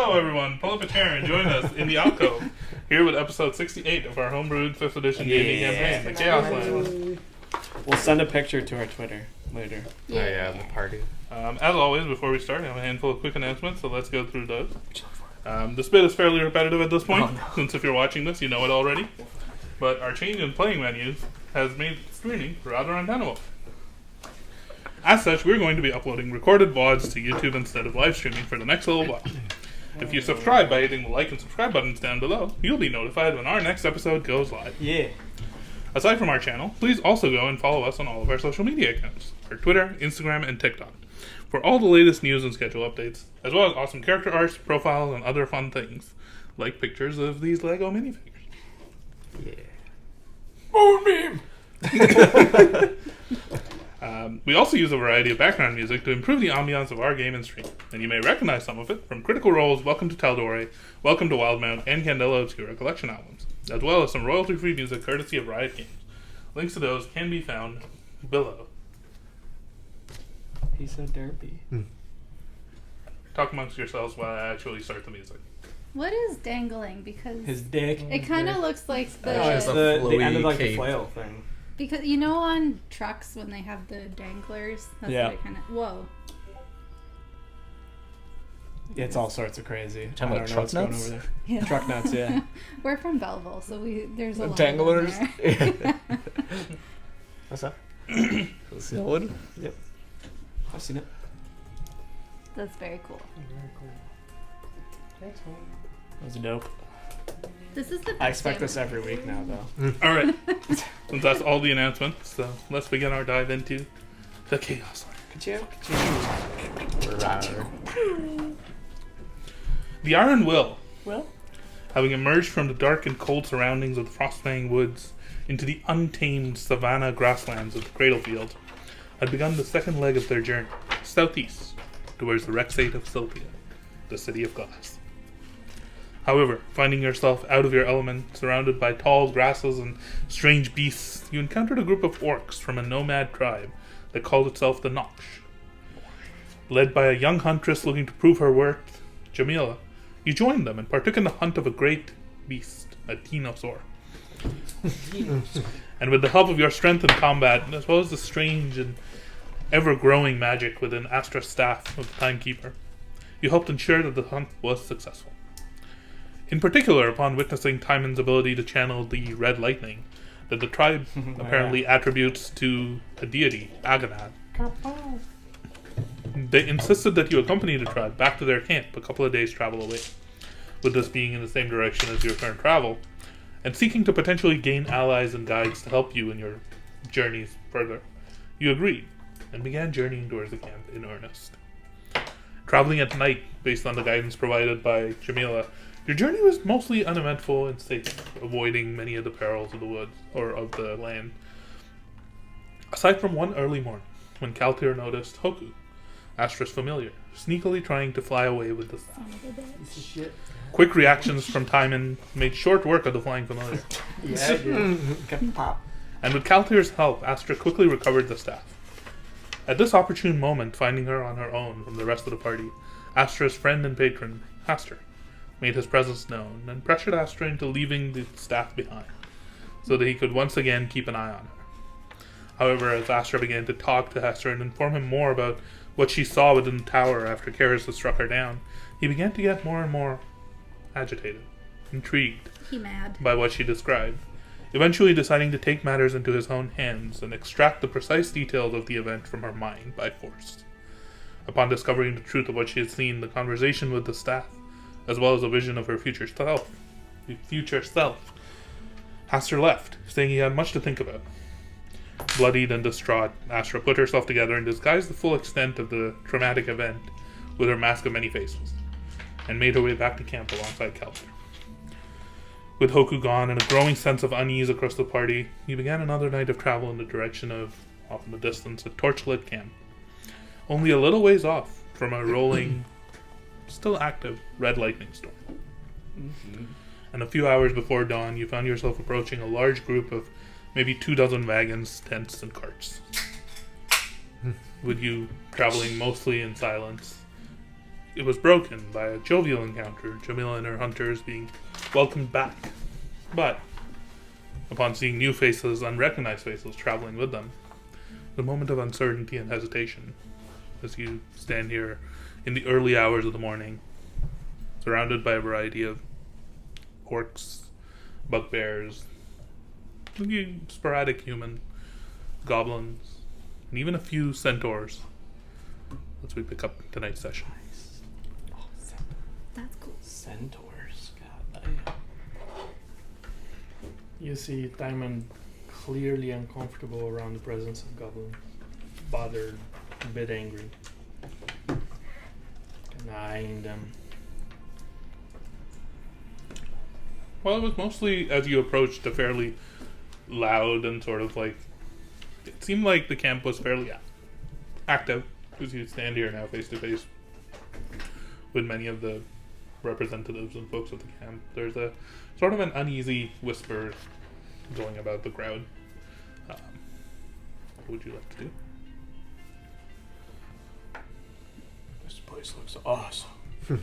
Hello, everyone. Pull up a chair and join us in the alcove. Here with episode 68 of our homebrewed 5th edition D&D campaign, the Chaoslands. We'll send a picture to our Twitter later. Yeah. Oh yeah, the party. As always, before we start, I have a handful of quick announcements, so let's go through those. This bit is fairly repetitive at this point, since if you're watching this, you know it already. But our change in playing menus has made streaming rather untenable. As such, we're going to be uploading recorded VODs to YouTube instead of live streaming for the next little while. If you subscribe by hitting the like and subscribe buttons down below, you'll be notified when our next episode goes live. Yeah. Aside from our channel, please also go and follow us on all of our social media accounts, our Twitter, Instagram, and TikTok, for all the latest news and schedule updates, as well as awesome character arts, profiles, and other fun things, like pictures of these LEGO minifigures. Yeah. Moon meme! We also use a variety of background music to improve the ambiance of our game and stream, and you may recognize some of it from Critical Role's Welcome to Tal'Dorei, Welcome to Wildmount, and Candela Obscura collection albums, as well as some royalty-free music courtesy of Riot Games. Links to those can be found below. He's so derpy. Talk amongst yourselves while I actually start the music. What is dangling? Because His dick. it kind of looks like Oh, it's the the end of like the cape. flail thing. because you know on trucks when they have the danglers. That's Yeah. what it kind of. Whoa. It's all sorts of crazy. Talking about truck nuts? over there. Yeah. Truck nuts, yeah. We're from Belleville, so there's a lot Danglers? of them there. What's that? See that one? Yep. I've seen it. That's very cool. That was dope. This is the. I expect this every week now, though. Alright, since that's all the announcements, so let's begin our dive into the Chaos Land. Rawr. The Iron Will, Well, having emerged from the dark and cold surroundings of the Frostfang Woods into the untamed savanna grasslands of the Cradlefield, had begun the second leg of their journey, southeast, towards the Rexate of Silphia, the City of Glass. However, finding yourself out of your element, surrounded by tall grasses and strange beasts, you encountered a group of orcs from a nomad tribe that called itself the Noqsh. Led by a young huntress looking to prove her worth, Jamila, you joined them and partook in the hunt of a great beast, a dinosaur. And with the help of your strength in combat, as well as the strange and ever-growing magic within Astra's staff of the Timekeeper, you helped ensure that the hunt was successful. In particular, upon witnessing Timon's ability to channel the red lightning that the tribe apparently attributes to a deity, Agonad, they insisted that you accompany the tribe back to their camp a couple of days' travel away, with this being in the same direction as your current travel, and seeking to potentially gain allies and guides to help you in your journeys further. You agreed, and began journeying towards the camp in earnest. Traveling at night, based on the guidance provided by Jamila, your journey was mostly uneventful and safe, avoiding many of the perils of the woods, or of the land. Aside from one early morning, when Kaltir noticed Hoku, Astra's familiar, sneakily trying to fly away with the staff. Quick reactions from Timon made short work of the flying familiar. yeah, dude. Pop. And with Kaltir's help, Astra quickly recovered the staff. At this opportune moment, finding her on her own from the rest of the party, Astra's friend and patron, Hastur, made his presence known and pressured Astra into leaving the staff behind, so that he could once again keep an eye on her. However, as Astra began to talk to Hastur and inform him more about what she saw within the tower after Karis had struck her down, he began to get more and more agitated, intrigued He mad. by what she described, eventually deciding to take matters into his own hands and extract the precise details of the event from her mind by force. Upon discovering the truth of what she had seen, the conversation with the staff, as well as a vision of her future self, Hastur left, saying he had much to think about. Bloodied and distraught, Astra put herself together and disguised the full extent of the traumatic event with her mask of many faces, and made her way back to camp alongside Kaltir. With Hoku gone and a growing sense of unease across the party, he began another night of travel in the direction of, off in the distance, a torchlit camp, only a little ways off from a rolling, still active, red lightning storm. And a few hours before dawn, you found yourself approaching a large group of maybe 24 wagons, tents, and carts. With you traveling mostly in silence, it was broken by a jovial encounter, Jamila and her hunters being welcomed back. But upon seeing new faces, unrecognized faces traveling with them, the moment of uncertainty and hesitation as you stand here in the early hours of the morning, surrounded by a variety of orcs, bugbears, sporadic human, goblins, and even a few centaurs as we pick up tonight's session. Oh, That's cool. centaurs. God damn. You see Diamond clearly uncomfortable around the presence of Goblin. Bothered, a bit angry. And eyeing them. Well, it was mostly as you approached a fairly loud and sort of like, it seemed like the camp was fairly active because you stand here now face to face with many of the representatives and folks of the camp. There's a sort of an uneasy whisper going about the crowd. What would you like to do? This place looks awesome. Who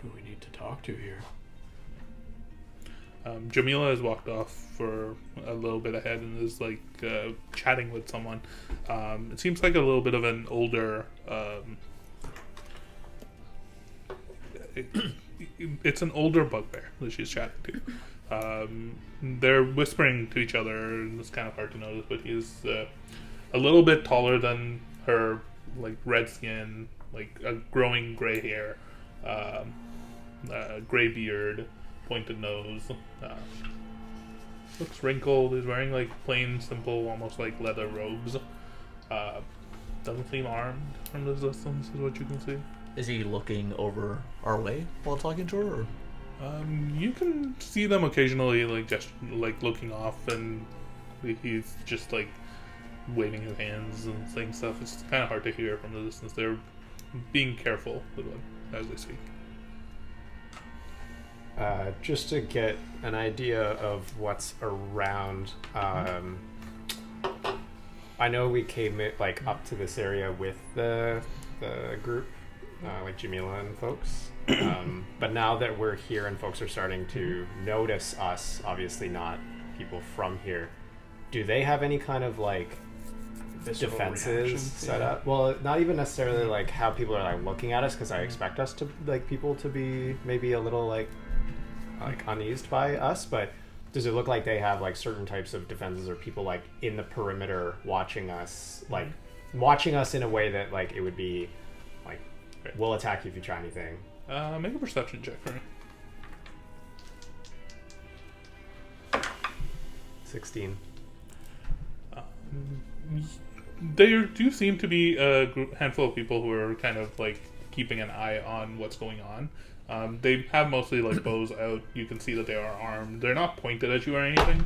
do we need to talk to here? Jamila has walked off for a little bit ahead and is like chatting with someone. It seems like a little bit of an older. It's an older bugbear that she's chatting to. They're whispering to each other, and it's kind of hard to notice, but he's a little bit taller than her, like red skin, like a growing gray hair, gray beard, pointed nose. Looks wrinkled. He's wearing like plain, simple, almost like leather robes. Doesn't seem armed from the distance, is what you can see. Is he looking over our way while talking to her? Or? You can see them occasionally, like just like looking off, and he's just like waving his hands and saying stuff. It's kind of hard to hear from the distance. They're being careful with them as they speak. Just to get an idea of what's around, I know we came like up to this area with the group, like Jamila and folks. But now that we're here and folks are starting to notice us, obviously not people from here, do they have any kind of like Visceral defenses reaction? set Yeah. up? Well, not even necessarily like how people are like looking at us, because I expect us to like people to be maybe a little like uneased by us, but does it look like they have like certain types of defenses or people like in the perimeter watching us, like watching us in a way that like it would be like, we'll attack you if you try anything? Make a perception check for me. 16. There do seem to be a handful of people who are kind of like keeping an eye on what's going on. They have mostly like bows out. You can see that they are armed. They're not pointed at you or anything.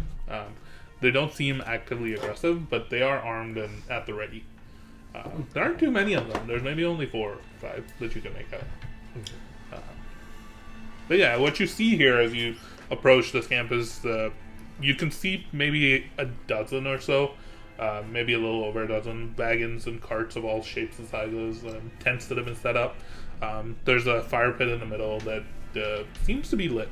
They don't seem actively aggressive, but they are armed and at the ready. There aren't too many of them. There's maybe only 4 or 5 that you can make out. But yeah, what you see here as you approach this camp is you can see maybe a dozen or so, maybe a little over a dozen wagons and carts of all shapes and sizes, and tents that have been set up. There's a fire pit in the middle that seems to be lit,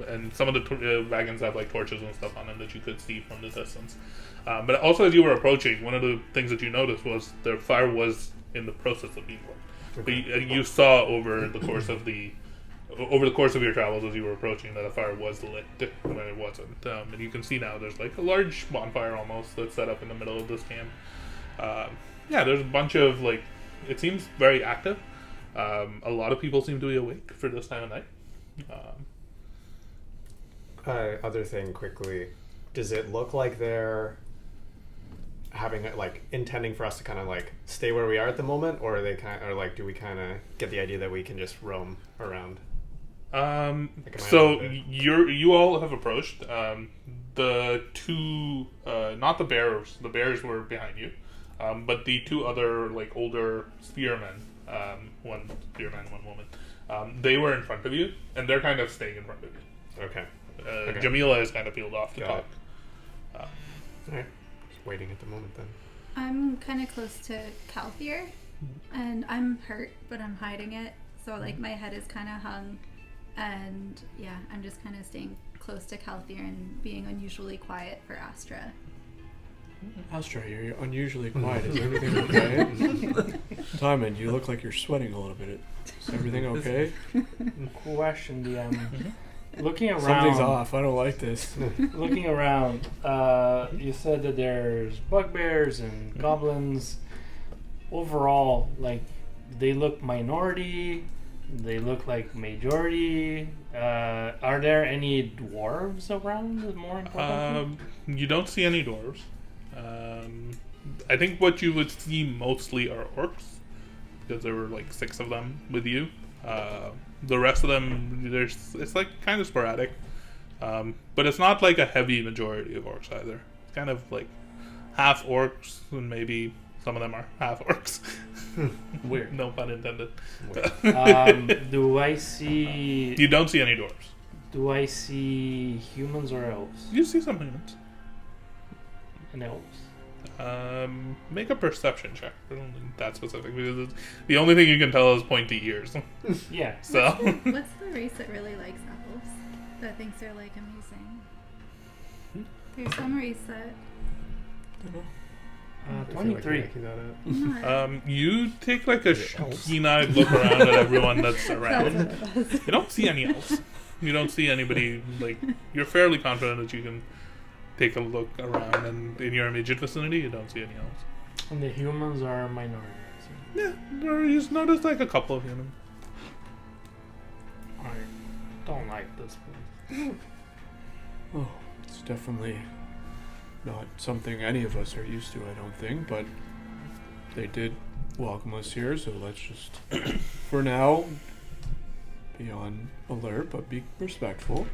and some of the wagons have like torches and stuff on them that you could see from the distance. But also, as you were approaching, one of the things that you noticed was the fire was in the process of being lit. But you saw over the course of your travels as you were approaching that a fire was lit when it wasn't. And you can see now there's like a large bonfire almost that's set up in the middle of this camp. Yeah, there's a bunch of like, it seems very active. A lot of people seem to be awake for this time of night. Other thing quickly, does it look like they're having like intending for us to kind of like stay where we are at the moment, or are they or like do we kind of get the idea that we can just roam around? So you all have approached the two, not the bears. The bears were behind you, but the two other like older spearmen, one spearman, one woman. They were in front of you, and they're kind of staying in front of you. Okay. Jamila is kind of peeled off to Got talk. All right. Just waiting at the moment then. I'm kind of close to Calthier, and I'm hurt, but I'm hiding it. So like my head is kind of hung, and yeah, I'm just kind of staying close to Calthier and being unusually quiet for Astra. Astra, you're unusually quiet. Is everything okay? Timon, you look like you're sweating a little bit. Is everything okay? Question, DM. Looking around. Something's off. I don't like this. Looking around, you said that there's bugbears and goblins. Overall, like, they look minority. They look like majority. Are there any dwarves around? More importantly, You don't see any dwarves. I think what you would see mostly are orcs, because there were like 6 of them with you. The rest of them, it's like kind of sporadic, but it's not like a heavy majority of orcs either. It's kind of like half orcs, and maybe some of them are half orcs. Weird. No pun intended. do I see? You don't see any dwarves. Do I see humans or elves? You see some humans. And elves. Make a perception check. I don't think that specific, because the only thing you can tell is pointy ears. Yeah. So. What's the race that really likes elves? That thinks they're like amazing? There's some race that. I feel like 23. you're making that up. Not. You take like a keen-eyed look around at everyone that's around. That's what it was. You don't see any elves. You don't see anybody, like, you're fairly confident that you can take a look around, and in your immediate vicinity, you don't see any elves. And the humans are minorities. Yeah, you just notice like a couple of humans. I don't like this place. Oh, it's definitely not something any of us are used to, I don't think, but they did welcome us here, so let's just, for now, be on alert, but be respectful.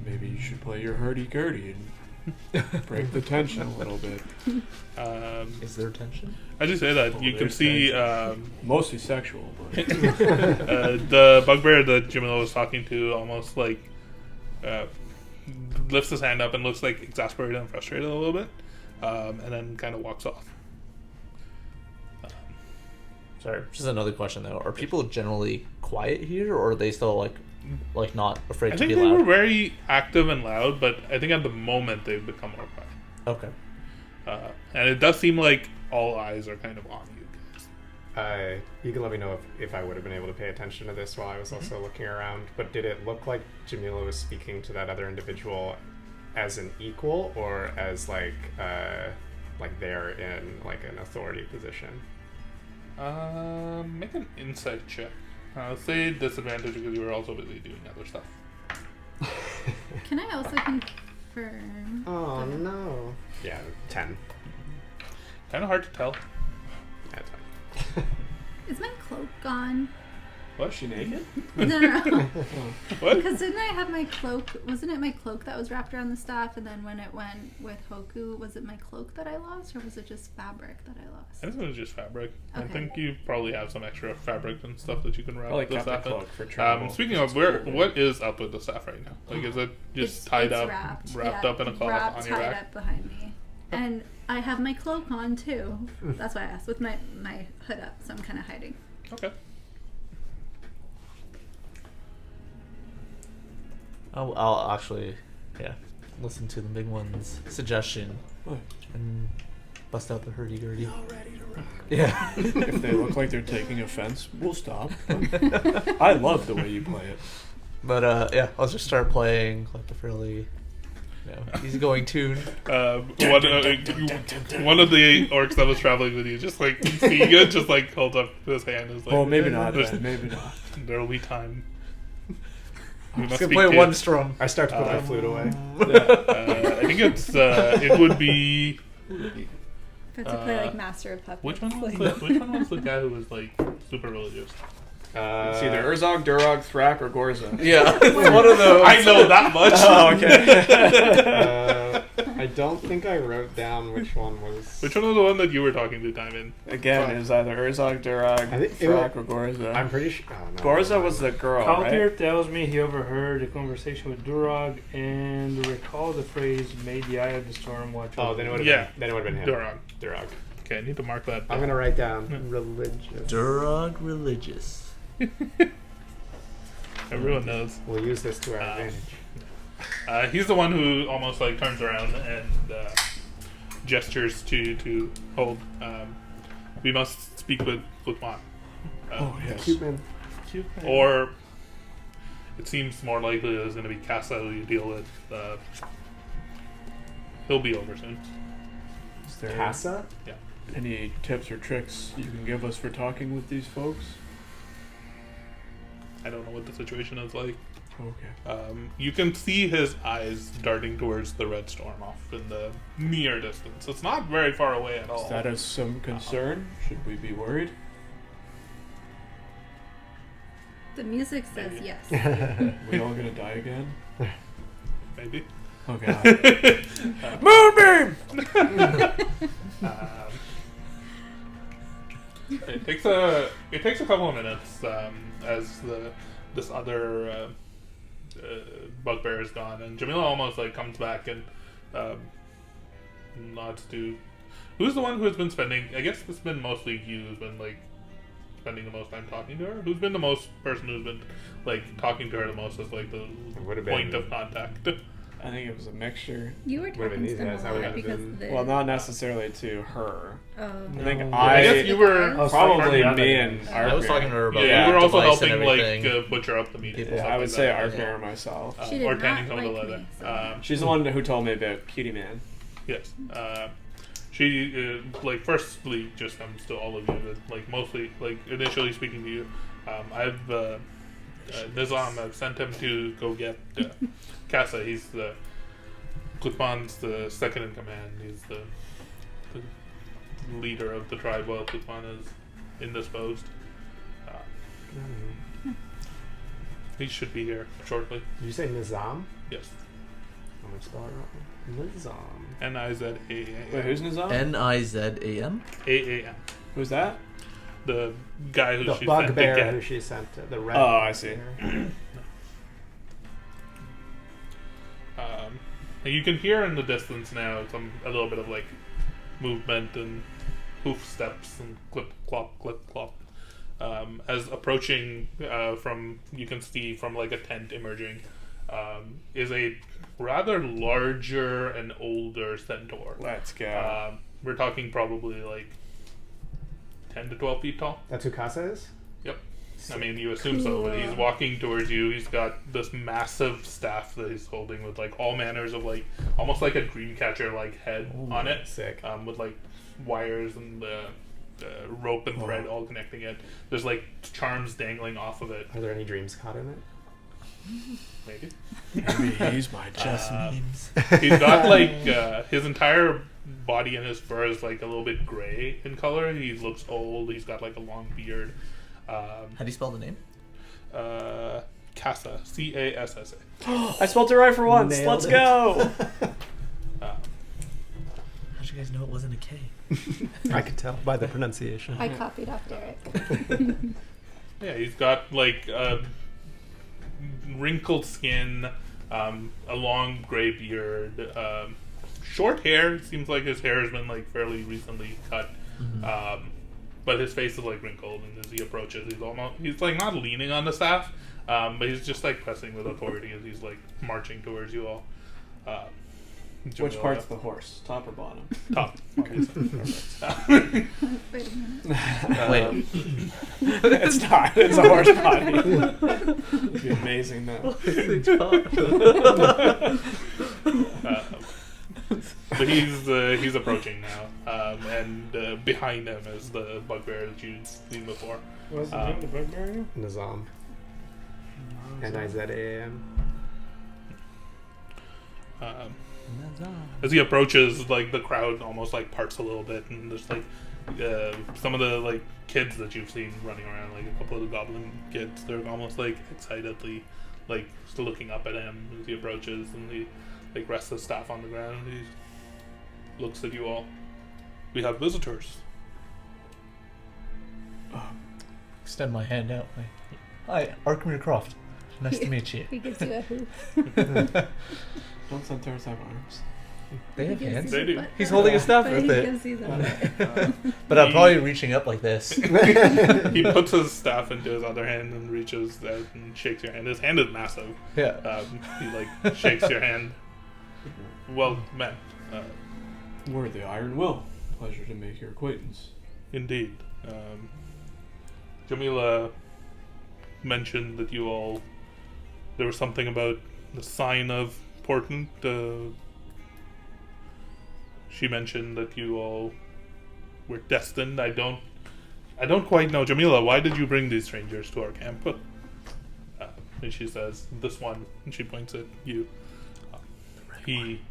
Maybe you should play your hurdy-gurdy and break the tension a little bit. Is there tension? As you say that, you can there's see Mostly sexual, but the bugbear that Jamila was talking to almost like lifts his hand up and looks like exasperated and frustrated a little bit, and then kind of walks off. Sorry, just another question though. Are people generally quiet here, or are they still like not afraid I to think be they loud? were very active and loud, but I think at the moment they've become more quiet. Okay. And it does seem like all eyes are kind of on you guys. You can let me know if I would have been able to pay attention to this while I was also looking around. But did it look like Jamila was speaking to that other individual as an equal, or as like they're in like an authority position? Make an insight check. Say disadvantage because you were also busy doing other stuff. Can I also confirm? Oh no. Yeah, 10. Kind of hard to tell. Yeah, 10. Is my cloak gone? Was she naked? No. What? Because didn't I have my cloak? Wasn't it my cloak that was wrapped around the staff? And then when it went with Hoku, was it my cloak that I lost, or was it just fabric that I lost? I think it was just fabric. I Okay. think you probably have some extra fabric and stuff that you can wrap Probably the kept the staff in. cloak for travel. Speaking of, what is up with the staff right now? Like, is it just It's tied up, wrapped yeah, up in a cloth wrapped, on your tied rack? up behind me, and I have my cloak on too. That's why I asked, with my hood up, so I'm kind of hiding. Okay. I'll actually, listen to the big one's suggestion What? and bust out the hurdy-gurdy. ready to rock. Yeah. If they look like they're taking offense, we'll stop. I love the way you play it. But I'll just start playing like a fairly, easygoing tune. One of the orcs that was traveling with you, just like seeing it, just like holds up his hand. Is like, Oh, maybe not. Then. Maybe not. There will be time. We I'm must gonna be play kids. one strum. I start to put my flute away. I think it would be. Got to play like Master of Puppets. Which one was like, the guy who was like super religious? It's either Urzog, Durog, Thrak, or Gorza. Yeah, it's one of those. I know that much. Oh, okay. I don't think I wrote down which one was. Which one was the one that you were talking to, Diamond? Again, it was either Urzog, Durog, I think it Thrak, or Gorza. I'm pretty sure. Oh, no, Gorza was the girl, Kalthir right? tells me he overheard a conversation with Durog and recalled the phrase "Made the eye of the storm watch." Oh, over then it me." would have Yeah. been. Then it would have been him. Durog. Durog. Okay, I need to mark that. I'm gonna write down religious. Durog religious. Everyone knows. We'll use this to our advantage. He's the one who almost like turns around and gestures to hold. We must speak with Lukman. Oh, yes. Cute man. Or it seems more likely that it's going to be Casa who you deal with. He'll be over soon. Is there Casa? any tips or tricks you can give us for talking with these folks? I don't know what the situation is like. Okay. You can see his eyes darting towards the red storm off in the near distance. It's not very far away at all. Is that of some concern? Should we be worried? The music says Maybe. yes. We all gonna die again? Maybe. Oh god. Moonbeam! It takes a couple of minutes as this other bugbear is gone, and Jamila almost like comes back and nods to who's the one who has been spending. I guess it's been mostly you who's been like spending the most time talking to her. Who's been the most person who's been like talking to her the most as like the Would've point been- of contact? I think it was a mixture. You were Would've been talking to these them guys, a I would've lot because been- of the. Well, not necessarily to her. Oh. I think No. I guess you were I was talking probably to the me other and guys. Arthur. I was talking to her about Yeah, you were also device and helping like everything. butcher up the meat. People Yeah, I would say like that. Arthur or myself. She did or not tanning some of the like leather. me, so- She's the one who told me about Cutie Man. Yes. She like firstly just comes to all of you, but like mostly like initially speaking to you. I've Nizam. I've sent him to go get Casa. He's the Klutman's the second in command. He's the leader of the tribe while Klutman is indisposed. He should be here shortly. Did you say Nizam? Yes. I'm gonna spell it wrong. Nizam. Nizam. Wait, who's Nizam? Nizam. AAM. Who's that? The guy who The she sent to bugbear get. who she sent to the red. Oh, I see. You can hear in the distance now a little bit of like movement and hoof steps and clip clop clip clop. As approaching from you can see from like a tent emerging is a rather larger and older centaur. Let's go. We're talking probably like 10 to 12 feet tall. That's who Casa is? Yep. I mean, you assume so, but he's Cool. walking towards you. He's got this massive staff that he's holding with like all manners of like almost like a dream catcher like head on it, Sick. with like wires and rope and thread all connecting it. There's like charms dangling off of it. Are there any dreams caught in it? Maybe Maybe he's my Just child. memes. he's got like his entire body and his fur is like a little bit gray in color. He looks old. He's got like a long beard. How do you spell the name? Casa, Cassa. I spelled it right for once. Nailed Let's it. go. How'd you guys know it wasn't a K? I could tell by the pronunciation. I copied off Derek. Yeah, he's got like wrinkled skin, a long gray beard, short hair. It seems like his hair has been like fairly recently cut, but his face is like wrinkled. And as he approaches, he's like not leaning on the staff, but he's just like pressing with authority as he's like marching towards you all. Which Jamila, part's the horse? Top or bottom? top? Wait a minute. Wait. It's not. It's a horse body. It'd be amazing though. But he's approaching now, and behind him is the bugbear that you've seen before. What's the name of the bugbear? Nizam. Nizam. Um, As he approaches, like the crowd almost like parts a little bit, and there's like some of the like kids that you've seen running around, like a couple of the goblin kids. They're almost like excitedly, like still looking up at him as he approaches, and he like rests his staff on the ground. And he looks at you all. We have visitors. Extend my hand out. Like, hi, Arkmir Croft. Nice to meet you. He gives you a who. Don't centaurs have arms? They have He gives hands. you They do. butt He's rub, holding a staff but with he it. gives you the butt. But I'm probably reaching up like this. He puts his staff into his other hand and reaches out and shakes your hand. His hand is massive. Yeah. He like shakes your hand. Well met. We're the Iron Will. Pleasure to make your acquaintance. Indeed. Jamila mentioned that you all. There was something about the sign of Portent. She mentioned that you all were destined. I don't quite know. Jamila, why did you bring these strangers to our camp? And she says, this one, and she points at you. He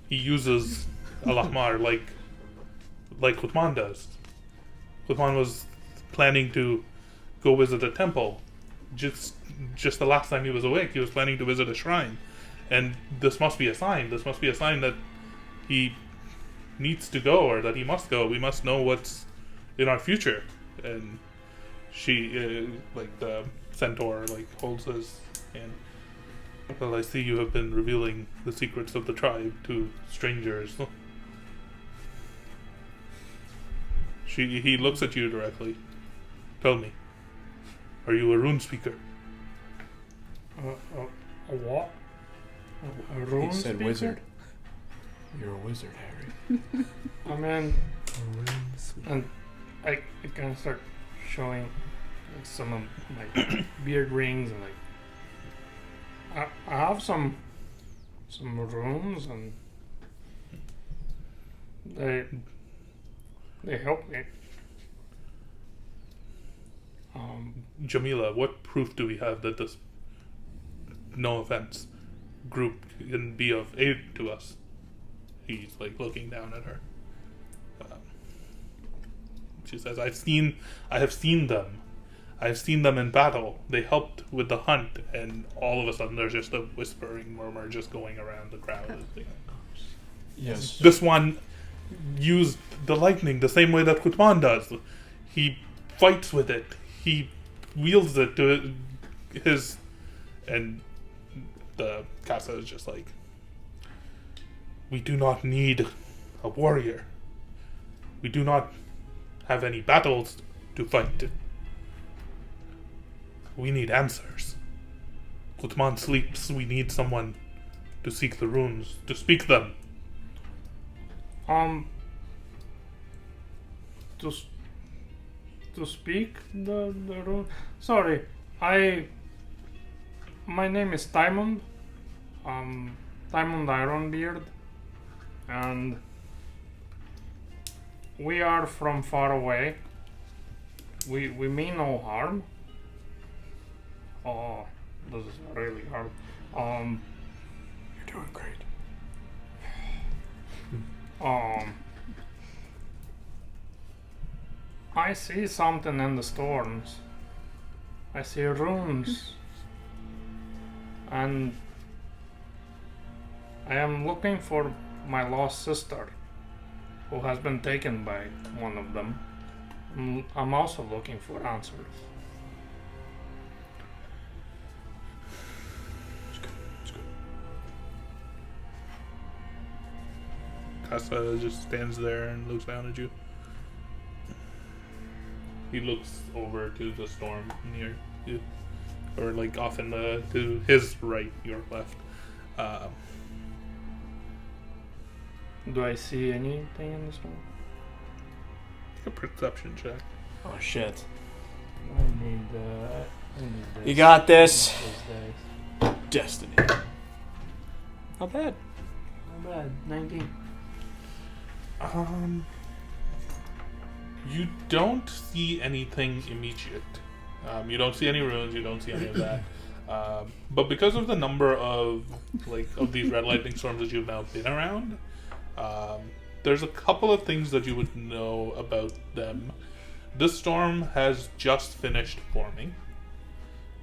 uses Al-Ahmar like Uthman does. Uthman was planning to go visit a temple. Just the last time he was awake, he was planning to visit a shrine. And this must be a sign. This must be a sign that he needs to go, or that he must go. We must know what's in our future. And she, like the centaur, like holds his hand. Well, I see you have been revealing the secrets of the tribe to strangers. He looks at you directly. Tell me, are you a rune speaker? A what? A rune He said speaker? wizard. You're a wizard, Harry. I mean, and I kind of start showing like some of my beard rings and like I have some runes and they help me. Jamila, what proof do we have that this, no offense, group can be of aid to us? He's like looking down at her. She says, I have seen them. I've seen them in battle. They helped with the hunt, and all of a sudden there's just a whispering murmur just going around the crowd. Yes. This one used the lightning the same way that Kutman does. He fights with it. He wields it to his... And the Casa is just like, we do not need a warrior. We do not have any battles to fight. We need answers. Kutman sleeps. We need someone to seek the runes, to speak them. To speak the rune. Sorry, my name is Timon. Timon the Ironbeard, and we are from far away. We mean no harm. Oh, this is really hard. You're doing great. I see something in the storms. I see runes. And I am looking for my lost sister, who has been taken by one of them. I'm also looking for answers. It's good. Casa just stands there and looks down at you. He looks over to the storm near you, or like off in the to his right, your left. Do I see anything in the storm? A perception check. Oh shit. I need this. You got this. These days. Destiny. Not bad. Not bad. 19. You don't see anything immediate. You don't see any runes. You don't see any of that. But because of the number of these red lightning storms that you've now been around, there's a couple of things that you would know about them. This storm has just finished forming.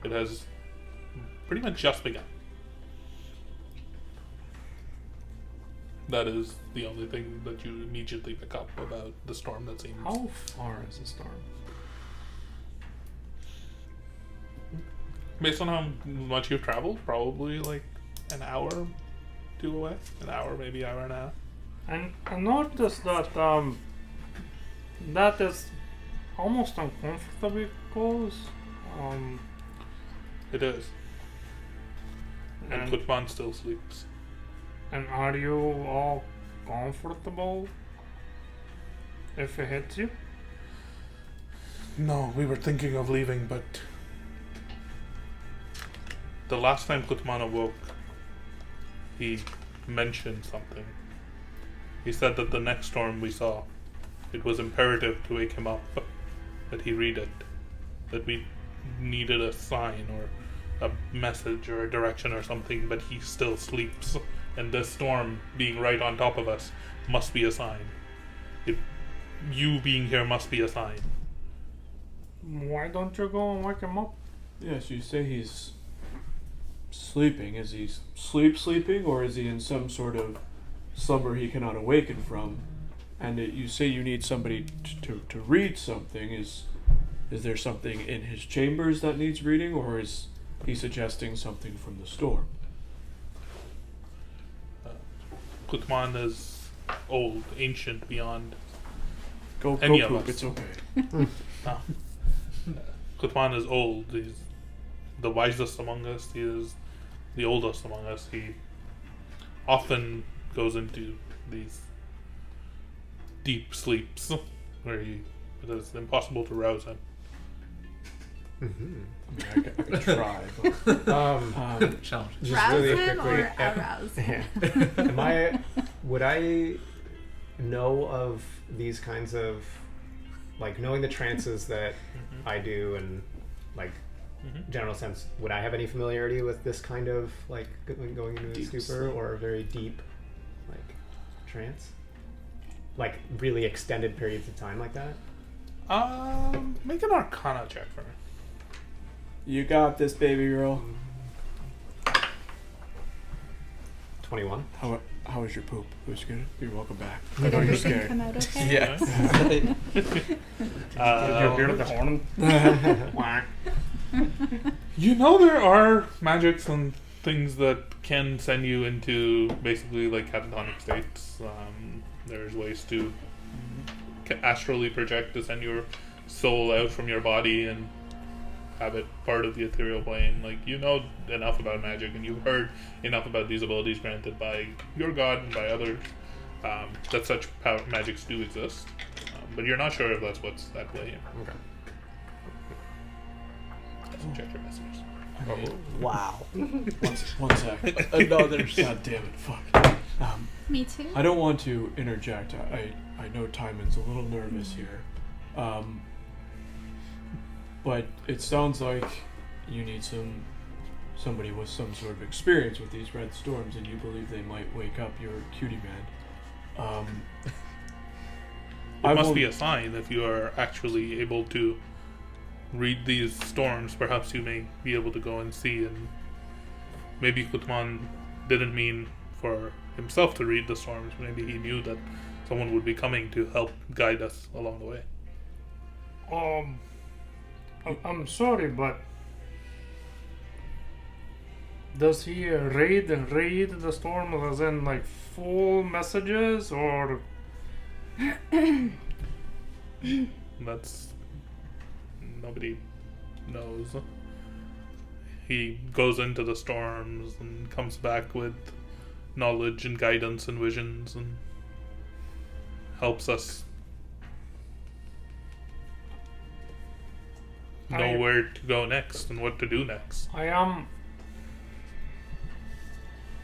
It has pretty much just begun. That is the only thing that you immediately pick up about the storm that seems... How far is the storm? Based on how much you've traveled, probably like an hour, 2 away. An hour, maybe hour and a half. And I noticed that that is almost uncomfortably close. It is. And And- Kutman still sleeps. And are you all comfortable if it hits you? No, we were thinking of leaving, but the last time Kutman awoke, he mentioned something. He said that the next storm we saw, it was imperative to wake him up, that he read it, that we needed a sign or a message or a direction or something, but he still sleeps, and this storm being right on top of us must be a sign. You being here must be a sign. Why don't you go and wake him up? Yes, you say he's sleeping. Is he sleeping, or is he in some sort of slumber he cannot awaken from? And you say you need somebody to read something. Is there something in his chambers that needs reading, or is he suggesting something from the storm? Kutman is old, ancient, beyond Go Any of poop, us. it's okay. Kutman is old. He's the wisest among us. He is the oldest among us. He often goes into these deep sleeps where it is impossible to rouse him. I mean, I could try, but Challenge. Just Rouse really him quickly, or arouse him? would I know of these kinds of, like, knowing the trances that I do and, like, general sense, would I have any familiarity with this kind of, like, going into a Deep stupor sleep. or a very deep, like, trance? Like, really extended periods of time like that? Make an Arcana check for me. you got this, baby girl. 21. How was your poop? It was good. You're welcome back. I know you're Everything scared. come out okay? Yes. You hear the horn? You know there are magics and things that can send you into basically like catatonic states. There's ways to astrally project to send your soul out from your body and have it part of the ethereal plane. Like, you know enough about magic and you've heard enough about these abilities granted by your god and by others that such magics do exist. But you're not sure if that's what's at play here. Okay. Let's check your messages. Wow. One sec. Another. God damn it. Fuck. Me too. I don't want to interject. I know Timon's a little nervous here. But it sounds like you need somebody with some sort of experience with these red storms, and you believe they might wake up your cutie man. It must be a sign if you are actually able to read these storms. Perhaps you may be able to go and see, and maybe Kutman didn't mean for himself to read the storms. Maybe he knew that someone would be coming to help guide us along the way. I'm sorry, but does he read the storm as in like full messages, or That's nobody knows. He goes into the storms and comes back with knowledge and guidance and visions and helps us know where to go next and what to do next. I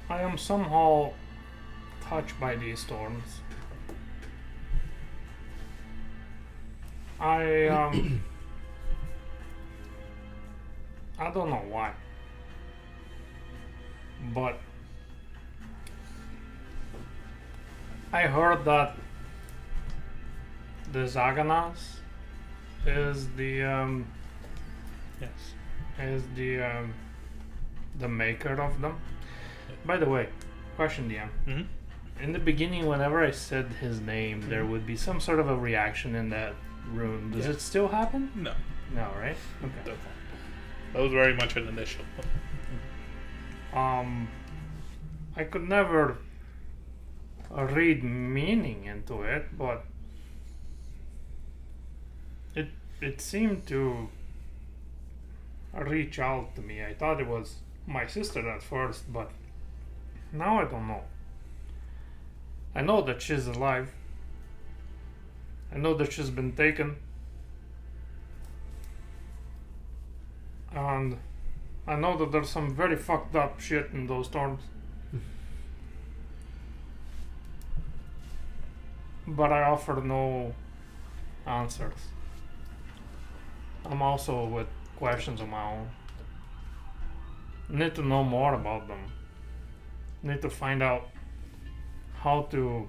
am somehow touched by these storms. I don't know why. but I heard that the Zaganas is the Yes. the maker of them. By the way, question, DM. Hmm. In the beginning, whenever I said his name, there would be some sort of a reaction in that room. Does Yes. it still happen? No. No, right? Okay. That was very much an initial. I could never read meaning into it, but it seemed to reach out to me. I thought it was my sister at first, but now I don't know. I know that she's alive. I know that she's been taken. And I know that there's some very fucked up shit in those storms. But I offer no answers. I'm also with questions of my own. Need to know more about them. Need to find out how to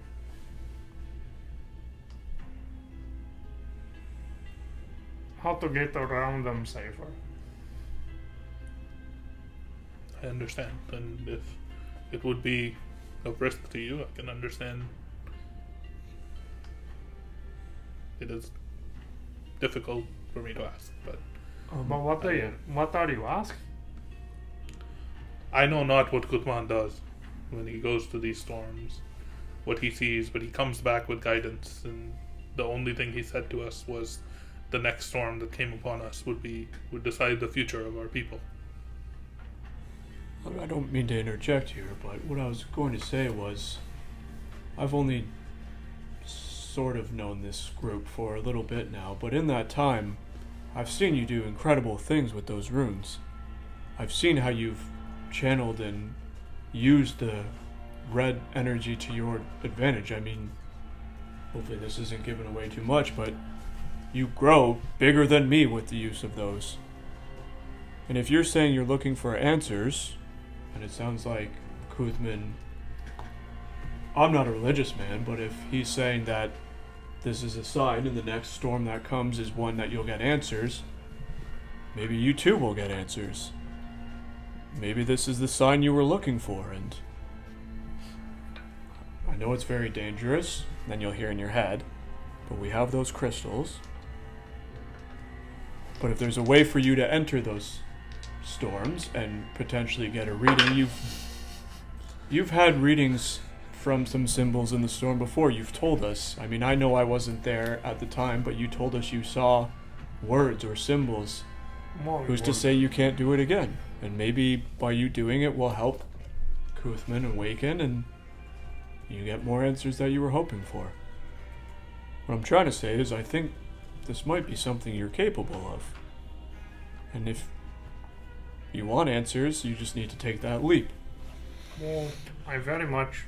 get around them safer. I understand, and if it would be of risk to you, I can understand. It is difficult for me to ask, but But what are you asking? I know not what Gutman does when he goes to these storms, what he sees, but he comes back with guidance, and the only thing he said to us was the next storm that came upon us would decide the future of our people. I don't mean to interject here, but what I was going to say was, I've only sort of known this group for a little bit now, but in that time, I've seen you do incredible things with those runes. I've seen how you've channeled and used the red energy to your advantage. I mean, hopefully this isn't giving away too much, but you grow bigger than me with the use of those. And if you're saying you're looking for answers, and it sounds like Kuthman, I'm not a religious man, but if he's saying that this is a sign and the next storm that comes is one that you'll get answers, maybe you too will get answers. Maybe this is the sign you were looking for, and I know it's very dangerous, then you'll hear in your head, but we have those crystals. But if there's a way for you to enter those storms and potentially get a reading, you've had readings from some symbols in the storm before, you've told us. I mean, I know I wasn't there at the time, but you told us you saw words or symbols. Who's to say you can't do it again? And maybe by you doing it will help Kuthman awaken and you get more answers that you were hoping for. What I'm trying to say is I think this might be something you're capable of. And if you want answers, you just need to take that leap. Well, I very much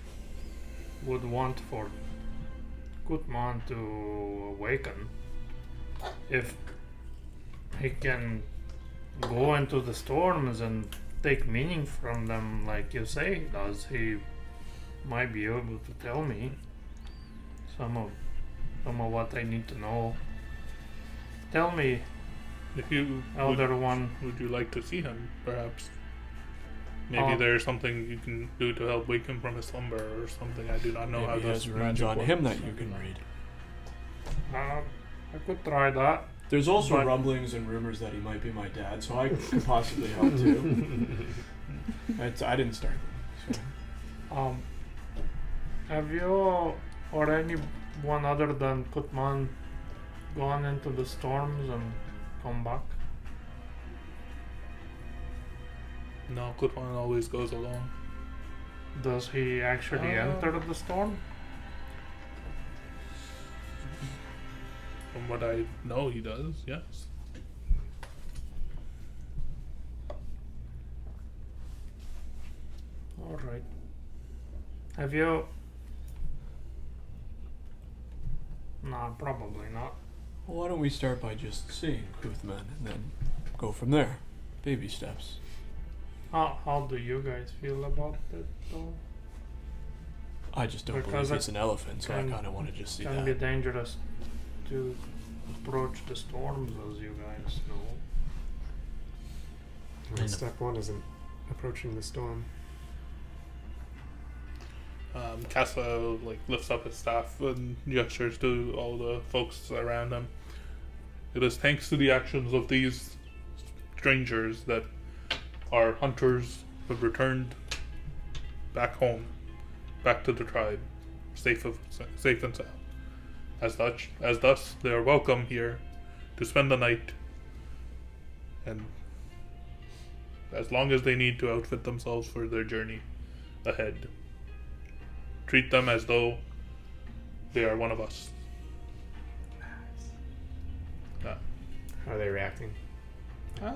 would want for Gutman to awaken. If he can go into the storms and take meaning from them like you say he does, he might be able to tell me some of what I need to know. Tell me, If you Elder One. would you like to see him, perhaps? Maybe there's something you can do to help wake him from his slumber or something. I do not know how Maybe he this has runes on magic him works. that you can read. I could try that. There's also But- rumblings and rumors that he might be my dad, so I could possibly help too. I didn't start them. So. Have you or anyone other than Kutman gone into the storms and come back? No, Kutman always goes alone. Does he actually enter the storm? From what I know, he does, yes. Alright. Have you... Nah, probably not. Well, why don't we start by just seeing Kuthman and then go from there? Baby steps. How do you guys feel about it though? I just don't Because believe he's an elephant, so I can- kind of want to just see Can be that. dangerous to approach the storms, as you guys know. know. Step one isn't approaching the storm. Casa lifts up his staff and gestures to all the folks around him. It is thanks to the actions of these strangers that our hunters have returned back home, back to the tribe, safe and sound. As thus, they are welcome here to spend the night, and as long as they need to outfit themselves for their journey ahead. Treat them as though they are one of us. How are they reacting? I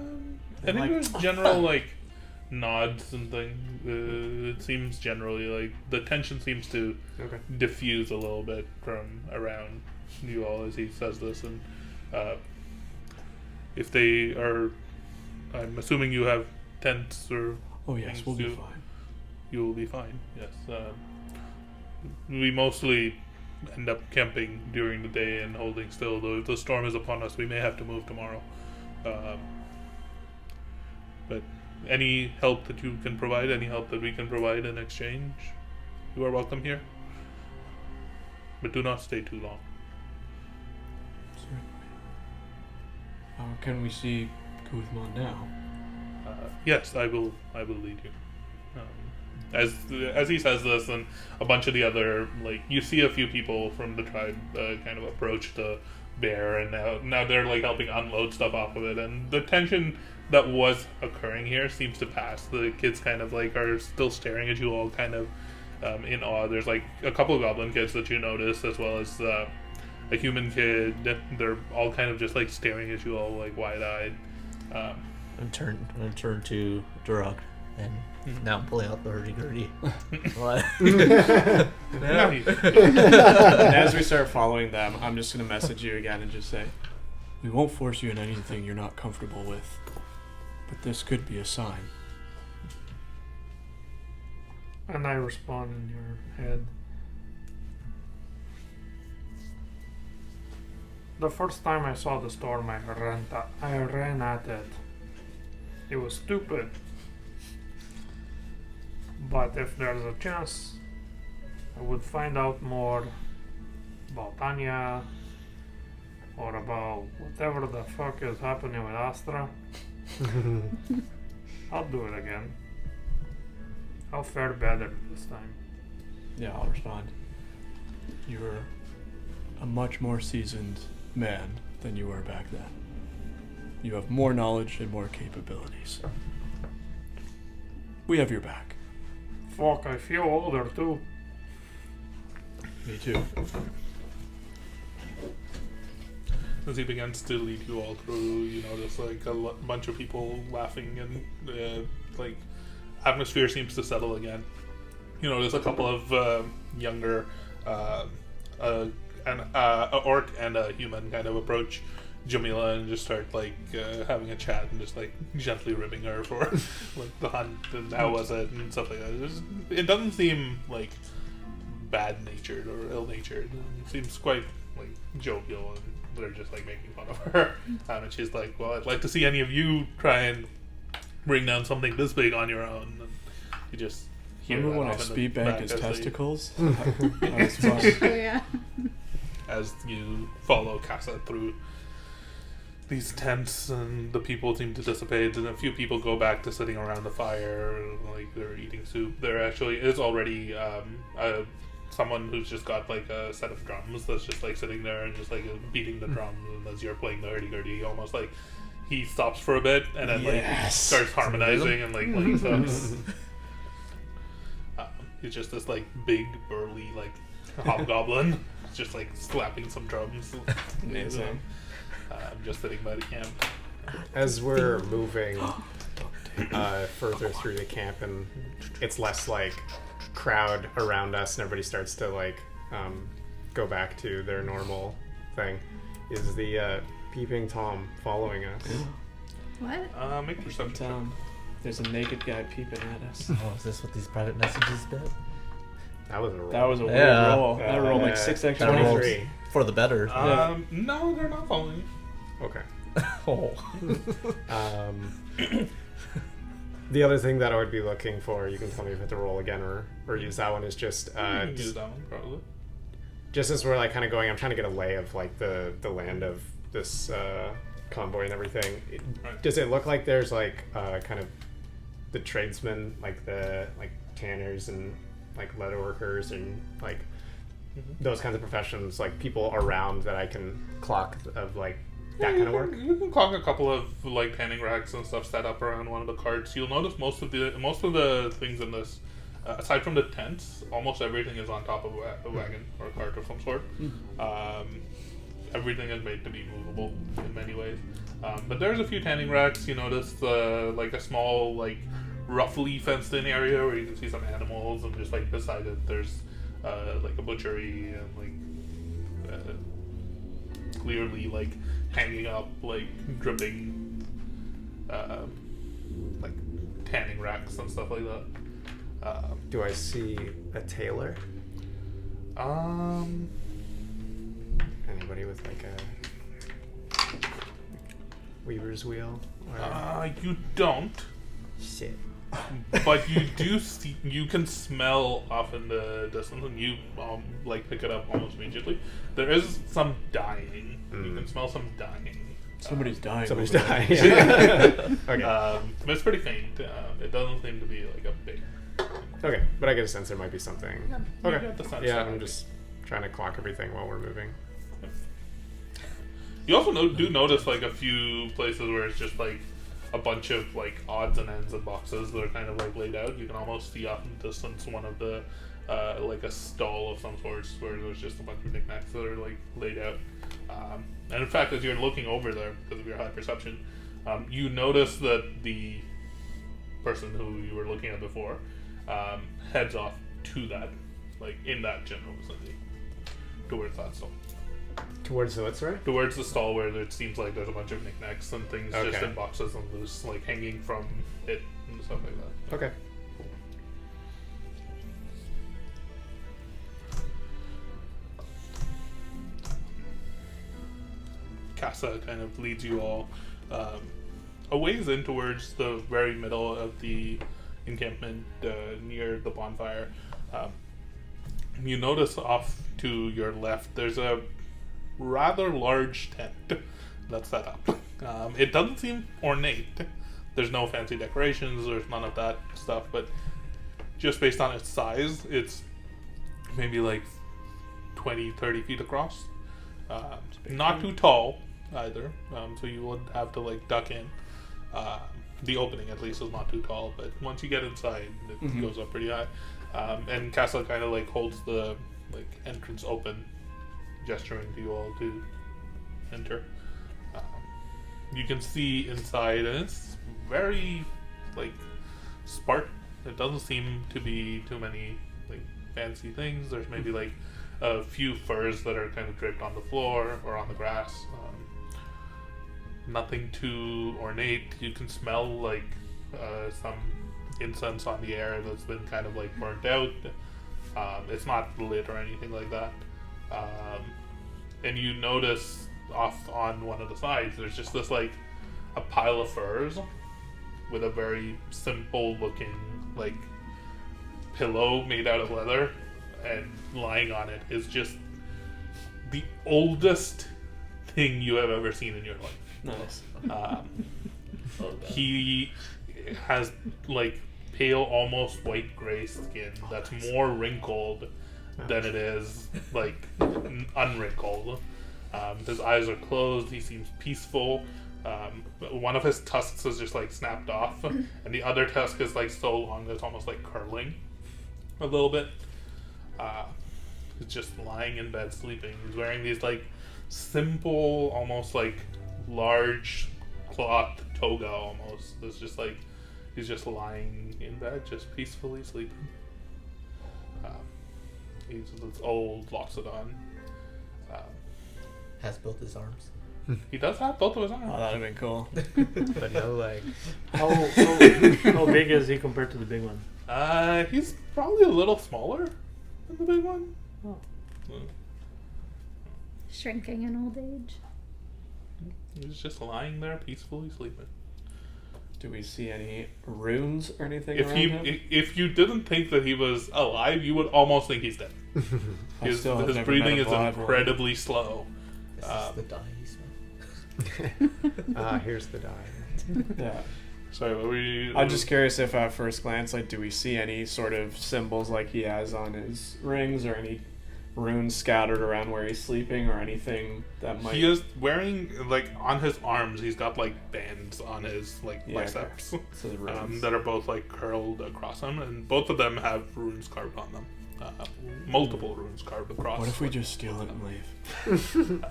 think there's general nods and things. It seems generally the tension seems to Okay. diffuse a little bit from around you all as he says this, and if they are, I'm assuming you have tents or Oh yes, things we'll be to- fine. you will be fine. Yes. We mostly end up camping during the day and holding still. Though if the storm is upon us, we may have to move tomorrow. But any help that you can provide, any help that we can provide in exchange, you are welcome here. But do not stay too long. Certainly. Can we see Kuthman now? Yes, I will lead you. As he says this, and a bunch of the other you see a few people from the tribe kind of approach the bear, and now they're helping unload stuff off of it, and the tension that was occurring here seems to pass. The kids kind of are still staring at you all kind of in awe. There's a couple of goblin kids that you notice, as well as a human kid. They're all kind of just staring at you all wide-eyed. I'm gonna turn to Durak, and now I'm pulling out the hurdy-gurdy. What? Now he- And as we start following them, I'm just going to message you again and just say, we won't force you in anything you're not comfortable with, but this could be a sign. And I respond in your head. The first time I saw the storm, I ran at it. It was stupid. But if there's a chance, I would find out more about Anya or about whatever the fuck is happening with Astra. I'll do it again. I'll fare better this time. Yeah, I'll respond. You're a much more seasoned man than you were back then. You have more knowledge and more capabilities. We have your back. Fuck, I feel older too. Me too. As he begins to lead you all through, you notice a bunch of people laughing, and atmosphere seems to settle again. You notice a couple of younger, an orc and a human kind of approach Jamila and just start having a chat and just gently ribbing her for the hunt and how was it and stuff like that. It doesn't seem bad natured or ill natured. It seems quite jovial, and they're just making fun of her. And she's well, I'd like to see any of you try and bring down something this big on your own. And you just hear Remember that when I off in the speed banked back his as they- testicles? That was fun. Oh yeah. as you follow Casa through these tents, and the people seem to dissipate, and a few people go back to sitting around the fire, they're eating soup. There actually is already someone who's just got a set of drums that's just sitting there and just beating the drums, and as you're playing the hurdy-gurdy, almost he stops for a bit and then Yes. starts harmonizing and playing stuff. He's just this big burly hobgoblin, just slapping some drums. Amazing. I'm just sitting by the camp. As we're moving further through the camp, and it's less crowd around us, and everybody starts to go back to their normal thing, is the peeping Tom following us? What? Make perception check. Town. There's a naked guy peeping at us. Oh, is this what these private messages bet? That was a roll. That was a weird Yeah. roll. That rolled like 6 extra. That rolled 23. for the better. No, they're not following you. Okay. Oh. The other thing that I would be looking for, you can tell me if I have to roll again or use that one, is just You can use that one, probably. just as we're like kind of going, I'm trying to get a lay of like the land of this convoy and everything. Right. Does it look like there's like kind of the tradesmen, like the tanners and like leather workers and like those kinds of professions, like people around that I can clock of like that kind of work? You can clock a couple of like tanning racks and stuff set up around one of the carts. You'll notice most of the things in this, aside from the tents, almost everything is on top of a wagon or a cart of some sort. Everything is made to be movable in many ways. But there's a few tanning racks. You notice like a small like roughly fenced in area where you can see some animals, and just like beside it there's like a butchery and like clearly like hanging up like dripping like tanning racks and stuff like that. Do I see a tailor? Anybody with like a weaver's wheel? Or... You don't. Shit. But you do see, you can smell off in the distance, and you like pick it up almost immediately. There is some dying. You can smell some dying. Somebody's dying. Somebody's over there. dying. Okay. But it's pretty faint. It doesn't seem to be like a big. Okay, but I get a sense there might be something. You Okay. get the sense Yeah, there I'm might just trying to clock everything while we're moving. You also do notice like a few places where it's just like a bunch of like odds and ends of boxes that are kind of like laid out. You can almost see off in the distance one of the like a stall of some sort where there's just a bunch of knickknacks that are like laid out. And in fact, as you're looking over there because of your high perception, you notice that the person who you were looking at before heads off to that, like in that general vicinity, towards that stall. Towards the what, sorry? Towards the stall where it seems like there's a bunch of knickknacks and things just Okay. in boxes and loose, like hanging from it and stuff like that. Okay. Casa kind of leads you all a ways in towards the very middle of the encampment near the bonfire. You notice off to your left there's a rather large tent that's set up. It doesn't seem ornate. There's no fancy decorations, there's none of that stuff, but just based on its size, it's maybe like 20-30 feet across. Not too tall either, so you would have to like duck in. The opening at least is not too tall, but once you get inside it goes up pretty high. And Casa kind of like holds the like entrance open, gesturing to you all to enter. You can see inside, and it's very like spartan. It doesn't seem to be too many like fancy things. There's maybe like a few furs that are kind of draped on the floor or on the grass. Nothing too ornate. You can smell like some incense on the air that's been kind of like burnt out. It's not lit or anything like that. And you notice off on one of the sides there's just this like a pile of furs with a very simple looking like pillow made out of leather, and lying on it is just the oldest thing you have ever seen in your life. Nice. He has like pale, almost white gray skin that's more wrinkled than it is like unwrinkled. His eyes are closed. He seems peaceful. One of his tusks is just like snapped off, and the other tusk is like so long that it's almost like curling a little bit. He's just lying in bed sleeping. He's wearing these like simple, almost like large cloth toga almost. It's just like he's just lying in bed, just peacefully sleeping. He's this old Loxodon. Has both his arms. He does have both of his Oh, arms. that'd have been cool. But no legs. How big is he compared to the big one? He's probably a little smaller than the big one. Oh. Shrinking in old age. He's just lying there peacefully sleeping. Do we see any runes or anything If around he, him? if you didn't think that he was alive, you would almost think he's dead. I His, still have his never breathing met a is blood one. incredibly slow. This is the dye he smelled. Here's the die. Yeah. Sorry, what were you? I'm just curious if at first glance, like, do we see any sort of symbols like he has on his rings or any runes scattered around where he's sleeping or anything that might... He is wearing, like, on his arms, he's got, like, bands on his, like, Yeah, biceps. So the runes. That are both, like, curled across them, and both of them have runes carved on them. Multiple runes carved across. What if we just steal it and leave?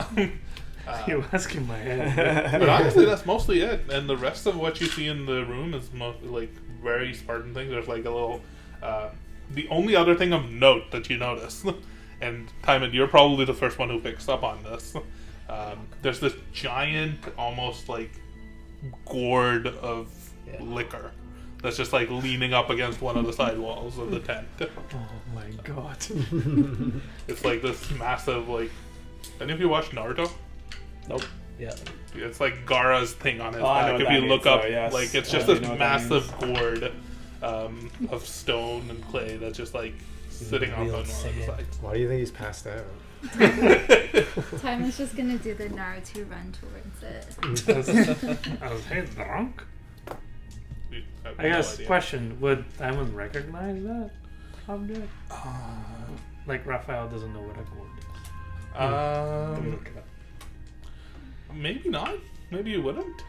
You asking my head. But honestly, that's mostly it. And the rest of what you see in the room is like very Spartan things. There's like a little. The only other thing of note that you notice, and Timon, you're probably the first one who picks up on this. There's this giant, almost like gourd of liquor that's just like leaning up against one of the side walls of the tent. Oh my god. It's like this massive, like. Any of you watch Naruto? Nope. Yeah. It's like Gaara's thing on his Oh, I know back. what If that you means, look up, though, yes. like it's I just do this know what that massive gourd of stone and clay that's just like sitting on Real one of the sand. sides. Why do you think he's passed out? Timon's just gonna do the Naruto run towards it. I was hey drunk. have I no guess idea. question: would Timon recognize that object? Like Raphael doesn't know what a gourd is. Let me look it up. Maybe not. Maybe you wouldn't.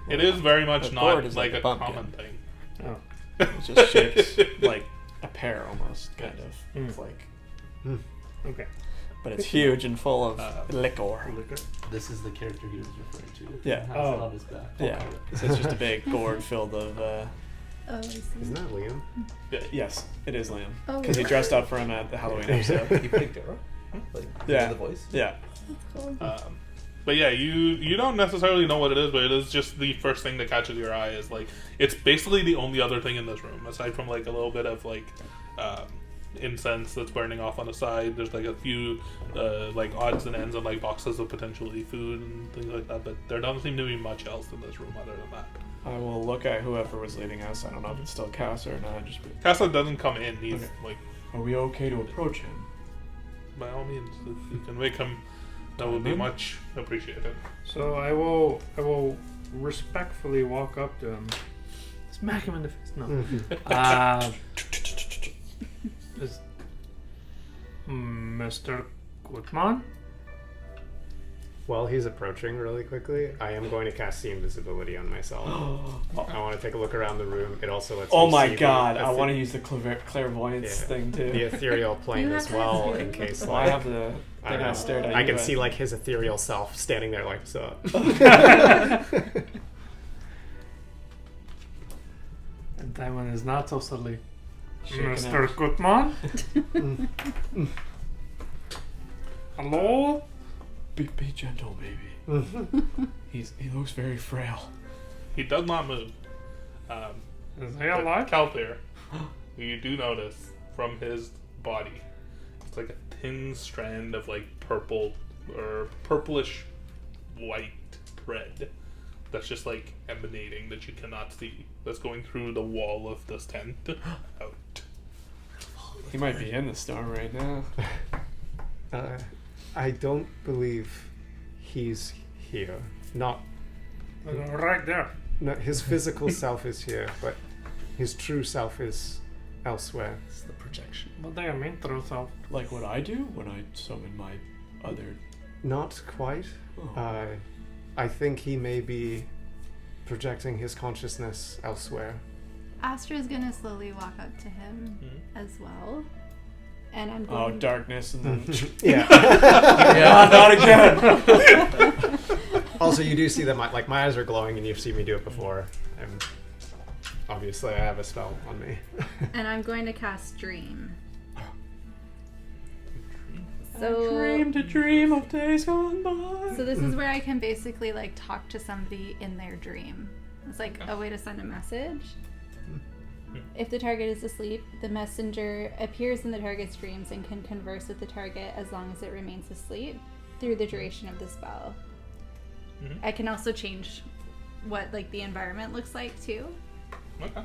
It is very much a not gourd is like like a a pumpkin. common thing. Oh. It's just shaped like a pear almost, kind of. Mm. It's like... Okay. But it's huge and full of liquor. Liquor. This is the character he was referring to. Yeah. Has Oh. it on his back. Yeah. So it's just a big gourd filled of... Oh, I see. Isn't that Liam? Yes, it is Liam. Oh, Because he dressed up for him at the Halloween episode. You picked it, right? Like, you Yeah. know the voice? Yeah. That's cool. But yeah, you don't necessarily know what it is, but it is just the first thing that catches your eye. Is like it's basically the only other thing in this room aside from like a little bit of like incense that's burning off on the side. There's like a few like odds and ends of like boxes of potentially food and things like that. But there doesn't seem to be much else in this room other than that. I will look at whoever was leading us. I don't know if it's still Casa or not. Just be, Casa doesn't come in. He's Okay. like are we okay to approach him? by all means, if you can make him. That would be much appreciated. So I will respectfully walk up to him, smack him in the face. No. Is Mr. Gutman? While he's approaching really quickly, I am going to cast see invisibility on myself. I want to take a look around the room. It also lets Oh me my see god, the I want to use the clairvoyance Yeah. thing too. the ethereal plane You as have well, that in too. case Well, I like have the I thing don't I know. stared at I you can at. see like his ethereal self standing there like so. And Timon is not so subtly. Shaking Mr. out. Gutman? Hello? Be gentle, baby. He looks very frail. He does not move. Is he alive? Calthair, you do notice from his body, it's like a thin strand of like purple or purplish white thread that's just like emanating that you cannot see. That's going through the wall of this tent out. He might be in the storm right now. I don't believe he's here. Not Right there. his physical self is here, but his true self is elsewhere. It's the projection. What do you mean, true self? Like what I do when I summon my other... Not quite. Oh. I think he may be projecting his consciousness elsewhere. Astra's gonna slowly walk up to him as well. And I'm Oh, going darkness and then... Yeah. yeah, not again! Also, you do see that my eyes are glowing, and you've seen me do it before. And obviously, I have a spell on me. and I'm going to cast Dream. So Dreamed a dream of days gone by. So this is where I can basically like talk to somebody in their dream. It's like a way to send a message. If the target is asleep, the messenger appears in the target's dreams and can converse with the target as long as it remains asleep through the duration of the spell. I can also change what like the environment looks like too. Okay.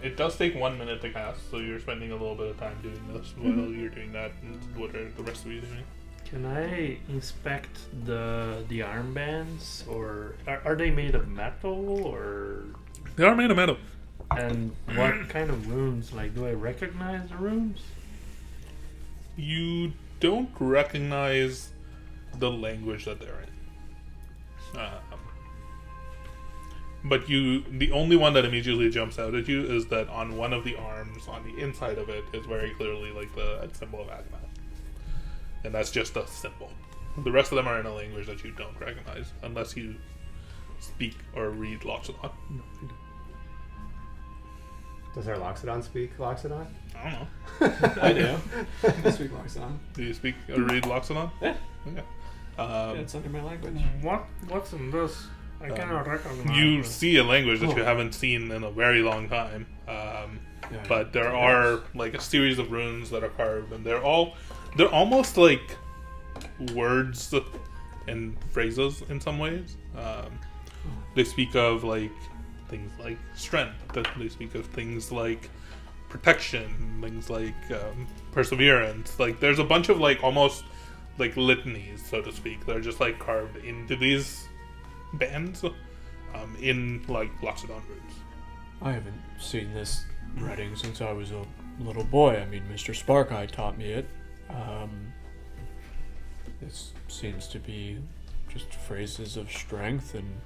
It does take 1 minute to cast, so you're spending a little bit of time doing this while you're doing that. And what are the rest of you doing? Can I inspect the armbands, or are they made of metal, or They are made of metal. and what kind of runes? Like, do I recognize the runes? You don't recognize the language that they're in. But the only one that immediately jumps out at you is that on one of the arms, on the inside of it, is very clearly like the symbol of Agamath. And that's just a symbol. The rest of them are in a language that you don't recognize, unless you speak or read Loxodon. Does our Loxodon speak Loxodon? I don't know. I do. I speak Loxodon. Do you speak or read Loxodon? Yeah. Okay. Yeah, it's under my language. What's in this? I cannot recognize. You it. see a language that you Oh. haven't seen in a very long time. Yeah, But there are like a series of runes that are carved, and they're almost like words and phrases in some ways. They speak of like things like strength. They speak of things like protection, things like perseverance. Like there's a bunch of like almost like litanies, so to speak. They're just like carved into these bands in like Loxodon runes. I haven't seen this writing since I was a little boy. I mean, Mr. Sparkeye taught me it. This seems to be just phrases of strength and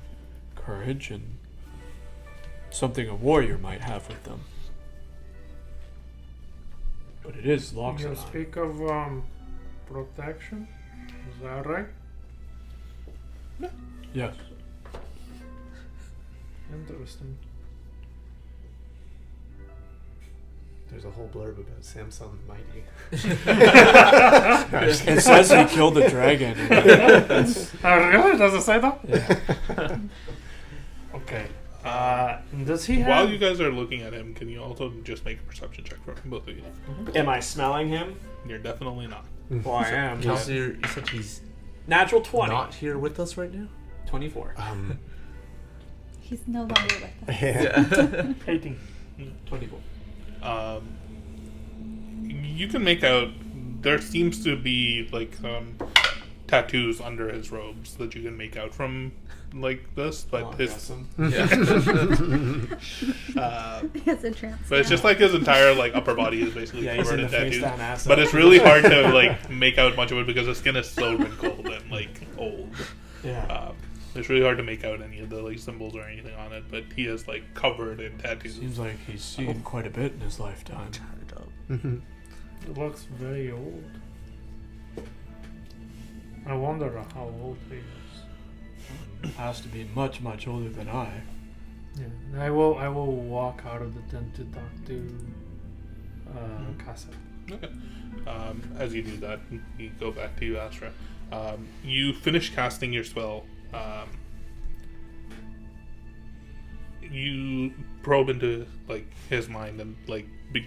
courage and something a warrior might have with them. But it is You Loxodon. speak of protection. Is that right? Yes. Interesting. There's a whole blurb about Samson Mighty. It says he killed the dragon. Really? Does it say that? Yeah. Okay. Does he have? While you guys are looking at him, can you also just make a perception check for both of you? Am I smelling him? You're definitely not. Well, I am. Kelsey, you said he's Natural 20. not here with us right now? 24. He's no longer with us. Yeah. 18. 24. You can make out there seems to be like tattoos under his robes that you can make out from like this, but Oh, his awesome. It's a trance. but it's just like his entire like upper body is basically Yeah, he's covered in in the face tattoos. down acid. But it's really hard to like make out much of it because his skin is so wrinkled and like old. Yeah. It's really hard to make out any of the like symbols or anything on it, but he is like covered in tattoos. Seems like he's seen quite a bit in his lifetime. It looks very old. I wonder how old he is. Has to be much, much older than I. Yeah. I will walk out of the tent to talk to Casa. Okay. As you do that, you go back to you, Astra. You finish casting your spell. You probe into like his mind and like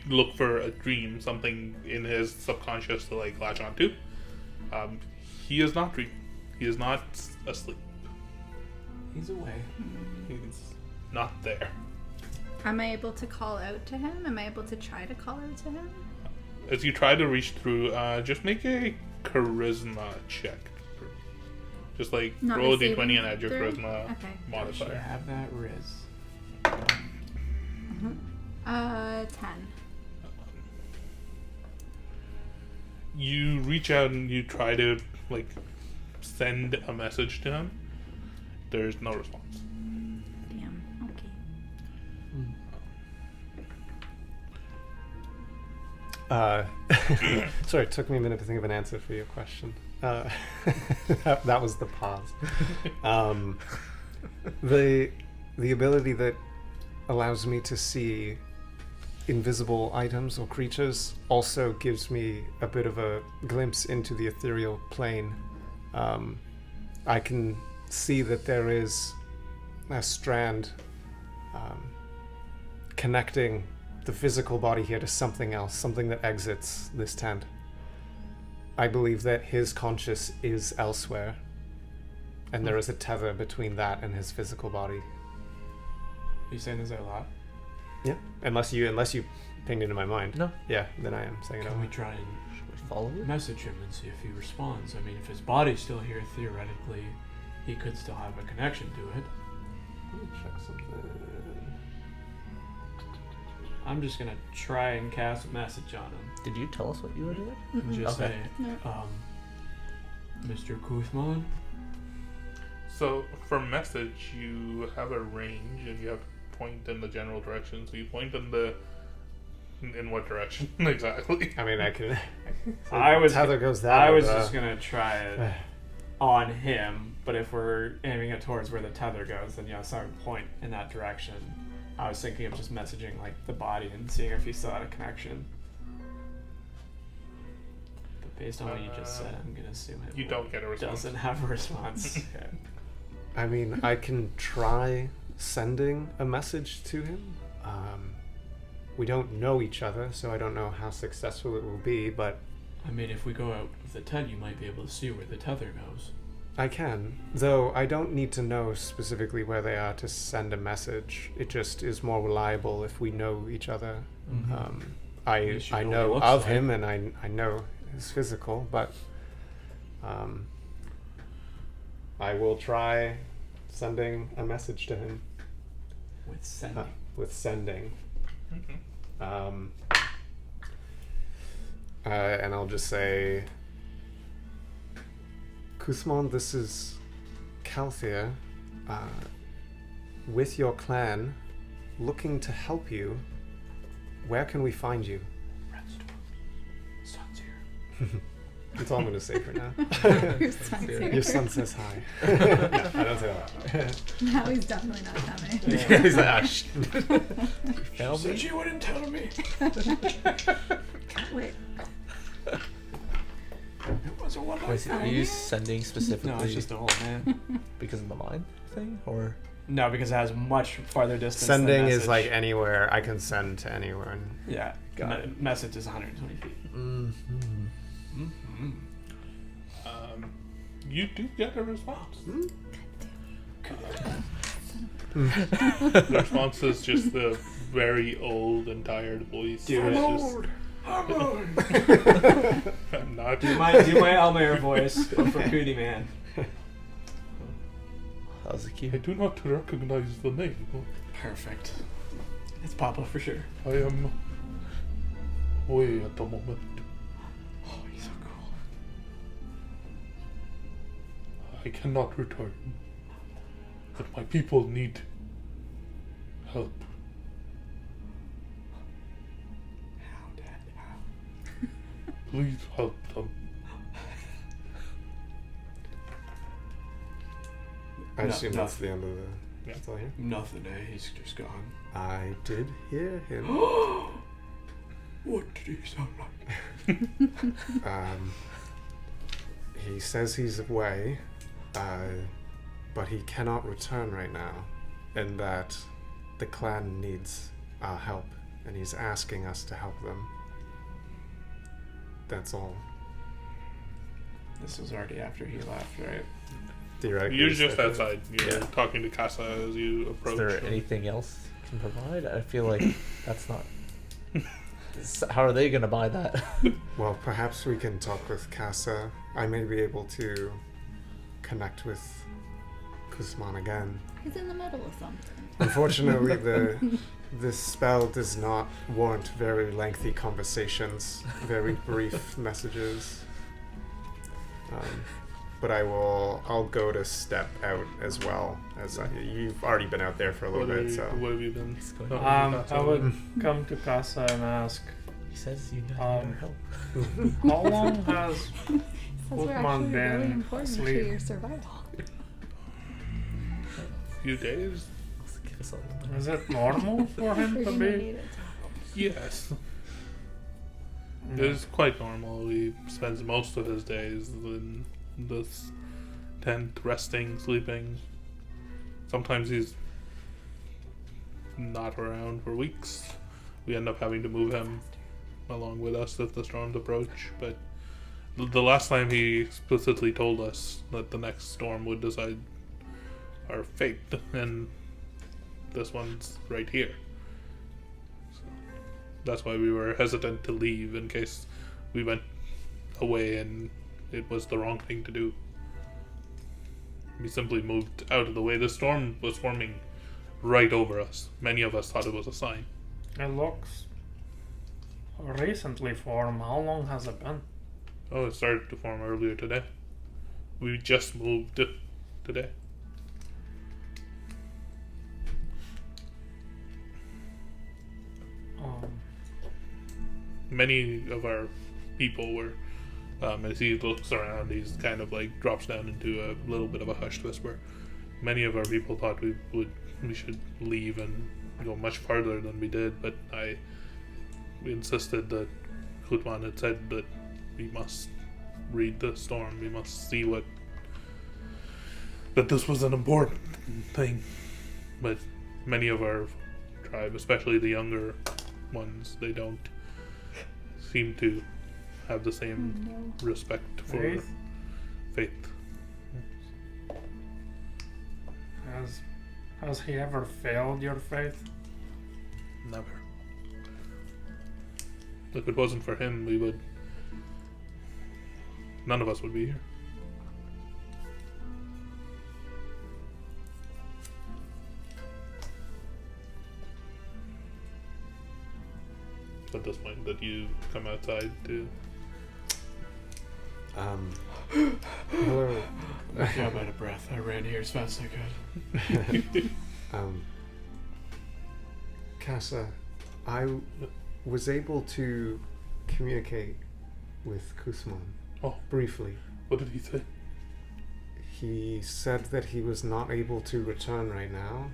look for a dream, something in his subconscious to like latch onto. He is not dreaming. He is not asleep. He's away. He's not there. Am I able to call out to him? Am I able to try to call out to him? As you try to reach through, just make a charisma check. Just like Not roll a receiving d20 and add your through? charisma Okay. Should modifier. have that riz. 10. You reach out and you try to like send a message to him. There's no response. Damn. Okay. Sorry, it took me a minute to think of an answer for your question. That was the pause. The ability that allows me to see invisible items or creatures also gives me a bit of a glimpse into the ethereal plane. I can see that there is a strand connecting the physical body here to something else, something that exits this tent. I believe that his conscious is elsewhere, and there is a tether between that and his physical body. Are you saying this out loud? Yeah. Unless you pinged into my mind. No. Yeah, then I am saying it out Can we loud. try and Should we follow it? message him and see if he responds? I mean, if his body's still here, theoretically, he could still have a connection to it. Let me check something. I'm just gonna try and cast a message on him. Did you tell us what you were doing? And just Okay. say, Mr. Kuthman, So for message, you have a range and you have to point in the general direction. So you point in what direction exactly? I mean, I can. I was tether goes that. I way, was but, just gonna try it on him, but if we're aiming it towards where the tether goes, then yes, I would point in that direction. I was thinking of just messaging like the body and seeing if he still had a connection. But based on what you just said, I'm gonna assume it You don't get a response. doesn't have a response. Okay. I mean, I can try sending a message to him. We don't know each other, so I don't know how successful it will be, but I mean, if we go out of the tent, you might be able to see where the tether goes. I can. Though I don't need to know specifically where they are to send a message. It just is more reliable if we know each other. At least you I know what know he looks of like. him and I know his physical, but I will try sending a message to him With sending. with sending. Mhm. And I'll just say, Kuthman, this is Calthea, with your clan, looking to help you. Where can we find you? Sun's here. That's all I'm going to say for now. Your son's here. Your son says hi. No, I don't say that. Now he's definitely not coming. Yeah, he's like, ah, shit. Found me? you wouldn't tell me. Wait. It was a one Wait, are you sending specifically No, it's just a whole man. because of the mind thing, or No, because it has much farther distance. than Sending is message. like anywhere. I can send to anywhere. Yeah. Got it. Message is 120 feet. Mm-hmm. You do get a response. Hmm? The response is just the very old and tired voice. Do It's it. just- I'm not. Do my Elmer voice for Cootie Man. that was a I cute. do not recognize the name. Perfect. It's Papa for sure. I am away at the moment. Oh, he's so cool. I cannot return. But my people need help. How, Dad? How? Please help them. I No, assume no. that's the end of the. Yeah. That's all here. Nothing, eh? He's just gone. I did hear him. What did he sound like? He says he's away, but he cannot return right now, and that the clan needs our help, and he's asking us to help them. That's all. This was already after he left, right? Theoretically, You're it's just like- outside. You're Yeah. talking to Casa as you Is approach. there anything else you can provide? I feel like that's not. How are they gonna buy that? Well, perhaps we can talk with Casa. I may be able to connect with Kuthman again. He's in the middle of something. Unfortunately, this spell does not warrant very lengthy conversations, very brief messages. But I'll go to step out as well, as you've already been out there for a little bit, so. What have you been? It's going Oh, on. Casa. I would come to Casa and ask, He says you need Um, our help. how long has Says we're Pokemon actually really been important to asleep? your survival. Few days. Give us all the money. is it normal for him to We're gonna be need it. Yes. It is quite normal. He spends most of his days in this tent, resting, sleeping. Sometimes he's not around for weeks. We end up having to move him along with us if the storms approach. But the last time he explicitly told us that the next storm would decide our fate, and this one's right here. So that's why we were hesitant to leave in case we went away and it was the wrong thing to do. We simply moved out of the way. The storm was forming right over us. Many of us thought it was a sign. It looks recently formed. How long has it been? Oh, it started to form earlier today. We just moved today. Many of our people were, as he looks around, he's kind of like drops down into a little bit of a hushed whisper. Many of our people thought we should leave and go much farther than we did, but we insisted that Khutman had said that we must read the storm. We must see that this was an important thing. But many of our tribe, especially the younger ones, they don't seem to have the same respect for faith. Has he ever failed your faith? Never. If it wasn't for him, none of us would be here. At this point that you come outside to... Hello. Yeah, I'm out of breath. I ran here as fast as I could. Casa, I was able to communicate with Kusman. Oh. Briefly. What did he say? He said that he was not able to return right now.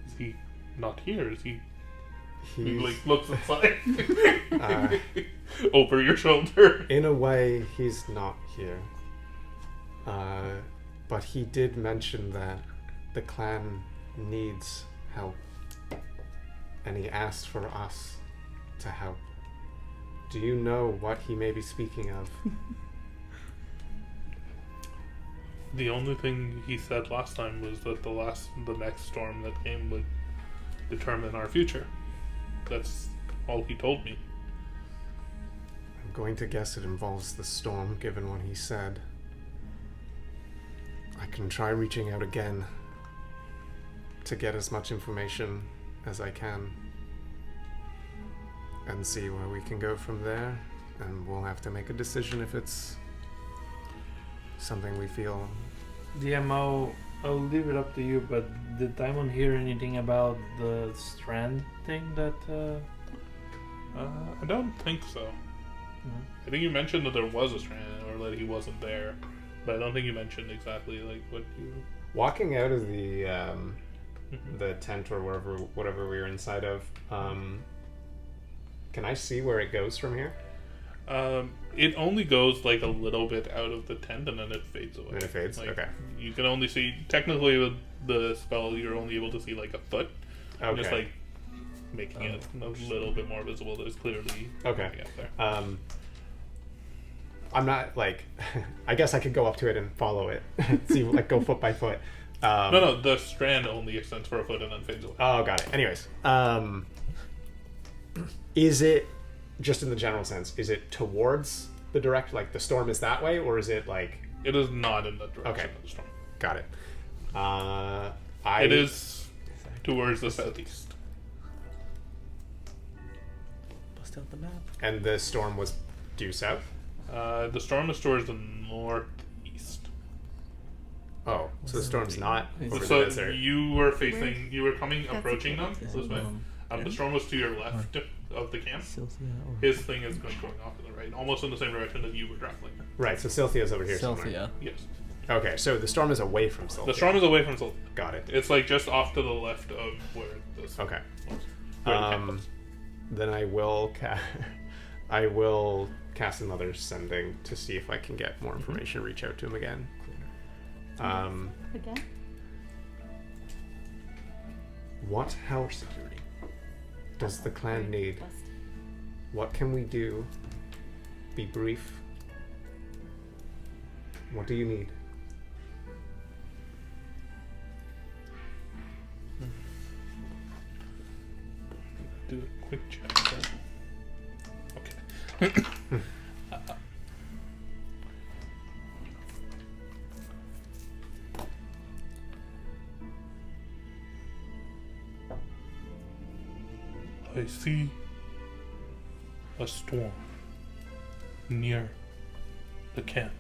Is he not here? Is he... He He's, like looks aside over your shoulder. in a way, he's not here. But he did mention that the clan needs help. And he asked for us to help. Do you know what he may be speaking of? The only thing he said last time was that the next storm that came would determine our future. That's all he told me. I'm going to guess it involves the storm, given what he said. I can try reaching out again to get as much information as I can and see where we can go from there, and we'll have to make a decision if it's something we feel. DMO, I'll leave it up to you, but did Daimon hear anything about the strand thing that... I don't think so. I think you mentioned that there was a strand, or that he wasn't there, but I don't think you mentioned exactly like what you... Walking out of the tent or whatever we were inside of, can I see where it goes from here? It only goes like a little bit out of the tent and then it fades away. And it fades? Like, Okay. You can only see, technically with the spell, you're only able to see like a foot. Okay. Just like making it a little bit more visible. There's clearly Okay. out there. I'm not like, I guess I could go up to it and follow it. See, like go foot by foot. No, the strand only extends for a foot and then fades away. Oh, got it. Anyways, is it, just in the general sense, is it towards the direct, like the storm is that way, or is it like... It is not in the direction Okay. of the storm. Got it. It is towards the southeast. Bust out the map. And the storm was due south? The storm is towards the northeast. Oh, so the storm's not over the So desert. you were approaching them okay. this way. The storm was to your left of the camp. His thing is going off to the right, almost in the same direction that you were traveling. Right, so Silthia's over here somewhere. Silthia. Yes. Okay, so the storm is away from Silthia. The storm is away from Silthia. Got it. It's like just off to the left of where this Okay. was. Where the camp was. then I will I will cast another sending to see if I can get more information. Reach out to him again. Again? What help does the clan need? What can we do? Be brief. What do you need? Do a quick check. Okay. I see a storm near the camp.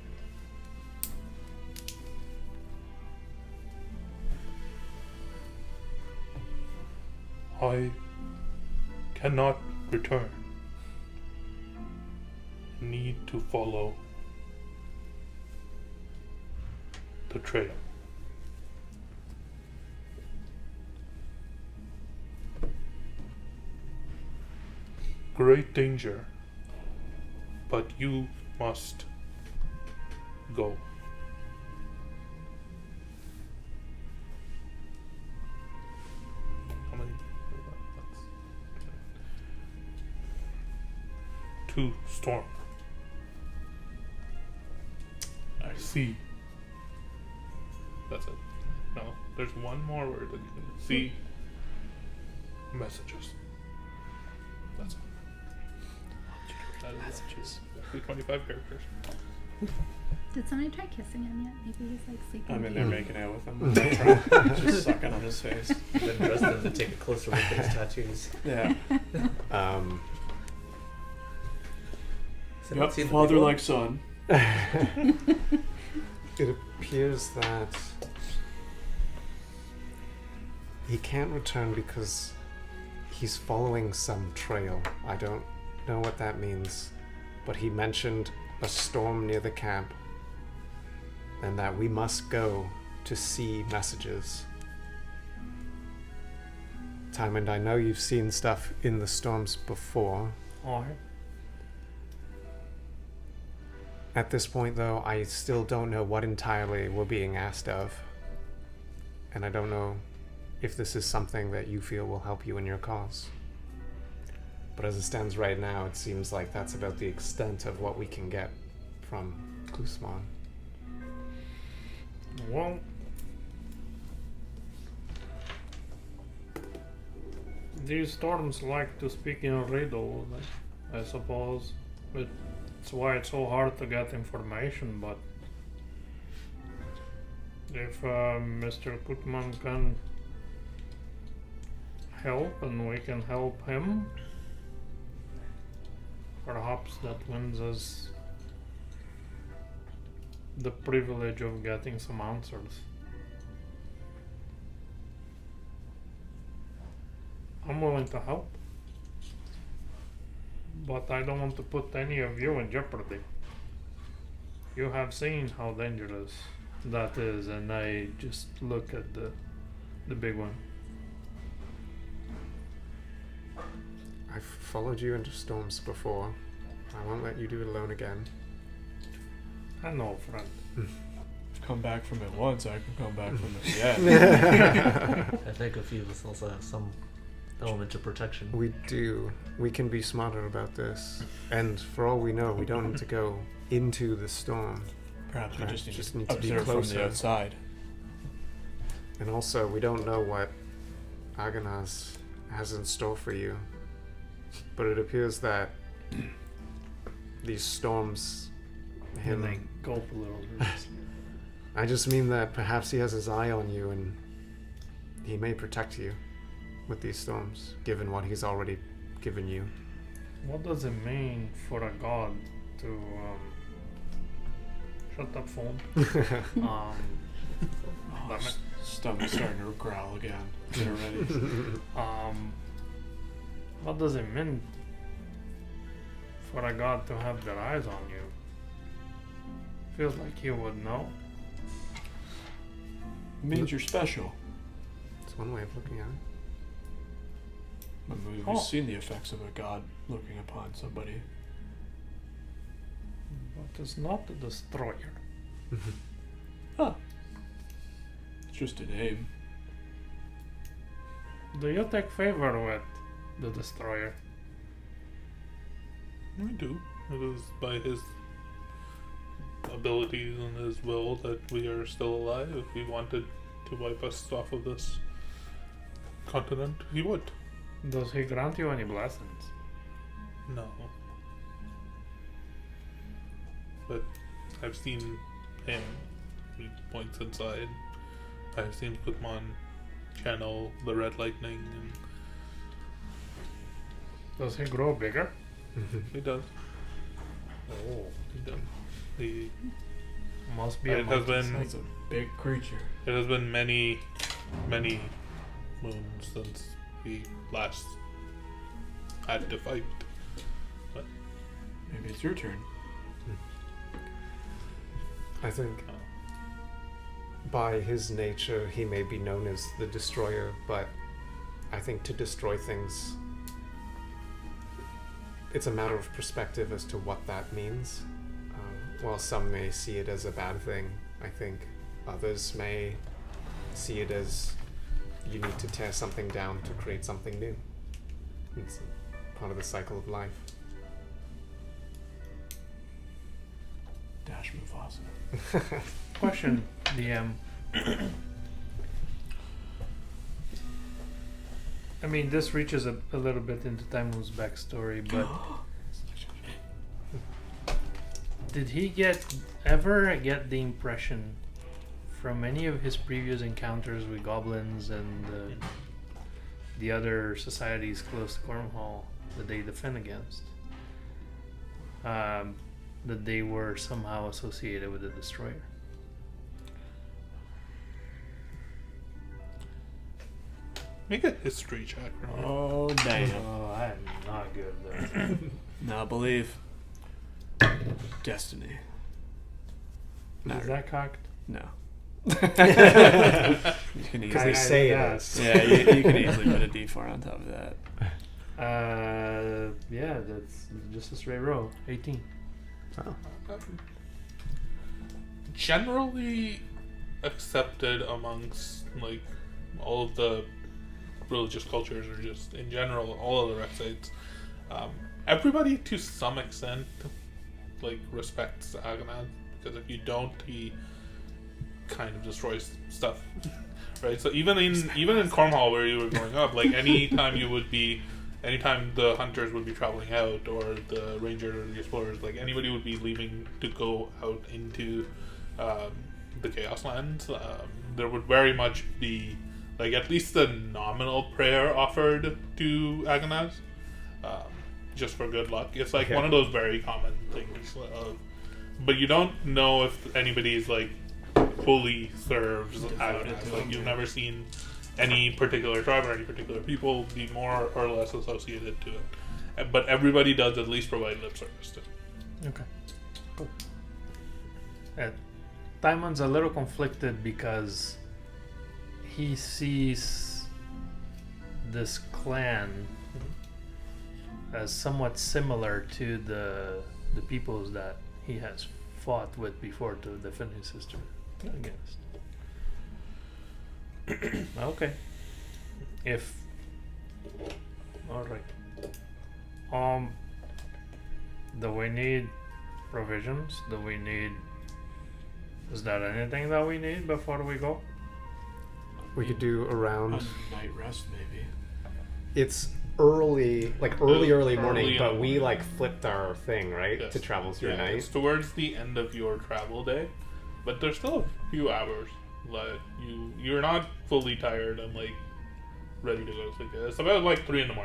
I cannot return. Need to follow the trail. Great danger, but you must go. How many? To storm. I see. That's it. No, there's one more word that you can see. Messages. That's it. That is messages. 25 characters. Did somebody try kissing him yet? Maybe he's like sleeping. I'm in there making out with him. Just sucking on his face. Then dress them to take a closer look at his tattoos. Yeah. So Yep, let's see the father big one. like son. It appears that he can't return because he's following some trail. I don't know what that means, but he mentioned a storm near the camp and that we must go to see messages. Tymond, I know you've seen stuff in the storms before. Alright. At this point, though, I still don't know what entirely we're being asked of. And I don't know if this is something that you feel will help you in your cause. But as it stands right now, it seems like that's about the extent of what we can get from Klusman. Well, these storms like to speak in riddle, I suppose. It's why it's so hard to get information, but if Mr. Kutman can help and we can help him, perhaps that wins us the privilege of getting some answers. I'm willing to help, but I don't want to put any of you in jeopardy. You have seen how dangerous that is, and I just look at the big one. I've followed you into storms before. I won't let you do it alone again. I know, friend. I've come back from it once, I can come back from it again. I think a few of us also have some element of protection. We do. We can be smarter about this. And for all we know, we don't need to go into the storm. Perhaps we Perhaps just need to to be observe from closer. the outside. And also, we don't know what Agonaz has in store for you. But it appears that these storms, And they gulp a little bit. I just mean that perhaps he has his eye on you and he may protect you with these storms, given what he's already given you. What does it mean for a god to shut up, phone? Oh, Damn it. stomach's starting to growl again. Get ready. What does it mean for a god to have their eyes on you? Feels like he would know. It means you're special. It's one way of looking at it. We've seen the effects of a god looking upon somebody. But it's not the destroyer. Huh. It's just a name. Do you take favor with the destroyer? We do. It is by his abilities and his will that we are still alive. If he wanted to wipe us off of this continent, he would. Does he grant you any blessings? No. But I've seen him, he points inside. I've seen Kutman channel the red lightning, and Does he grow bigger? he does. Oh, He does. He, must be a it has monkey. been That's a big creature. it has been many moons since we last had to fight. Maybe it's your turn. I think by his nature he may be known as the destroyer, but I think to destroy things, it's a matter of perspective as to what that means. While some may see it as a bad thing, I think others may see it as you need to tear something down to create something new. It's part of the cycle of life. Dash Mufasa. Question, DM. I mean, this reaches a little bit into Taimun's backstory, but did he ever get the impression from any of his previous encounters with goblins and the other societies close to Cornwall that they defend against, that they were somehow associated with the destroyer? Make a history check, right? Oh, damn. Oh, I'm not good there. Now believe. Destiny. Is that cocked? No. You can Because they easily, say it yes. is. yeah, you can easily put a D4 on top of that. Yeah, that's just a straight roll. 18. Generally accepted amongst like all of the religious cultures, or just in general all of the Rexites, everybody to some extent like respects Agonad, because if you don't, he kind of destroys stuff. Right? So even in Cornwall, where you were growing up, like anytime the hunters would be traveling out, or the rangers or the explorers, like anybody would be leaving to go out into the Chaoslands, there would very much be like at least a nominal prayer offered to Agonaz, just for good luck. It's like one of those very common things. But you don't know if anybody's like fully serves Agonaz. Like you've never seen any particular tribe or any particular people be more or less associated to it. But everybody does at least provide lip service to it. Okay. Cool. Taimun's a little conflicted because he sees this clan as somewhat similar to the peoples that he has fought with before to defend his sister against. Okay. Alright. Do we need provisions? Is there anything that we need before we go? We could do around. A night rest, maybe. It's early morning, early but in we the like flipped our thing, right? Yes. To travel through night. It's towards the end of your travel day, but there's still a few hours. Like you're not fully tired and like ready to go to sleep. It's about like 3 a.m,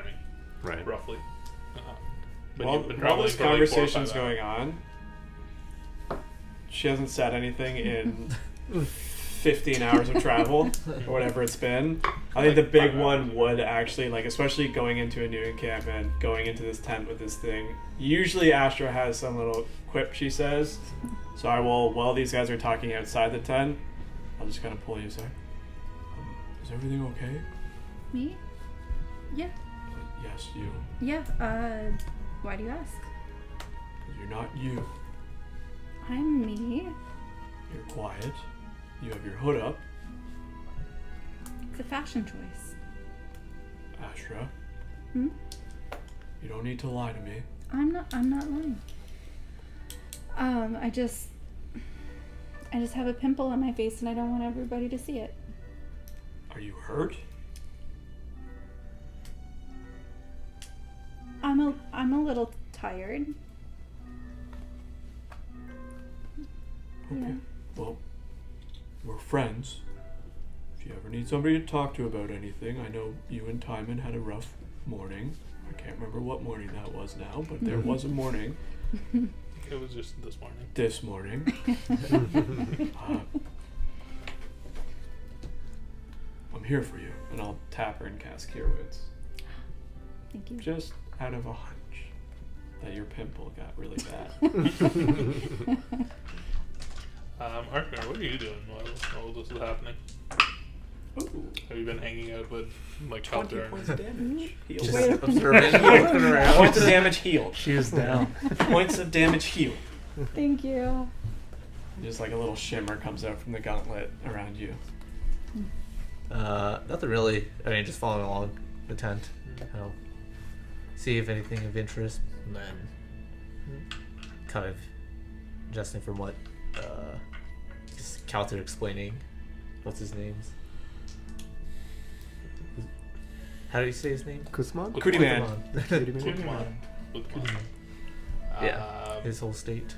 Right. roughly. But While, you've been while traveling this for like 4 or 5 conversation's hours. going on, she hasn't said anything in 15 hours of travel or whatever it's been. I think the big 5 one hours. would actually, like, especially going into a new encampment, going into this tent with this thing. Usually Astra has some little quip she says. So I will, while these guys are talking outside the tent, I'll just kind of pull you aside. Is everything okay? Me? Yeah. Yes, you. Yeah, why do you ask? Because you're not you. I'm me. You're quiet. You have your hood up. It's a fashion choice. Ashra, Hmm? you don't need to lie to me. I'm not lying. I just have a pimple on my face and I don't want everybody to see it. Are you hurt? I'm a little tired. Okay. Yeah. Well, we're friends. If you ever need somebody to talk to about anything, I know you and Timon had a rough morning. I can't remember what morning that was now, but there was a morning. It was just this morning. This morning. I'm here for you. And I'll tap her and cast Cure Wounds. Thank you. Just out of a hunch that your pimple got really bad. Arkner, what are you doing while this is happening? Ooh, Have you been hanging out with like 20 Calder? points of damage. Healed. Just Wait. observing, looking around. Points of damage healed. She is down. Points of damage healed. Thank you. Just like a little shimmer comes out from the gauntlet around you. Nothing really. I mean, just following along the tent. You know, see if anything of interest, and then kind of adjusting from what just Calter explaining. What's his name? How do you say his name? Kusman? Cootie Man. Pokemon. Pokemon. Yeah. His whole state.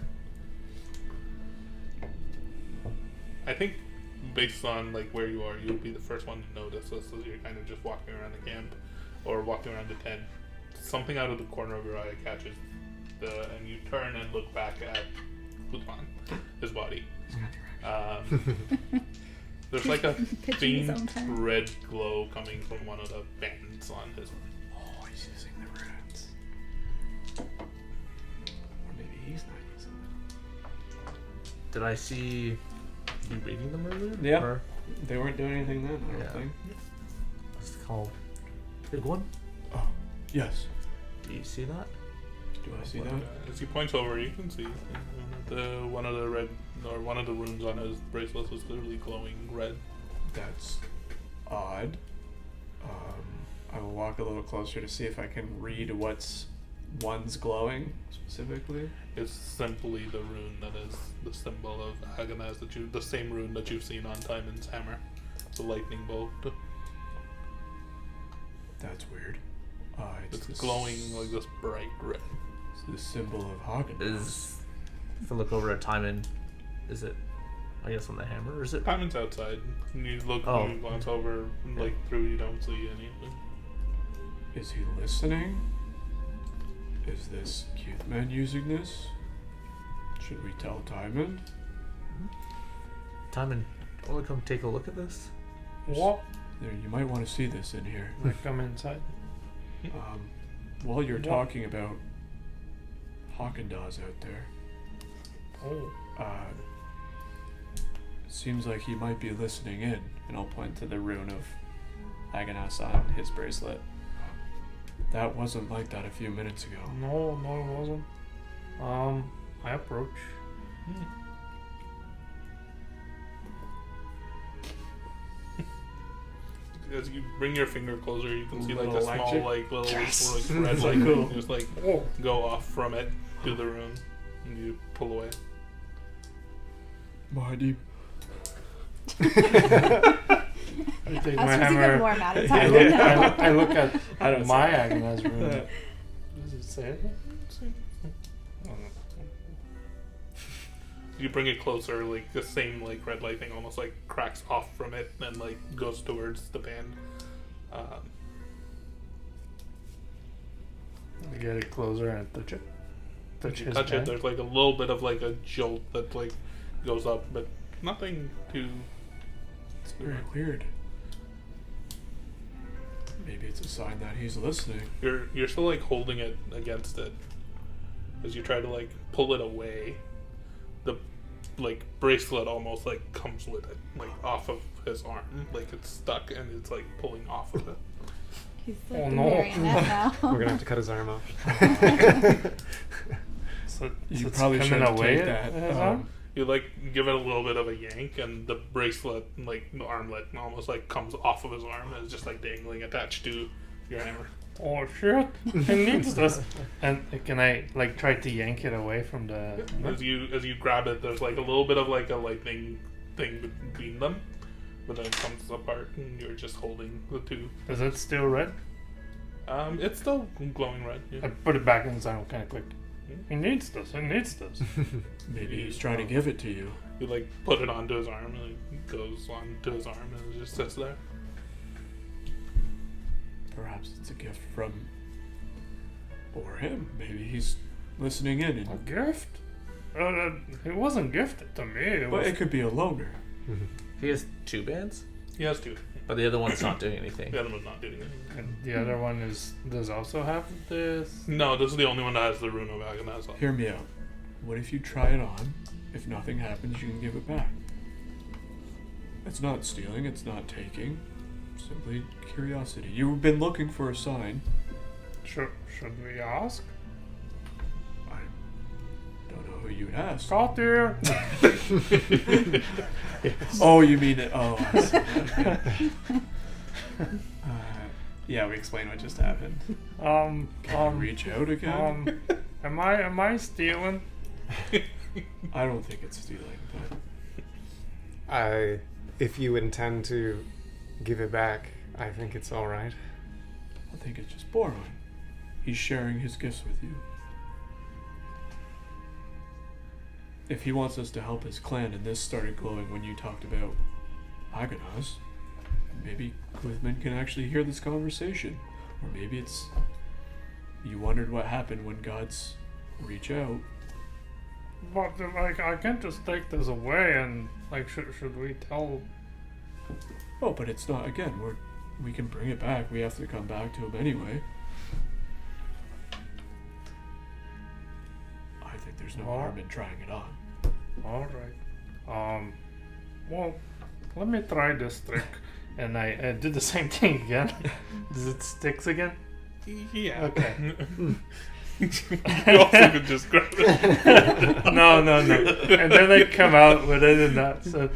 I think based on like where you are, you'll be the first one to notice this as you're kind of just walking around the camp or walking around the tent. Something out of the corner of your eye catches and you turn and look back at Putman, his body. There's like a Pitching his own faint tent. red glow coming from one of the bands on his. Oh, he's using the runes. Or maybe he's not using them. Did I see you reading them earlier? Yeah. Or They weren't doing anything then, I don't Yeah. think. what's it called? Big one? Oh, yes. Do you see that? Do I see that? As he points over, you can see one of the runes on his bracelet was literally glowing red. That's odd. I will walk a little closer to see if I can read what's one's glowing specifically. It's simply the rune that is the symbol of Agonaz the same rune that you've seen on Timon's hammer, the lightning bolt. That's weird. It's the glowing like this bright red. It's the symbol of Hagen. Is if I look over at Timon, is it? I guess on the hammer, or is it? Timon's outside. And you look, Oh. you glance over, like through, you don't see anything. Is he listening? Is this cute man using this? Should we tell Timon? Timon, do you want to come take a look at this? What? There, you might want to see this in here. Like come inside. While you're What? talking about Haagen-Dazs out there, Oh. it seems like he might be listening in. And I'll point to the rune of Agonas on his bracelet. That wasn't like that a few minutes ago. No, it wasn't. I approach. As you bring your finger closer, you can see like a Little small, electric. like little, Yes! like red So light cool. just like Oh. go off from it to the rune, and you pull away. Mahdi, I take my That's hammer. even more mad at I Timon look, now. I look at I don't my say Agonaz rune. Does it say it? Oh, no. You bring it closer, like the same like red light thing almost like cracks off from it and like goes towards the band. I get it closer and touch it. Touch You his touch it, band. there's like a little bit of like a jolt that like goes up, but nothing too. it's very weird. Maybe it's a sign that he's listening. You're still like holding it against it as you try to like pull it away. The like bracelet almost like comes with it, like off of his arm, like it's stuck and it's like pulling off of it. He's Oh, like no. marionette now. We're gonna have to cut his arm off. So You it's probably coming should away take that. at his arm? You like give it a little bit of a yank, and the bracelet, like the armlet, almost like comes off of his arm and is just like dangling attached to your hammer. Oh shit! He needs this. And can I like try to yank it away from the? As you grab it, there's like a little bit of like a lightning thing between them, but then it comes apart, and you're just holding the two. Is it still red? It's still glowing red. I Yeah. put it back in his arm kind of quick. He needs this. He needs this. Maybe he's trying to give it to you. You like put it onto his arm, and it goes onto his arm, and it just sits there. Perhaps it's a gift from or him. Maybe he's listening in. A And, gift? It wasn't gifted to me. It but was. it could be a loner. He has 2 bands, He has two. but the other one's not doing anything. The other one's not doing anything. And the other one does also have this. No, this is the only one that has the rune of Agonaz on. Hear me out. What if you try it on? If nothing happens, you can give it back. It's not stealing, it's not taking. Simply curiosity. You've been looking for a sign. Should we ask? I don't know who you'd ask. Got here. Oh, you mean it? Oh, I see. Okay. Yeah, we explain what just happened. Can you reach out again? Am I stealing? I don't think it's stealing, but If you intend to give it back, I think it's all right. I think it's just borrowing. He's sharing his gifts with you. If he wants us to help his clan and this started glowing when you talked about Agonas, maybe Quithman can actually hear this conversation. Or maybe it's you wondered what happened when gods reach out. But like I can't just take this away and like should we tell? Oh, but it's not, again, we can bring it back. We have to come back to him anyway. I think there's no harm in trying it on. All right. Well, let me try this trick. And I did the same thing again. Does it sticks again? Yeah. Okay. You also could just grab it. No. And then they come out with it and that. So,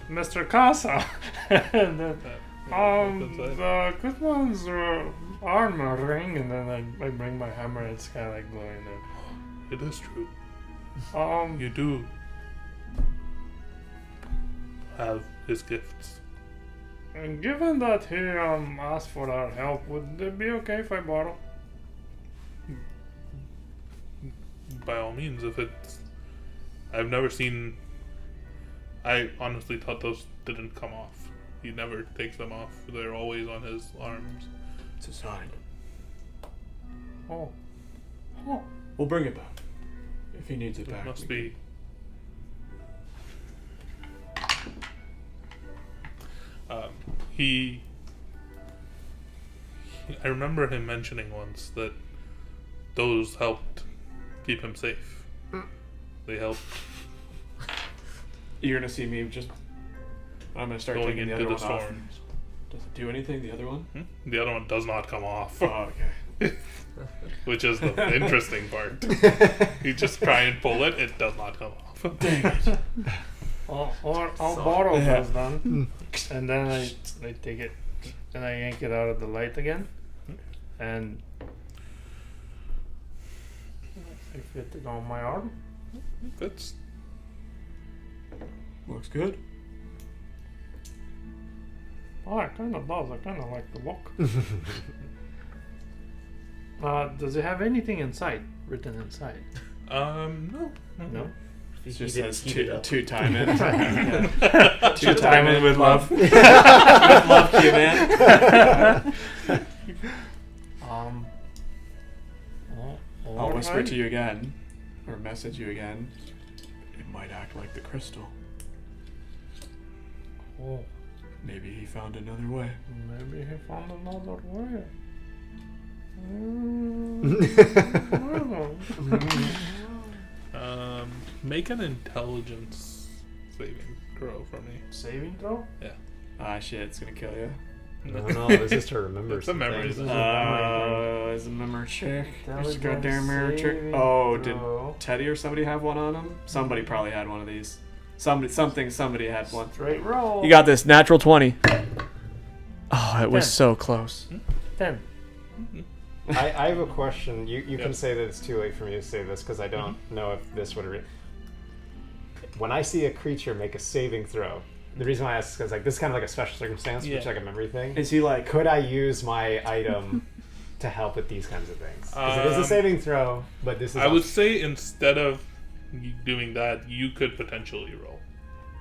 Mr. Casa. And then, the good one's armor ring. And then I bring my hammer. It's kind of like glowing there. It is true. Um, You do have his gifts. and given that he asked for our help, would it be okay if I borrow? By all means, if it's... I've never seen... I honestly thought those didn't come off. He never takes them off. They're always on his arms. It's a sign. Oh. We'll bring it back. If he needs it It back. must we be... I remember him mentioning once that those helped keep him safe. They helped You're gonna see me just. I'm gonna start going taking the into other the one off. storms. Does it do anything? The other one? The other one does not come off, Oh, okay. which is the interesting part. You just try and pull it, it does not come off. Dang it. I'll borrow Yeah. those then. And then I take it and I yank it out of the light again. And I fit it on my arm. That's Looks good. Oh, it kind of does. I kind of like the look. Does it have anything inside? Written inside? no. No? It He just didn't says heat it up. two time it. Yeah. Two time it with love. With love, you man. I'll whisper alright. to you again, or message you again. It might act like the crystal. Oh, Maybe he found another way. maybe he found another way. Make an intelligence saving throw for me. Saving throw? Ah, shit, it's gonna kill you. No, this is to remember. It's a memory. things. This is a Is a memory check. There's a Intelligence goddamn memory check. saving Oh, did throw. Teddy or somebody have one on him? Somebody probably had one of these. Somebody had one. Straight roll. You got this. Natural 20. Oh, it was 10. so close. 10. I have a question. You Yeah. can say that it's too late for me to say this because I don't know if this would. When I see a creature make a saving throw, the reason why I ask is because like this is kind of like a special circumstance, which is Yeah. like a memory thing. Is he like? Could I use my item to help with these kinds of things? Because it is a saving throw, but this is. I would say instead of you doing that, you could potentially roll.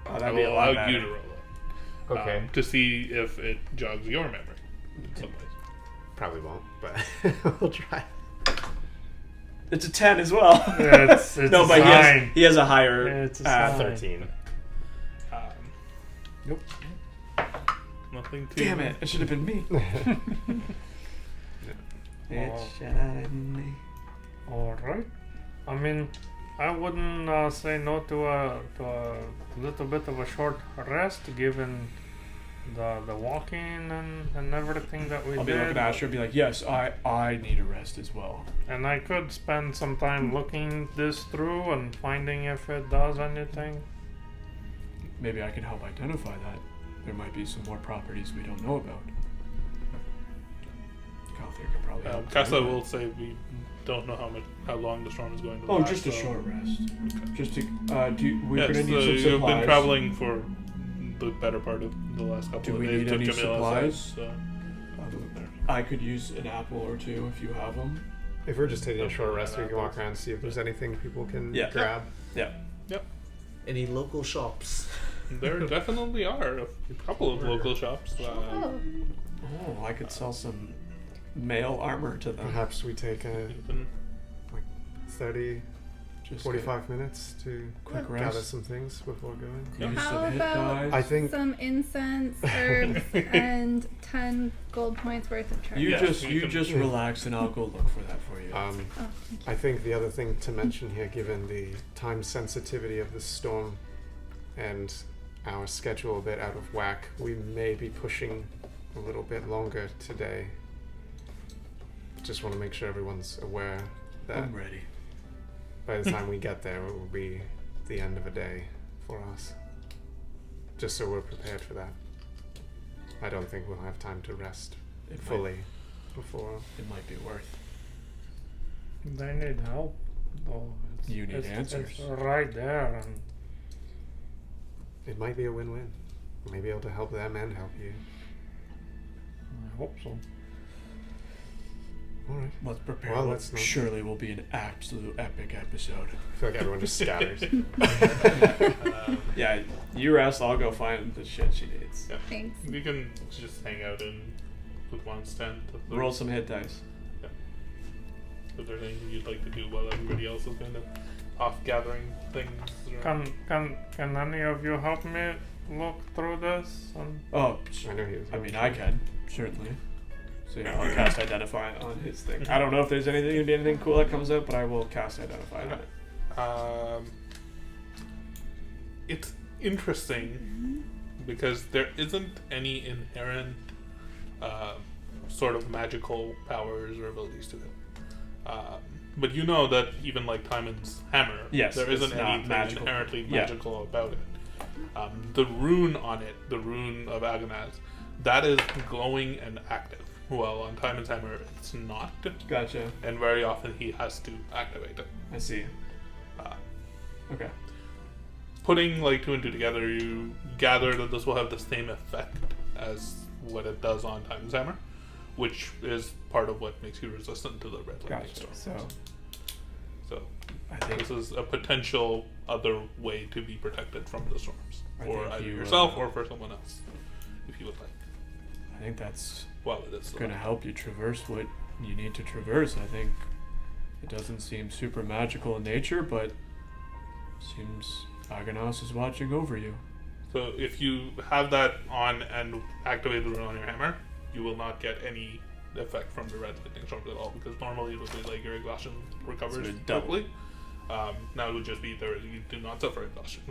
Oh, I that'd be will a lot allow you better. to roll it. Okay. To see if it jogs your memory. in some ways. Probably won't, but we'll try. It's a 10 as well. It's no, a but sign. he has a higher. It's a sign. 13. Nope. Nothing to. Damn it! It should have been me. It should have been me. Alright. I mean, I wouldn't say no to a little bit of a short rest given the walking and everything that we I'll be did. looking at Asher and be like, yes, I need a rest as well. And I could spend some time looking this through and finding if it does anything. Maybe I can help identify that. There might be some more properties we don't know about. Calther could probably help. Kessa too. will say we don't know how long the storm is going to Oh, last. just a so- short rest. Okay. Just to we're Yes, gonna need some you've supplies. been traveling for the better part of the last couple Do of we days. need to any Camilla supplies? said, so. I could use an apple or two if you have them. If we're just taking a short rest, we can walk around and see if there's anything people can Yeah. grab. Yeah. Any local shops? There definitely are a couple of local shops. Oh, Oh, I could sell some mail armor to them. Perhaps we take a Even 30, Just 45 minutes to quick gather rest. some things before going. Use How some hit about dice. I think some incense, herbs, and 10 gold points worth of charge. You Yeah, just you can- relax and I'll go look for that for you. Oh, thank you. I think the other thing to mention here, given the time sensitivity of the storm and our schedule a bit out of whack, we may be pushing a little bit longer today. Just want to make sure everyone's aware that I'm ready. by the time we get there, it will be the end of a day for us. Just so we're prepared for that. I don't think we'll have time to rest It fully before. It might be worth. They need help. Oh, You need answers. It's right there, and It might be a win-win. We may be able to help them and help you. I hope so. All right. Let's prepare. Well, what let's not- surely will be an absolute epic episode. I feel like everyone just scatters. Yeah, you rest. I'll go find the shit she needs. Yeah. Thanks. We can just hang out in Lukman's tent. Roll some hit dice. If there's anything you'd like to do while everybody else is kind of off gathering things. Or... Can any of you help me look through this? And Oh, I know he was. I mean, I can certainly. So yeah, I'll cast Identify on his thing. I don't know if there's anything cool that comes up, but I will cast Identify on it. It's interesting because there isn't any inherent sort of magical powers or abilities to it. But you know that even like Timon's hammer, Yes, there it's isn't not anything magical. inherently Yeah. magical about it. The rune on it, the rune of Agonaz, that is glowing and active. Well, on Timon's hammer, it's not, Gotcha. and very often he has to activate it. I see. Uh, Okay. Putting like two and two together, you gather that this will have the same effect as what it does on Timon's hammer, which is part of what makes you resistant to the red lightning Gotcha. storm. So So I think this is a potential other way to be protected from the storms, I for think either you, yourself or for someone else, if you would like. I think that's While it is going to help you traverse what you need to traverse. I think it doesn't seem super magical in nature, but seems Agonos is watching over you. So if you have that on and activate the rune on your hammer, you will not get any effect from the red lightning storms at all, because normally it would be like your exhaustion recovers So it double. quickly. Now it would just be there you do not suffer exhaustion.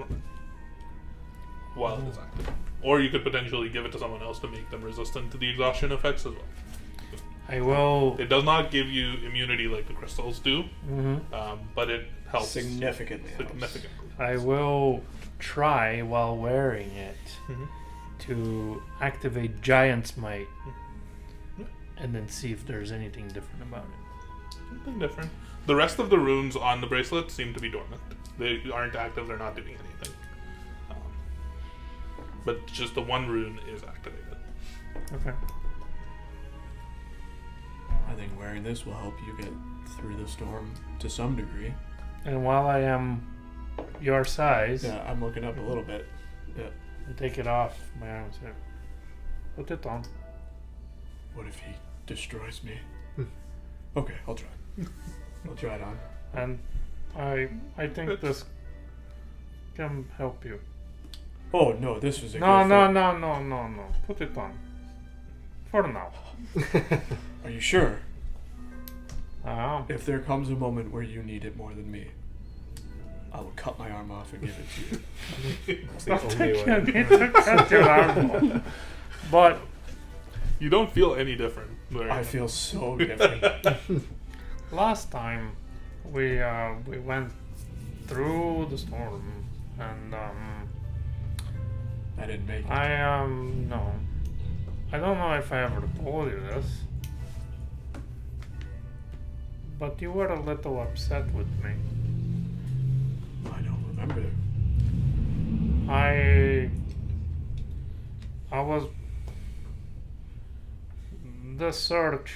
while it is active. Or you could potentially give it to someone else to make them resistant to the exhaustion effects as well. I will. It does not give you immunity like the crystals do, but it helps Significantly. I will try while wearing it Mhm. to activate Giant's Might, and then see if there's anything different about it. Something different. The rest of the runes on the bracelet seem to be dormant. They aren't active, they're not doing anything. But just the one rune is activated. Okay. I think wearing this will help you get through the storm to some degree. And while I am your size, Yeah, I'm looking up a little bit. Yeah. I take it off my arms here. Put it on. What if he destroys me? Okay, I'll try. I'll try it on. And I think this can help you. Oh no, this was a No, good no, fit. no. Put it on. For now. Are you sure? If If there comes a moment where you need it more than me, I will cut my arm off and give it to you. It's the only you way. need to cut your arm off. But You don't feel any different. wearing I it. feel so different. last time we went through the storm, and I didn't make it. no, I don't know if I ever told you this, but you were a little upset with me. I don't remember. I was. The search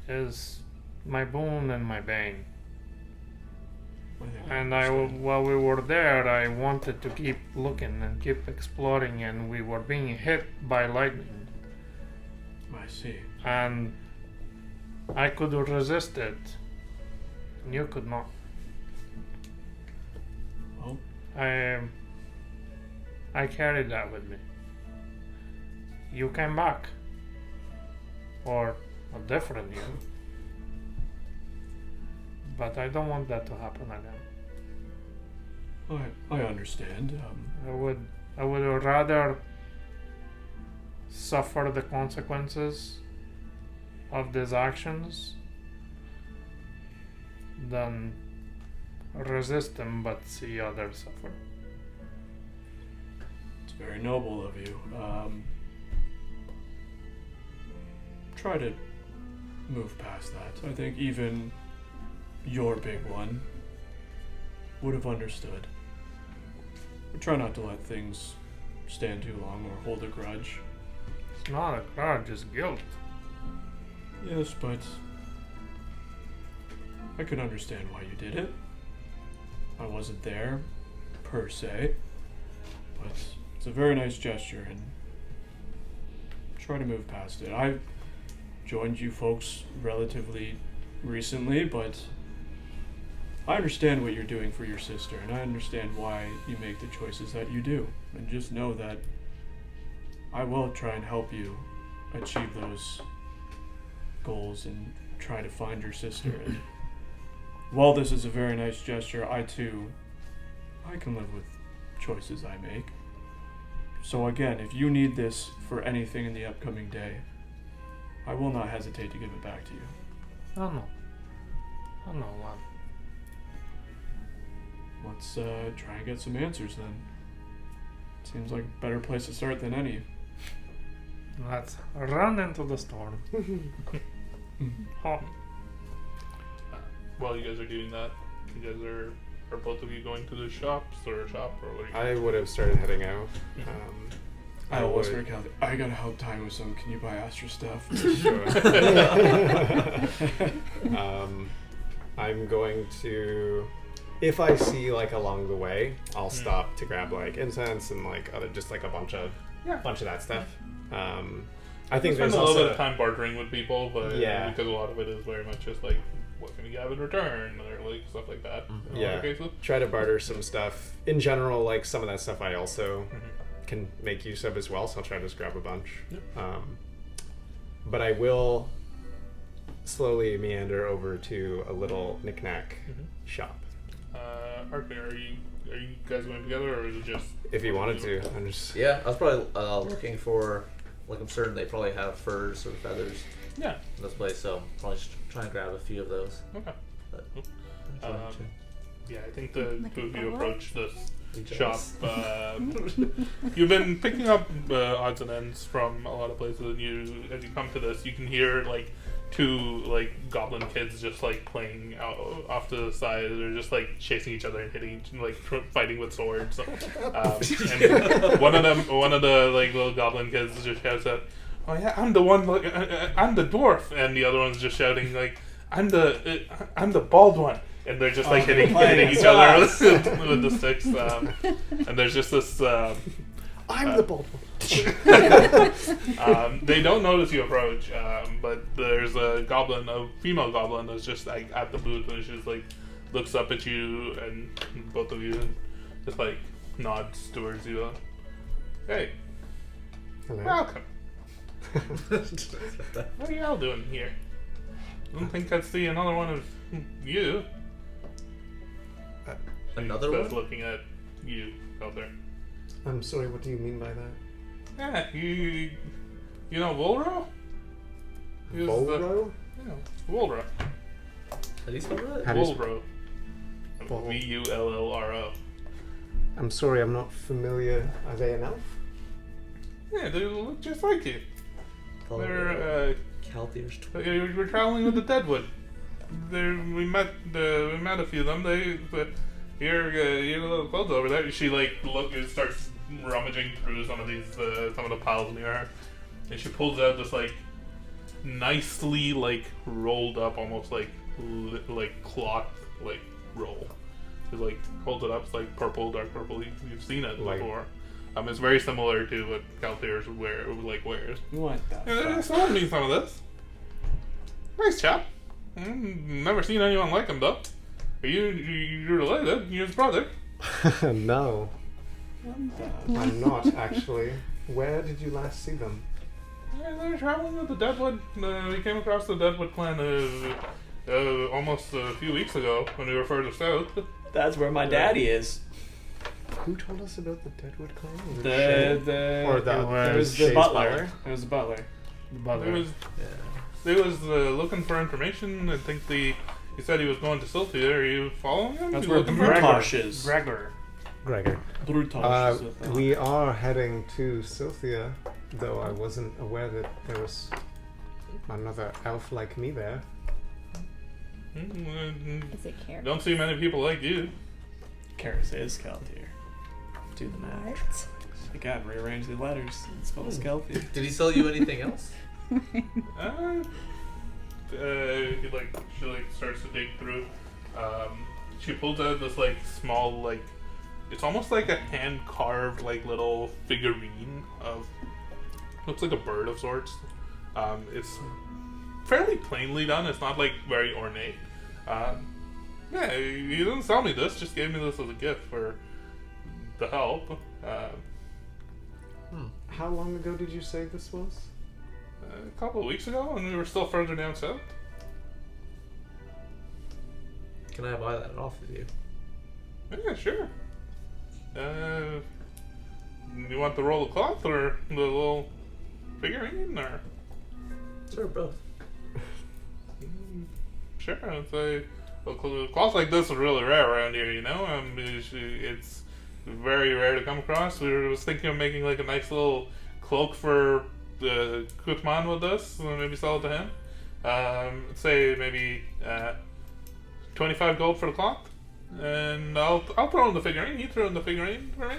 is my boon and my bane. And while we were there, I wanted to keep looking and keep exploring, and we were being hit by lightning. I see. And I could resist it, and you could not. Well, I carried that with me. You came back, or a different you. But I don't want that to happen again. I understand. I would rather suffer the consequences of these actions than resist them but see others suffer. It's very noble of you. Try to move past that. I think even your big one would have understood. But try not to let things stand too long or hold a grudge. It's not a grudge, it's guilt. Yes, but I can understand why you did it. I wasn't there, per se, but it's a very nice gesture, and try to move past it. I've joined you folks relatively recently, but I understand what you're doing for your sister, and I understand why you make the choices that you do. And just know that I will try and help you achieve those goals and try to find your sister. And while this is a very nice gesture, I can live with choices I make. So again, if you need this for anything in the upcoming day, I will not hesitate to give it back to you. I know, lad. Let's try and get some answers then. Seems like a better place to start than any. Let's run into the storm. Oh. While you guys are doing that, you guys are both of you going to the shops or a shop or what are you? I would have started heading out. I was very Calvin. I gotta help Ty with some. Can you buy Astra stuff? Sure. I'm going to, if I see like along the way, I'll stop to grab like incense and like other, just like a bunch of that stuff. I think Spend there's a little also bit of time bartering with people, but Yeah. because a lot of it is very much just like what can you have in return or like stuff like that. In a lot of cases. try to barter some stuff. In general, like some of that stuff I also can make use of as well, so I'll try to just grab a bunch. But I will slowly meander over to a little knick-knack shop. Arkney, are you are you guys going together, or is it just? If you wanted to, I'm just. Yeah, I was probably looking for, like, I'm certain they probably have furs or feathers Yeah. in this place, so probably just try and grab a few of those. Okay. But, Yeah, I think the Like two of a you boa? approach this Be shop. jealous. You've been picking up odds and ends from a lot of places, and as you come to this, you can hear like two like goblin kids just like playing out off to the side. They're just like chasing each other and hitting, like fighting with swords. And one of the like little goblin kids just shouts out, "Oh yeah, I'm the one. Like, I'm the dwarf," and the other one's just shouting like, "I'm the bald one." And they're just like hitting each other with the sticks. And there's just this. I'm the bald one. They don't notice you approach, but there's a female goblin that's just like at the booth, and she just like looks up at you and both of you, and just like nods towards you. Hey, Hello. welcome. What are y'all doing here? I don't think I'd see another one of you. Another That's one? looking at you out there. I'm sorry. What do you mean by that? Yeah, you know Volro? He was the- Volro? Yeah, Volro. How do you spell that? How do you sp- Volro. Vullro. I'm sorry. I'm not familiar. Are they an elf? Yeah, they look just like you. Follow They're Calthier's we're traveling with the Deadwood. We met a few of them. Here a little clothes over there. She like starts rummaging through some of the piles near her, and she pulls out this like nicely like rolled up, almost like cloth like roll. She like holds it up. It's like purple, dark purple. You've seen it Like- before. It's very similar to what Calthier's wears. What the Yeah, fuck? someone needs some of this. Nice chap. Never seen anyone like him though. You're related? You're his brother. No, What the? I'm not actually. Where did you last see them? Yeah, they're traveling with the Deadwood. We came across the Deadwood clan almost a few weeks ago when we were further south. That's where my daddy is. Who told us about the Deadwood clan? Was it The Shay? Or the it was the Shay's butler. It was the butler. The butler. They was looking for information. I think he said he was going to Silty. Are you following him? That's You where looking for him? Brutosh is. Gregor. Gregor. Brutosh is with the- We are heading to Silthia, though I wasn't aware that there was another elf like me there. Is it care? Don't see many people like you. Karis is Keltier. Do the math. What? Again, rearrange the letters. It's called Keltier. Did he sell you anything else? She starts to dig through. She pulls out this small it's almost like a hand carved little figurine of looks like a bird of sorts. It's fairly plainly done. It's not very ornate. Yeah, he didn't sell me this. Just gave me this as a gift for the help. How long ago did you say this was? A couple of weeks ago, when we were still further down south. Can I buy that off of you? Yeah, sure. You want the roll of cloth or the little figurine, or Sure, both. sure? I'd say cloth like this is really rare around here. It's very rare to come across. We was thinking of making a nice little cloak for the Kutman with this, and maybe sell it to him. Say maybe 25 gold for the cloth, and I'll throw in the figurine. You throw in the figurine for me.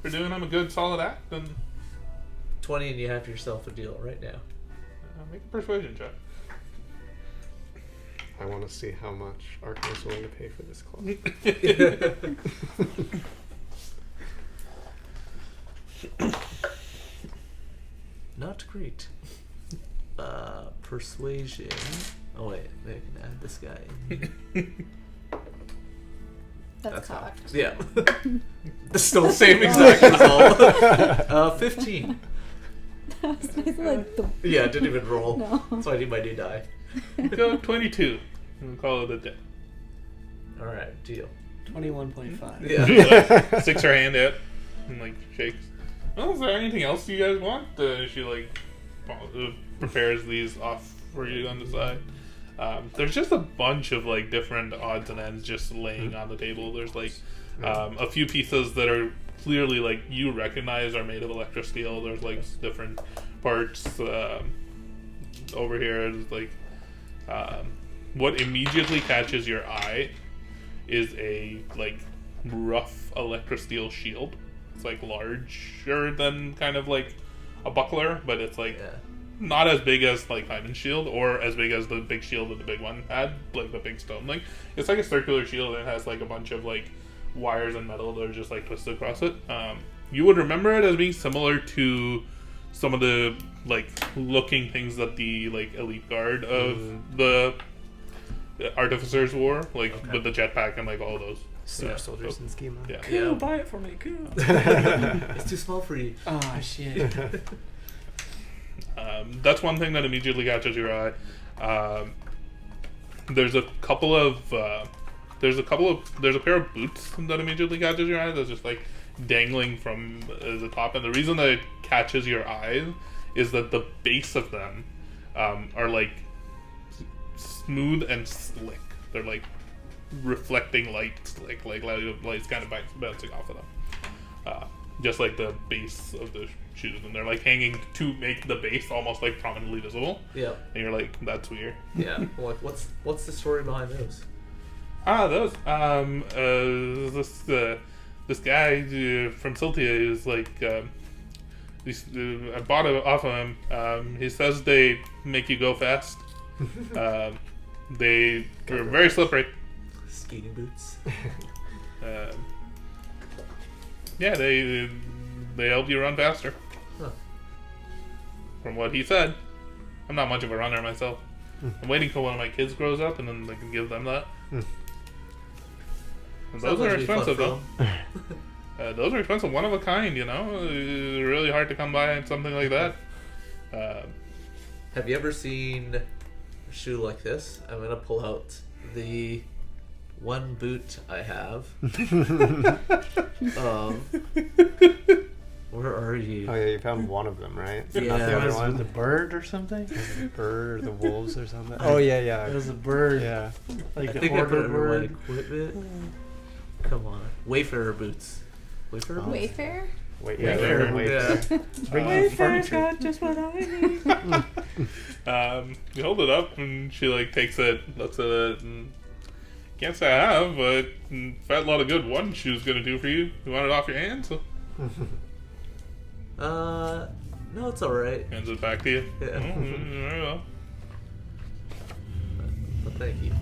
We're doing him a good solid act, and 20 and you have yourself a deal right now. make a persuasion check. I want to see how much Arkham is willing to pay for this cloth. Not great. Persuasion. Oh wait, maybe I can add this guy in. That's how- cocked. Yeah. It's still the same exact result. 15. That was like the Yeah, I didn't even roll. no. So I need my new die. Go 22. We'll call it a day. Alright, deal. 21.5. Yeah. She like sticks her hand out and like shakes. Well, is there anything else you guys want? She like prepares these off for you on the side. There's just a bunch of like different odds and ends just laying on the table. There's like a few pieces that are clearly like you recognize are made of electro steel. There's like different parts over here. There's like what immediately catches your eye is a like rough electro steel shield. It's like larger than kind of like a buckler, but it's like not as big as like Hyman's shield or as big as the big shield that the big one had, like the big stone link. It's like a circular shield and it has like a bunch of like wires and metal that are just like twisted across it. You would remember it as being similar to some of the like looking things that the like elite guard of the artificers wore, like with the jetpack and like all of those. Super soldiers in schema. Yeah. Cool, buy it for me. Cool. It's too small for you. Oh shit. That's one thing that immediately catches your eye. There's a pair of boots that immediately catches your eye. That's just like dangling from the top, and the reason that it catches your eye is that the base of them are like smooth and slick. They're like reflecting lights, like lights kind of bouncing off of them. Just like the base of the shoes, and they're like hanging to make the base almost like prominently visible. Yeah. And you're like, that's weird. Yeah. Well, what's the story behind those? Those. This guy from Siltia is like, I bought it off of him. He says they make you go fast. They're very slippery. Skating boots. Yeah, they help you run faster. Huh. From what he said. I'm not much of a runner myself. I'm waiting till one of my kids grows up and then I can give them that. And those are expensive though. Those are expensive, one of a kind, you know. Really hard to come by something like that. Have you ever seen a shoe like this? I'm gonna pull out the one boot I have. Where are you? Oh yeah, you found one of them, right? Yeah. Not the It other was one. with the bird or something. The bird or the wolves or something. Oh yeah, It yeah, was a bird, yeah. like I an think I put it order under my bird. equipment. Come on. Wayfarer boots. Wayfarer boots? Wayfair? Wait, Yeah, yeah, they're- wait. Yeah. Bring furniture. just what I need. You hold it up and she like takes it, looks at it, and can't say I have, but fat lot of good one shoe's gonna do for you. You want it off your hand, so No, it's alright. hands it back to you. Yeah. Very well. But thank you.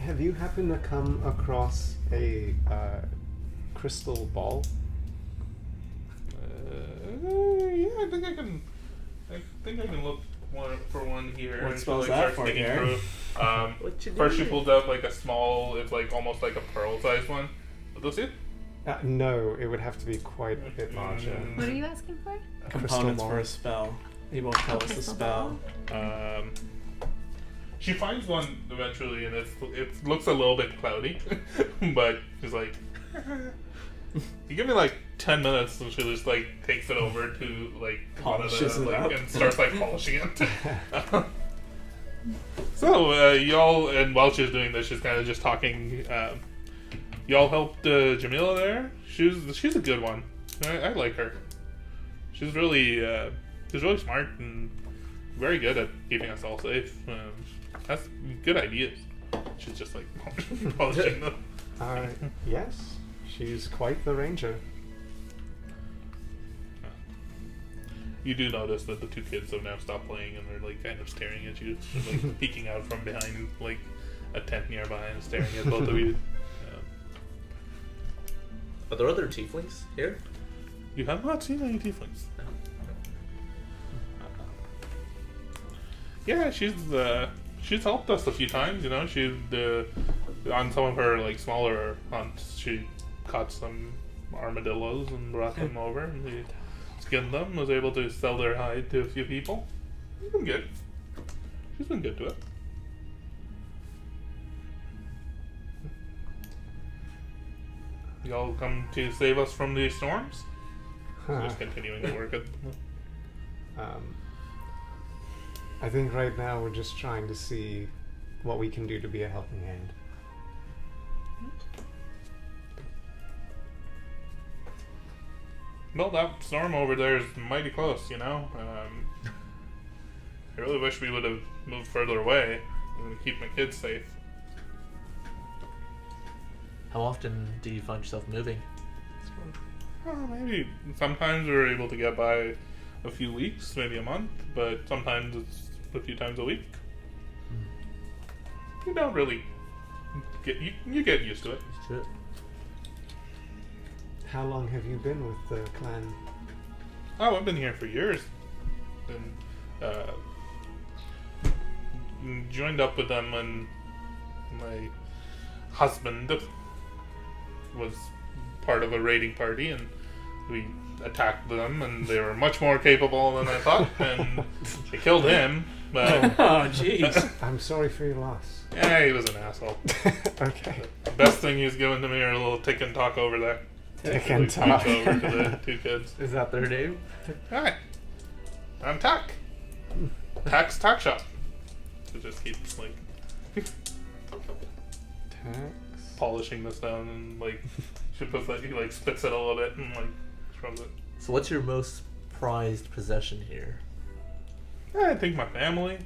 Have you happened to come across a crystal ball? Yeah, I think I can. I think I can look for one here. What And she, spells like, that starts for, digging Gary? through. What you First, she doing? pulls out like a small. It's like almost like a pearl-sized one. Will those see? No, it would have to be quite a bit larger. What are you asking for? Components ball. for a spell. He won't tell us the Crystal spell. ball? She finds one eventually, and it looks a little bit cloudy, but she's like, "You give me like 10 minutes," and she just like takes it over to like one of Polishes the, it like, up. and starts like polishing it. So y'all, and while she's doing this, she's kind of just talking. Y'all helped Jamila there. She's a good one. I like her. She's really smart and very good at keeping us all safe. That's good ideas. She's just like polishing them. Yes, she's quite the ranger. You do notice that the two kids have now stopped playing and they're like kind of staring at you, like peeking out from behind like a tent nearby and staring at both of you. Are there other tieflings here? You have not seen any tieflings. Yeah, she's helped us a few times. You know, she on some of her like smaller hunts, she caught some armadillos and brought them over, and we skinned them. Was able to sell their hide to a few people. She's been good. She's been good to it. Y'all come to save us from these storms? Huh. Just continuing to work it. I think right now we're just trying to see what we can do to be a helping hand. Well, that storm over there is mighty close, you know? I really wish we would have moved further away and keep my kids safe. How often do you find yourself moving? Maybe sometimes we're able to get by a few weeks, maybe a month, but sometimes it's a few times a week. You don't really you get used to it. Shit. How long have you been with the clan? Oh, I've been here for years. And joined up with them when my husband was part of a raiding party, and we attacked them, and they were much more capable than I thought, and they killed him. But Oh, jeez. I'm sorry for your loss. yeah, he was an asshole. Okay. The best thing he's given to me are a little tick and talk over there. Tick We and switch talk. over to the two kids. Is that their name? Hi, I'm Tack. Tack's Tack Shop. So just keeps like Tax. polishing the stone, and like she puts like he like spits it a little bit and like scrubs it. So what's your most prized possession here? I think my family.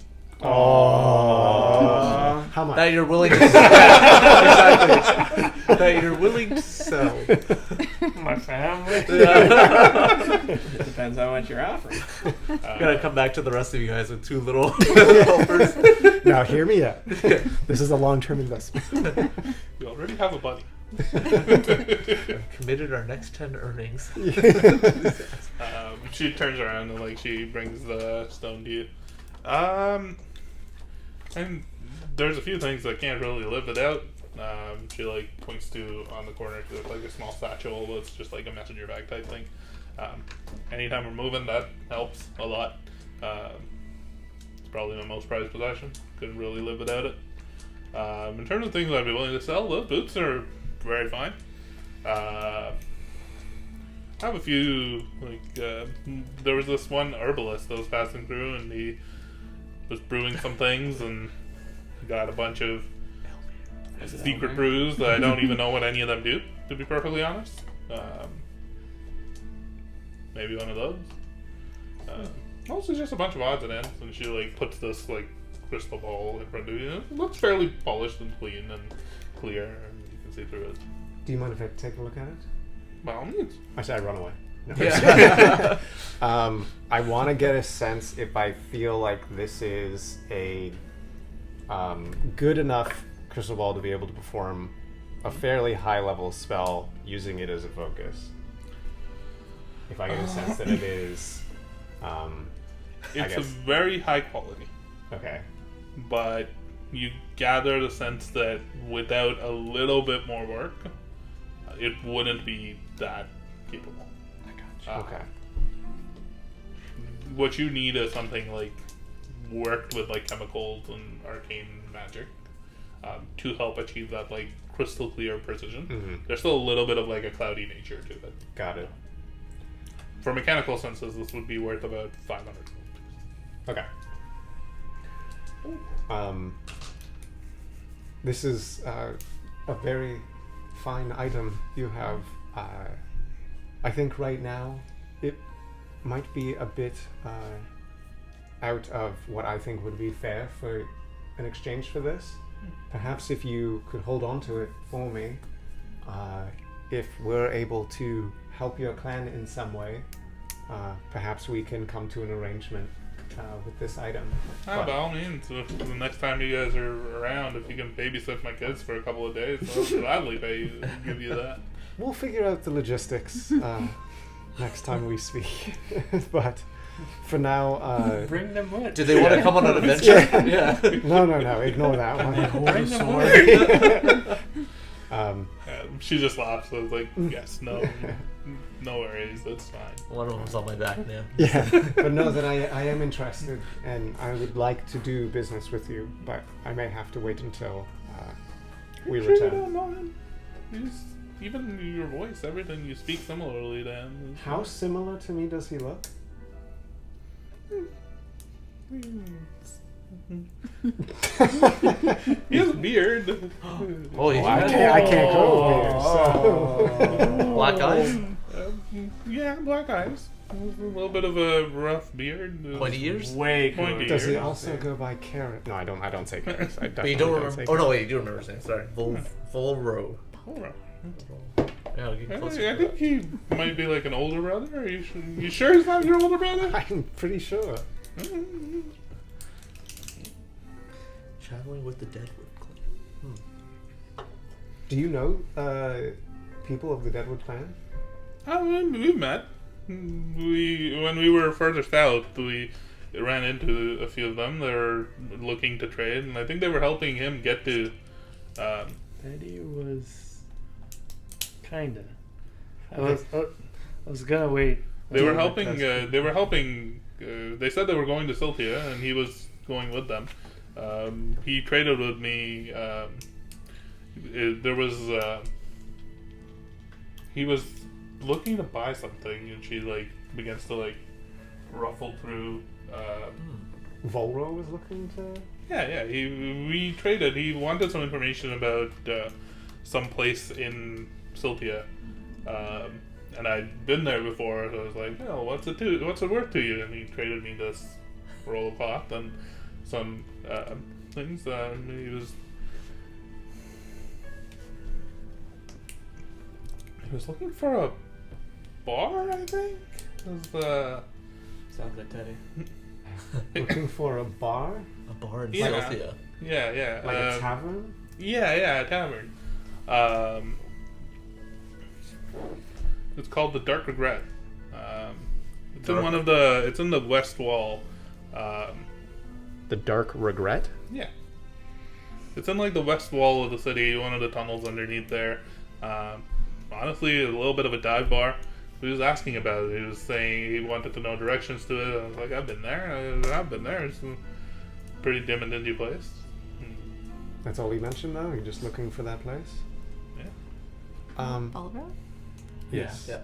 Oh. How much? That you're willing to exactly. That you're willing to sell. My family. Depends how much you're offering. Gotta come back to the rest of you guys with two little helpers. Now hear me out. This is a long-term investment. We already have a buddy. I've committed our next 10 earnings. She turns around and like she brings the stone to you. And there's a few things that can't really live without. She like points to on the corner to like a small satchel that's just like a messenger bag type thing. Anytime we're moving, that helps a lot. It's probably my most prized possession. Couldn't really live without it. In terms of things I'd be willing to sell, those boots are very fine. I have a few, like, there was this one herbalist that was passing through, and he was brewing some things and got a bunch of secret brews that I don't even know what any of them do, to be perfectly honest. Maybe one of those. Also just a bunch of odds and ends, and she like puts this like crystal ball in front of you. It looks fairly polished and clean and clear, and you can see through it. Do you mind if I take a look at it? By all means. I said I'd run away. No. Yeah. I want to get a sense if I feel like this is a good enough crystal ball to be able to perform a fairly high level spell using it as a focus. If I get a sense that it is, It's a very high quality, okay. but you gather the sense that without a little bit more work, it wouldn't be that capable. I got you. Okay. What you need is something like worked with like chemicals and arcane magic to help achieve that like crystal clear precision. Mm-hmm. There's still a little bit of like a cloudy nature to it. Got it. For mechanical senses, this would be worth about 500 gold. Okay. This is a very fine item you have. I think right now it might be a bit out of what I think would be fair for an exchange for this. Perhaps if you could hold on to it for me, if we're able to help your clan in some way, perhaps we can come to an arrangement with this item. By all means, if the next time you guys are around, if you can babysit my kids for a couple of days, I'll gladly give you that. We'll figure out the logistics next time we speak. But for now, Bring them with. Do they want to come on an adventure? Yeah. no, ignore that one. Bring them with. She just laughs. So I was like, yes, no worries, that's fine. One of them's on my back now. Yeah, but know that I am interested, and I would like to do business with you, but I may have to wait until we Sure you return. don't know him? He's even your voice, everything, you speak similarly to him. How similar to me does he look? He has a beard. Oh, you I can't grow a beard. So. Black eyes? Yeah, black eyes. A little bit of a rough beard. Pointy ears? Way Pointy cooler. Does he ears. also go by Carrot? No, I don't say Carrots. I But you definitely don't say remember. Oh, no, wait, you do remember his name. Sorry. Volro. Alright. Yeah, get closer I to think he might be like an older brother. Are you sure he's not your older brother? I'm pretty sure. Mm. Traveling with the Deadwood Clan. Do you know people of the Deadwood clan? We've met. When we were further south, we ran into a few of them. They were looking to trade, and I think they were helping him get to. Eddie was kinda. I was gonna wait. They were until helping. the test- They were helping. They said they were going to Siltia, and he was going with them. He traded with me. There was. He was looking to buy something, and she like begins to like ruffle through. Volro was looking to. Yeah. We traded. He wanted some information about some place in Siltia, and I'd been there before. So I was like, "Oh, what's it worth to you?" And he traded me this roll of cloth and some things. He was looking for a bar, I think. It was, Sounds like Teddy. Looking for a bar? A bar in Yeah. Philadelphia. yeah. Like a tavern? Yeah, a tavern. It's called the Dark Regret. It's in the west wall. The Dark Regret? Yeah. It's in like the west wall of the city, one of the tunnels underneath there. Honestly, a little bit of a dive bar. He was asking about it. He was saying he wanted to know directions to it. I was like, I've been there. It's a pretty dim and dingy place. That's all he mentioned though? You're just looking for that place? Yeah. Ballroom? Yes. Yeah.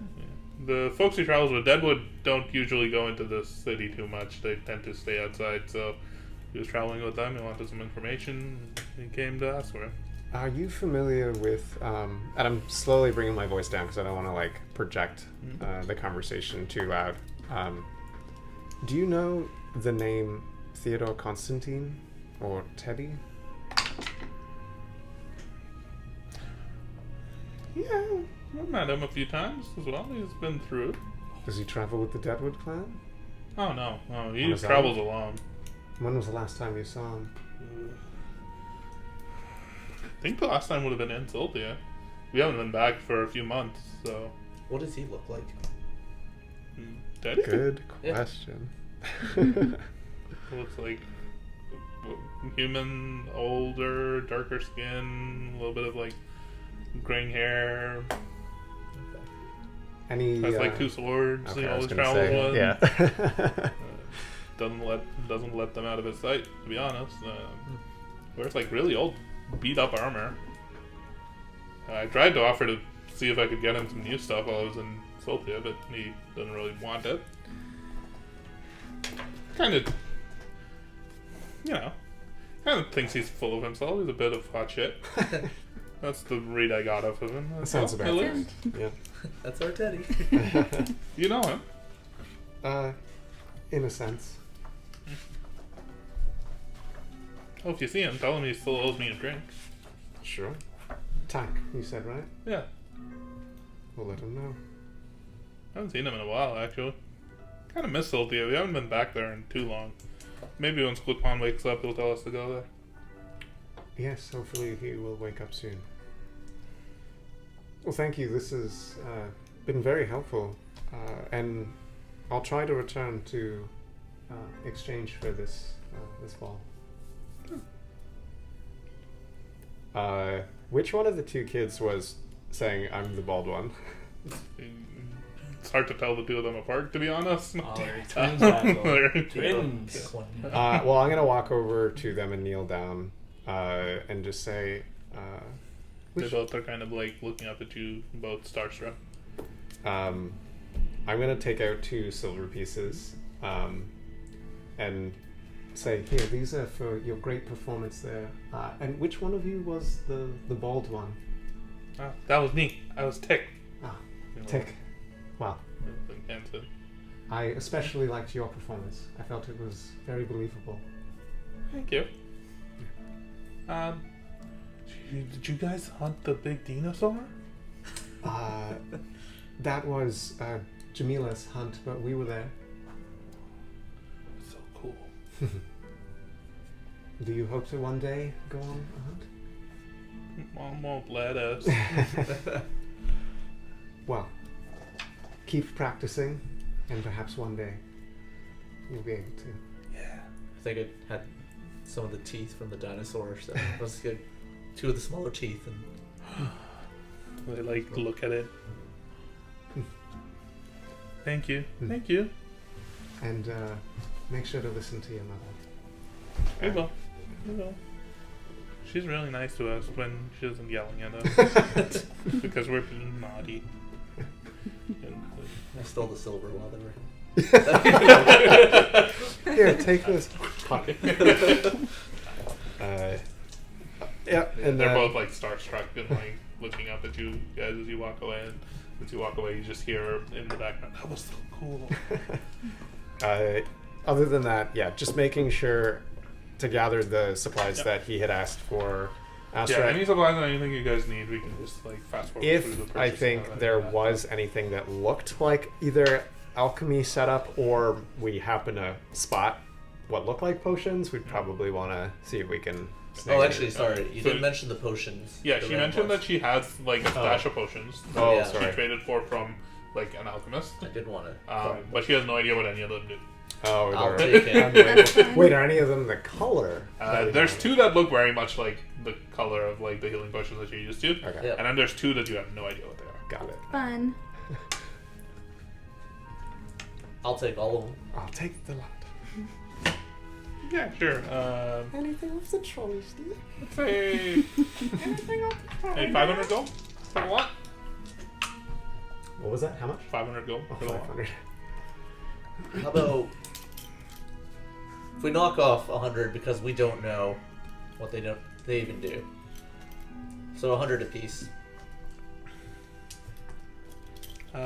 The folks he travels with, Deadwood, don't usually go into the city too much. They tend to stay outside, so he was traveling with them. He wanted some information. He came to ask for it. Are you familiar with, and I'm slowly bringing my voice down because I don't want to like project the conversation too loud. Do you know the name Theodore Constantine or Teddy? Yeah, I've met him a few times as well. He's been through. Does he travel with the Deadwood clan? Oh, no. On He his own? travels alone. When was the last time you saw him? I think the last time would have been in Siltia. We haven't been back for a few months, so... What does he look like? Teddy? Good Yeah. question. Looks like human, older, darker skin, a little bit of like graying hair. Any? Has like two swords. Okay, He I was always gonna travels say, with. yeah. Doesn't let them out of his sight. To be honest, wears like really old, beat up armor. I tried to offer to see if I could get him some new stuff while I was in Siltia, but he didn't really want it. Kind of thinks he's full of himself. He's a bit of hot shit. That's the read I got off of him. That sounds At about least. Yeah. That's our Teddy. You know him. In a sense. Oh, if you see him, tell him he still owes me a drink. Sure. Tack, you said, right? Yeah. We'll let him know. I haven't seen him in a while, actually. Kind of miss Siltia. We haven't been back there in too long. Maybe when Squidpon wakes up, he'll tell us to go there. Yes, hopefully he will wake up soon. Well, thank you. This has been very helpful. And I'll try to return to exchange for this ball. Which one of the two kids was saying I'm the bald one? It's hard to tell the two of them apart, to be honest. Oh, they're twins, Basil. They're- Twins. Well, I'm going to walk over to them and kneel down and just say, They both are kind of like looking up at you, both starstruck. I'm gonna take out 2 silver pieces, and say, here, these are for your great performance there. And which one of you was the bald one? Ah, that was me. I was Tick. Tick. Wow. Hanson. I especially liked your performance. I felt it was very believable. Thank you. Did you guys hunt the big dinosaur? That was Jamila's hunt, but we were there. So cool. Do you hope to one day go on a hunt? Mom won't let us. Well, keep practicing, and perhaps one day you'll be able to. Yeah. I think it had some of the teeth from the dinosaur, so let's get 2 of the smaller teeth and They like look at it. Thank you. Thank you. And make sure to listen to your mother. We will. We will. She's really nice to us when she isn't yelling at us. Because we're being naughty. I stole the silver while they were. Here, take this. Yeah, and they're both like starstruck and like looking up at you guys as you walk away. And as you walk away, you just hear in the background, "That was so cool." Other than that, yeah, just making sure to gather the supplies that he had asked for. Yeah, any supplies and anything you guys need, we can just like fast forward through the If purchasing I think of there that. was anything that looked like either alchemy setup or we happen to spot what look like potions, we'd probably want to see if we can. Oh, actually, sorry. You So- didn't mention the potions. Yeah, The she red mentioned ones. that she has like a stash of potions. Oh, Yeah. She sorry. traded from like an alchemist. I did want to. But she has no idea what any of them do. Oh, I'll they're take it. unlabeled. Wait, are any of them the color? There's 2 that look very much like the color of like the healing potions that you're used to. Okay, Yeah. And then there's 2 that you have no idea what they are. got it. Fun. I'll take all of them. I'll take the lot. Yeah, sure. Anything of the choice, Let's say hey, 500 gold for the lot. What was that? How much? 500 gold Oh, for the lot. 500. How about if we knock off 100 because we don't know what they even do? So 100 apiece.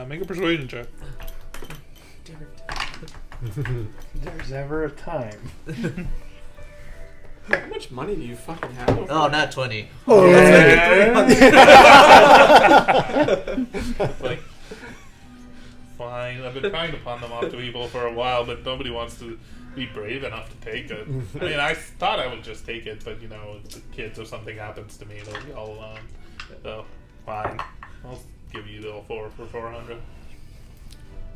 Make a persuasion check. There's ever a time. How much money do you fucking have? Over Oh, not 20. Oh, It's like, fine. I've been trying to pawn them off to people for a while, but nobody wants to be brave enough to take it. I mean, I thought I would just take it, but you know, it's the kids, if something happens to me, they'll be all alone. So, fine. I'll give you the 4 for 400.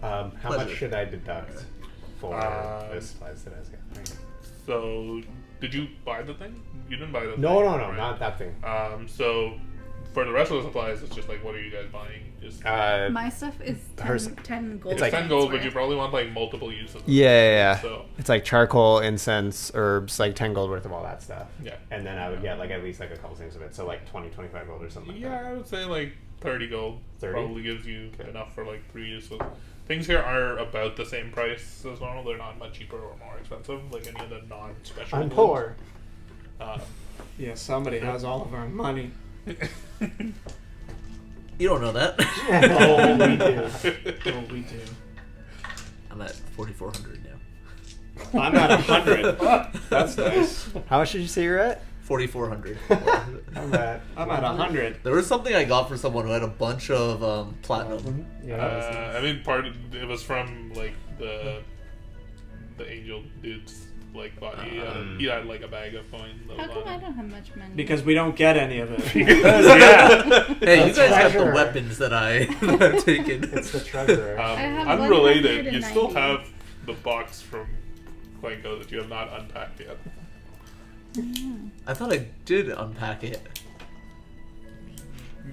How much Pleasure. should I deduct for the supplies that I was getting? So, did you buy the thing? You didn't buy the thing. No, right? not that thing. So, for the rest of the supplies, it's just like, what are you guys buying? Just My stuff is 10, hers- 10 gold. it's like- 10 gold, but worth. you probably want like multiple uses. of it. Yeah. So, It's like charcoal, incense, herbs, like 10 gold worth of all that stuff. yeah. And then I would get like at least like a couple things of it. So like 20, 25 gold or something like Yeah, that. I would say like 30 gold 30? probably gives you enough for like 3 uses. Things here are about the same price as normal. They're not much cheaper or more expensive, like any of the non-special. I'm golds. poor. Yeah, somebody has all of our money. You don't know that. Oh, we do. Oh, we do. I'm at 4,400 now. I'm at 100. That's nice. How much did you say you're at? 4,400. I'm at 100. There was something I got for someone who had a bunch of platinum. I mean, it was from like the angel dude's like body. He had like a bag of coins. How come I don't have much money? Because we don't get any of it. Yeah. Hey, you guys have the treasure. weapons that I've taken. It's the treasurer. have Unrelated, you still 190. have the box from Quenko that you have not unpacked yet. I thought I did unpack it.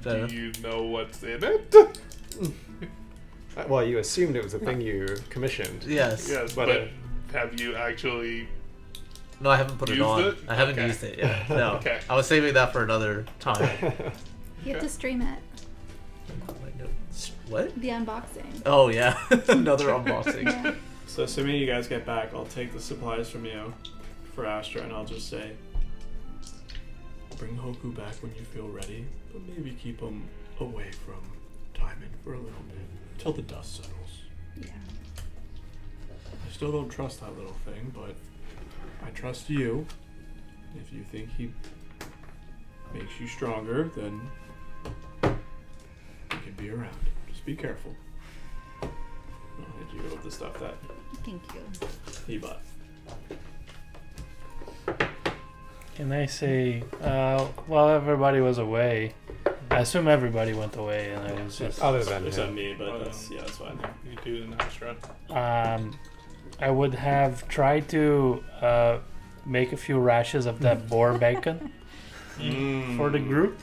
Do you know what's in it? Well, you assumed it was a thing you commissioned. Yes. Yes, But, but have you actually? No, I haven't put it Used on. it? I haven't Okay. used it yet. No. Okay. I was saving that for another time. You have to stream it. What? The unboxing. Oh yeah, another unboxing. Yeah. So assuming you guys get back, I'll take the supplies from you for Astra, and I'll just say, bring Hoku back when you feel ready, but maybe keep him away from Diamond for a little bit till the dust settles. Yeah. I still don't trust that little thing, but I trust you. If you think he makes you stronger, then he can be around. Just be careful. I'll hit you with the stuff that Thank you. he bought. Can I say, while everybody was away, I assume everybody went away, and I was just. Other than Except him. me, but that's fine. You do in the next round. I would have tried to make a few rashes of that boar bacon for the group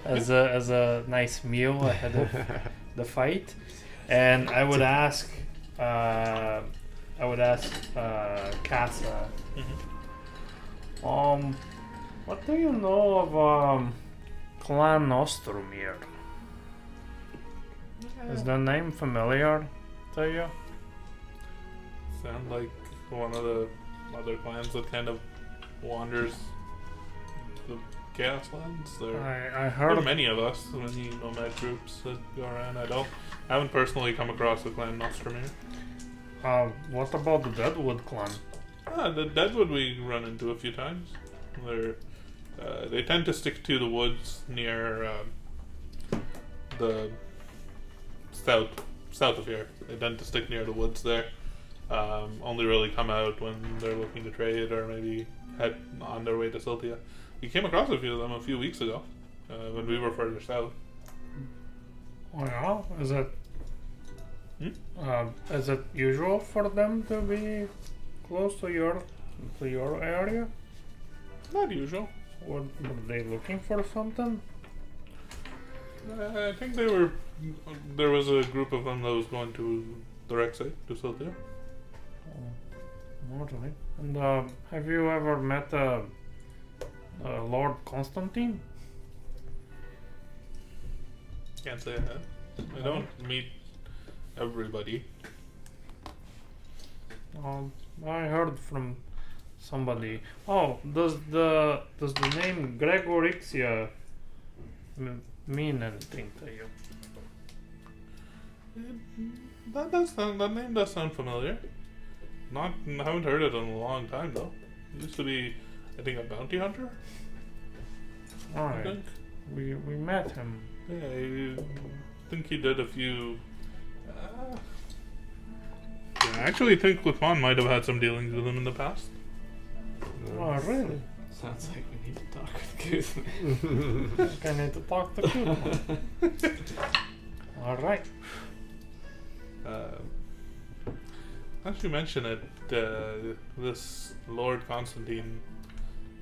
as a nice meal ahead of the fight, and I would ask Casa, what do you know of Clan Ostromir? Is the name familiar to you? Sound like one of the other clans that kind of wanders the Chaoslands. There I are heard many of us, many nomad groups that go around. I haven't personally come across the clan Nostromir. what about the Deadwood clan? The Deadwood we run into a few times. They tend to stick to the woods near the south of here. They tend to stick near the woods there. Only really come out when they're looking to trade or maybe head on their way to Siltia. We came across a few of them a few weeks ago when we were further south. Oh yeah, is it usual for them to be close to your area? Not usual. Were they looking for something? I think there was a group of them that was going to the rec site to Siltia. Alright. And have you ever met Lord Constantine? Can't say I have. I don't meet everybody. I heard from somebody. Oh, does the name Gregorixia mean anything to you? That name does sound familiar. Haven't heard it in a long time though. He used to be, I think, a bounty hunter. I Alright. think. We met him. Yeah, I think he did a few. Yeah, I actually think Lutman might have had some dealings with him in the past. Oh, really? Sounds like we need to talk with Goose. I need to talk to you. Alright. As you mention it, this Lord Constantine,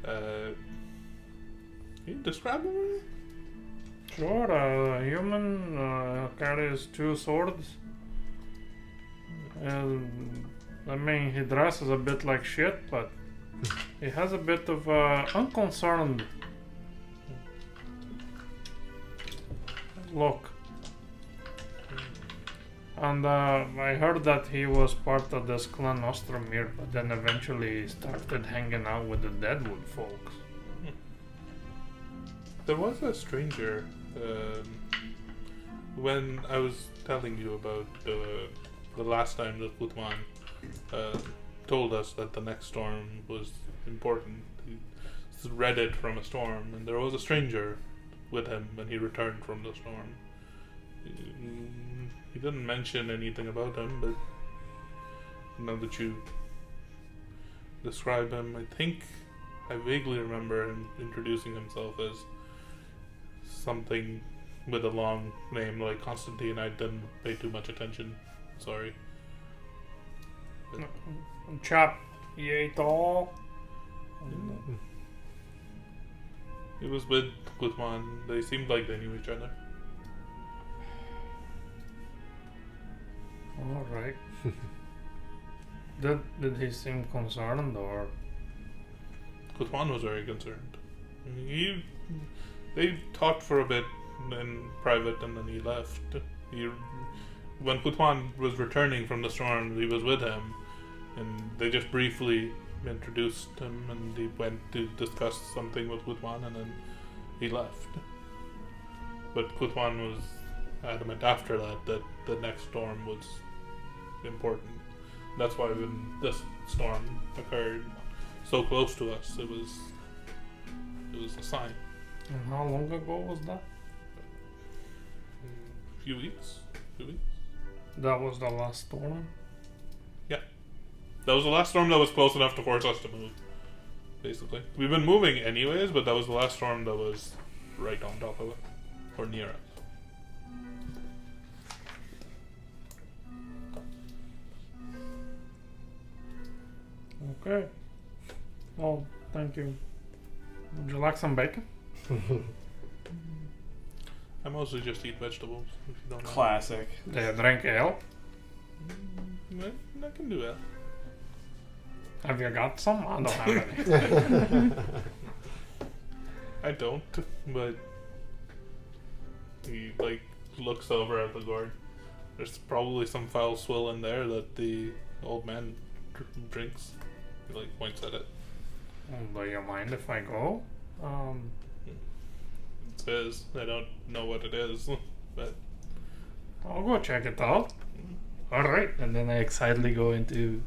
can you describe him? Sure, a human carries two swords. I mean, he dresses a bit like shit, but he has a bit of unconcerned look. And I heard that he was part of this clan Ostromir, but then eventually started hanging out with the Deadwood folks. There was a stranger when I was telling you about the last time that Lutman told us that the next storm was important. He read it from a storm, and there was a stranger with him when he returned from the storm. He didn't mention anything about him, but now that you describe him, I think I vaguely remember him introducing himself as something with a long name like Constantine. I didn't pay too much attention. Sorry. But Chap, he ate all. he was with Gutman. They seemed like they knew each other. Alright. Did he seem concerned or? Gutman was very concerned. They talked for a bit in private, and then he left. When Putwan was returning from the storm, he was with him, and they just briefly introduced him, and he went to discuss something with Putwan, and then he left. But Putwan was adamant after that the next storm was important. That's why when this storm occurred so close to us, it was a sign. And how long ago was that? A few weeks. That was the last storm. That was the last storm that was close enough to force us to move. Basically, we've been moving anyways, but that was the last storm that was right on top of it, or near us. Okay. Well, thank you. Would you like some bacon? I mostly just eat vegetables. If you don't know. Classic. Do you drink ale? I can do that. Have you got some? I don't have any. I don't, but he looks over at the gourd. There's probably some foul swill in there that the old man drinks. He points at it. Do you mind if I go? It's his. I don't know what it is, but I'll go check it out. Alright. And then I excitedly go into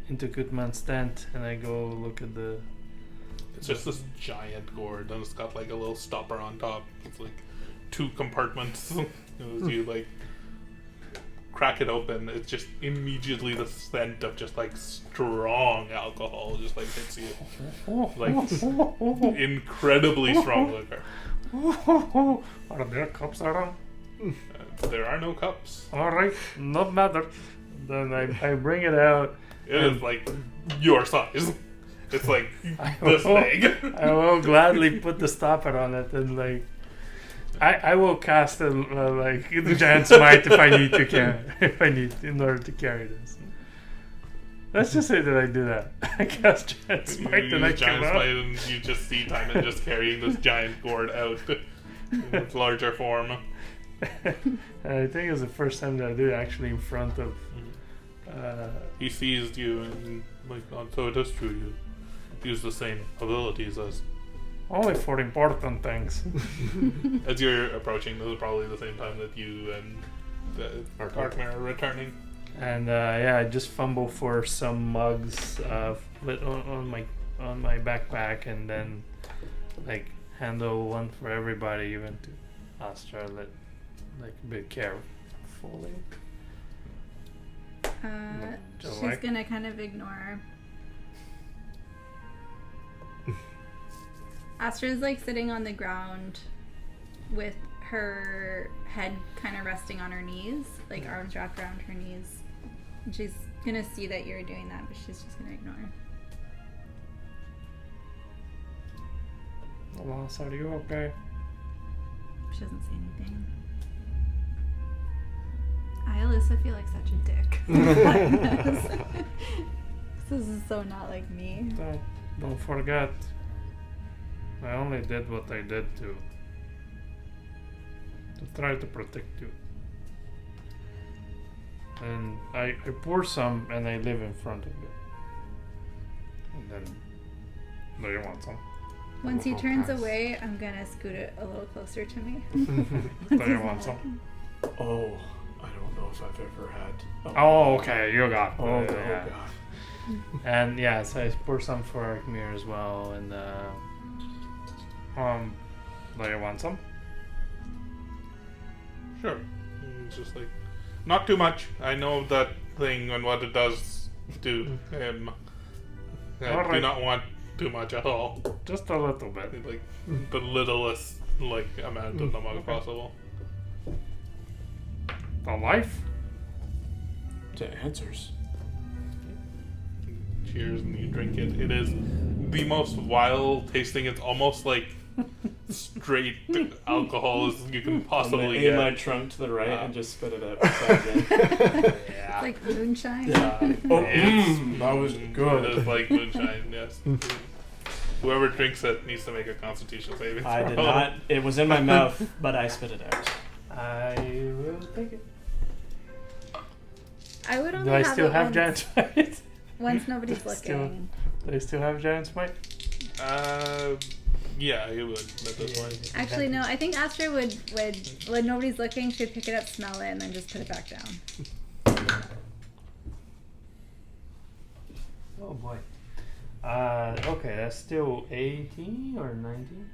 Goodman's tent, and I go look at the... It's just this giant gourd, and it's got a little stopper on top. It's 2 compartments. As you crack it open, it's just immediately the scent of just strong alcohol just hits you. Incredibly strong liquor. Are there cups around? There are no cups. Alright, not matter. Then I bring it out. It is your size. It's this big. I will gladly put the stopper on it, and I will cast the giant smite in order to carry this. Let's just say that I do that. I cast giant smite, and I giant come smite, out. and you just see Timon just carrying this giant gourd out in its larger form. And I think it's the first time that I do it actually in front of. He sees you, and so it is true. You use the same abilities as. Only for important things. As you're approaching, this is probably the same time that you and Arkmir are returning. And I just fumble for some mugs on my backpack, and then handle one for everybody, even to Astra. A bit carefully. She's gonna kind of ignore. Astra's sitting on the ground with her head kind of resting on her knees, arms wrapped around her knees. And she's gonna see that you're doing that, but she's just gonna ignore. Alas, are you okay? She doesn't say anything. I also feel like such a dick. This is so not like me. Don't forget. I only did what I did to try to protect you. And I pour some, and I live in front of you. And then, do you want some? Once he turns away, I'm gonna scoot it a little closer to me. Do you want some? Oh, I don't know if I've ever had. Oh, okay, you got it. Oh, yeah. God. And so I pour some for Arkmir as well, and do you want some? Sure. It's just not too much. I know that thing and what it does to him. I do not want too much at all. Just a little bit. The littlest amount of the mug possible. The life? To answers. Cheers, and you drink it. It is the most wild tasting. It's almost straight alcohol as you can possibly Aim get. my trunk to the right and just spit it out beside me. It's like moonshine. Yeah. Oh, that was good. It is like moonshine, yes. Whoever drinks it needs to make a Constitution saving throw. I did not. It was in my mouth, but I spit it out. I will take it. I would only Do I have still it have once, giant smite? once nobody's Still- looking. Do I still have giant smite? Yeah, you would. At this point. Actually, no. I think Astra would when nobody's looking, she'd pick it up, smell it, and then just put it back down. Oh boy. Okay, that's still 18 or 19?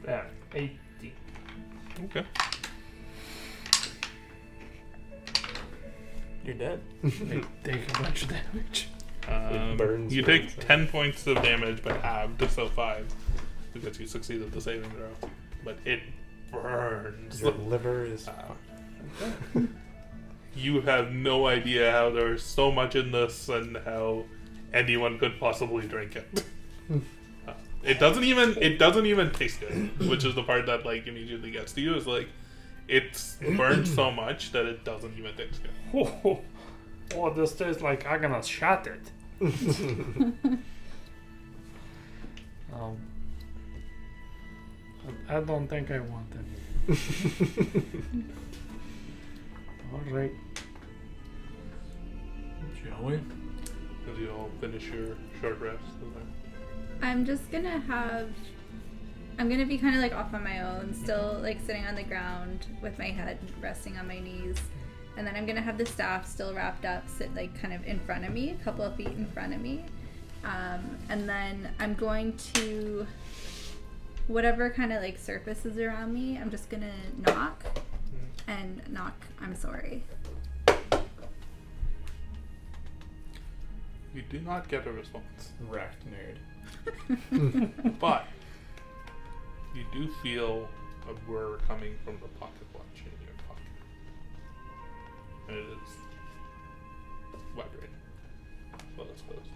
Yeah, 18. Okay. You're dead. They take a bunch of damage. It burns You you take inside. 10 points of damage, but halved, so 5, because you succeeded the saving throw. But it burns. Your liver is. You have no idea how there's so much in this and how anyone could possibly drink it. It doesn't even taste good, which is the part that like immediately gets to you. Is like it's burned so much that it doesn't even taste good. Oh, this tastes like I'm gonna shot it. I don't think I want it. Alright. Shall we? As you all finish your short rest. I'm just gonna have. I'm gonna be kind of like off on my own, still like sitting on the ground with my head resting on my knees, and then I'm gonna have the staff still wrapped up, sit like kind of in front of me, a couple of feet in front of me, and then I'm going to whatever kind of like surfaces around me. I'm just gonna knock and knock. I'm sorry. You do not get a response, Wrecked nerd. but you do feel a whir coming from the pocket watch in your pocket, and it is vibrating. Well, it's closed.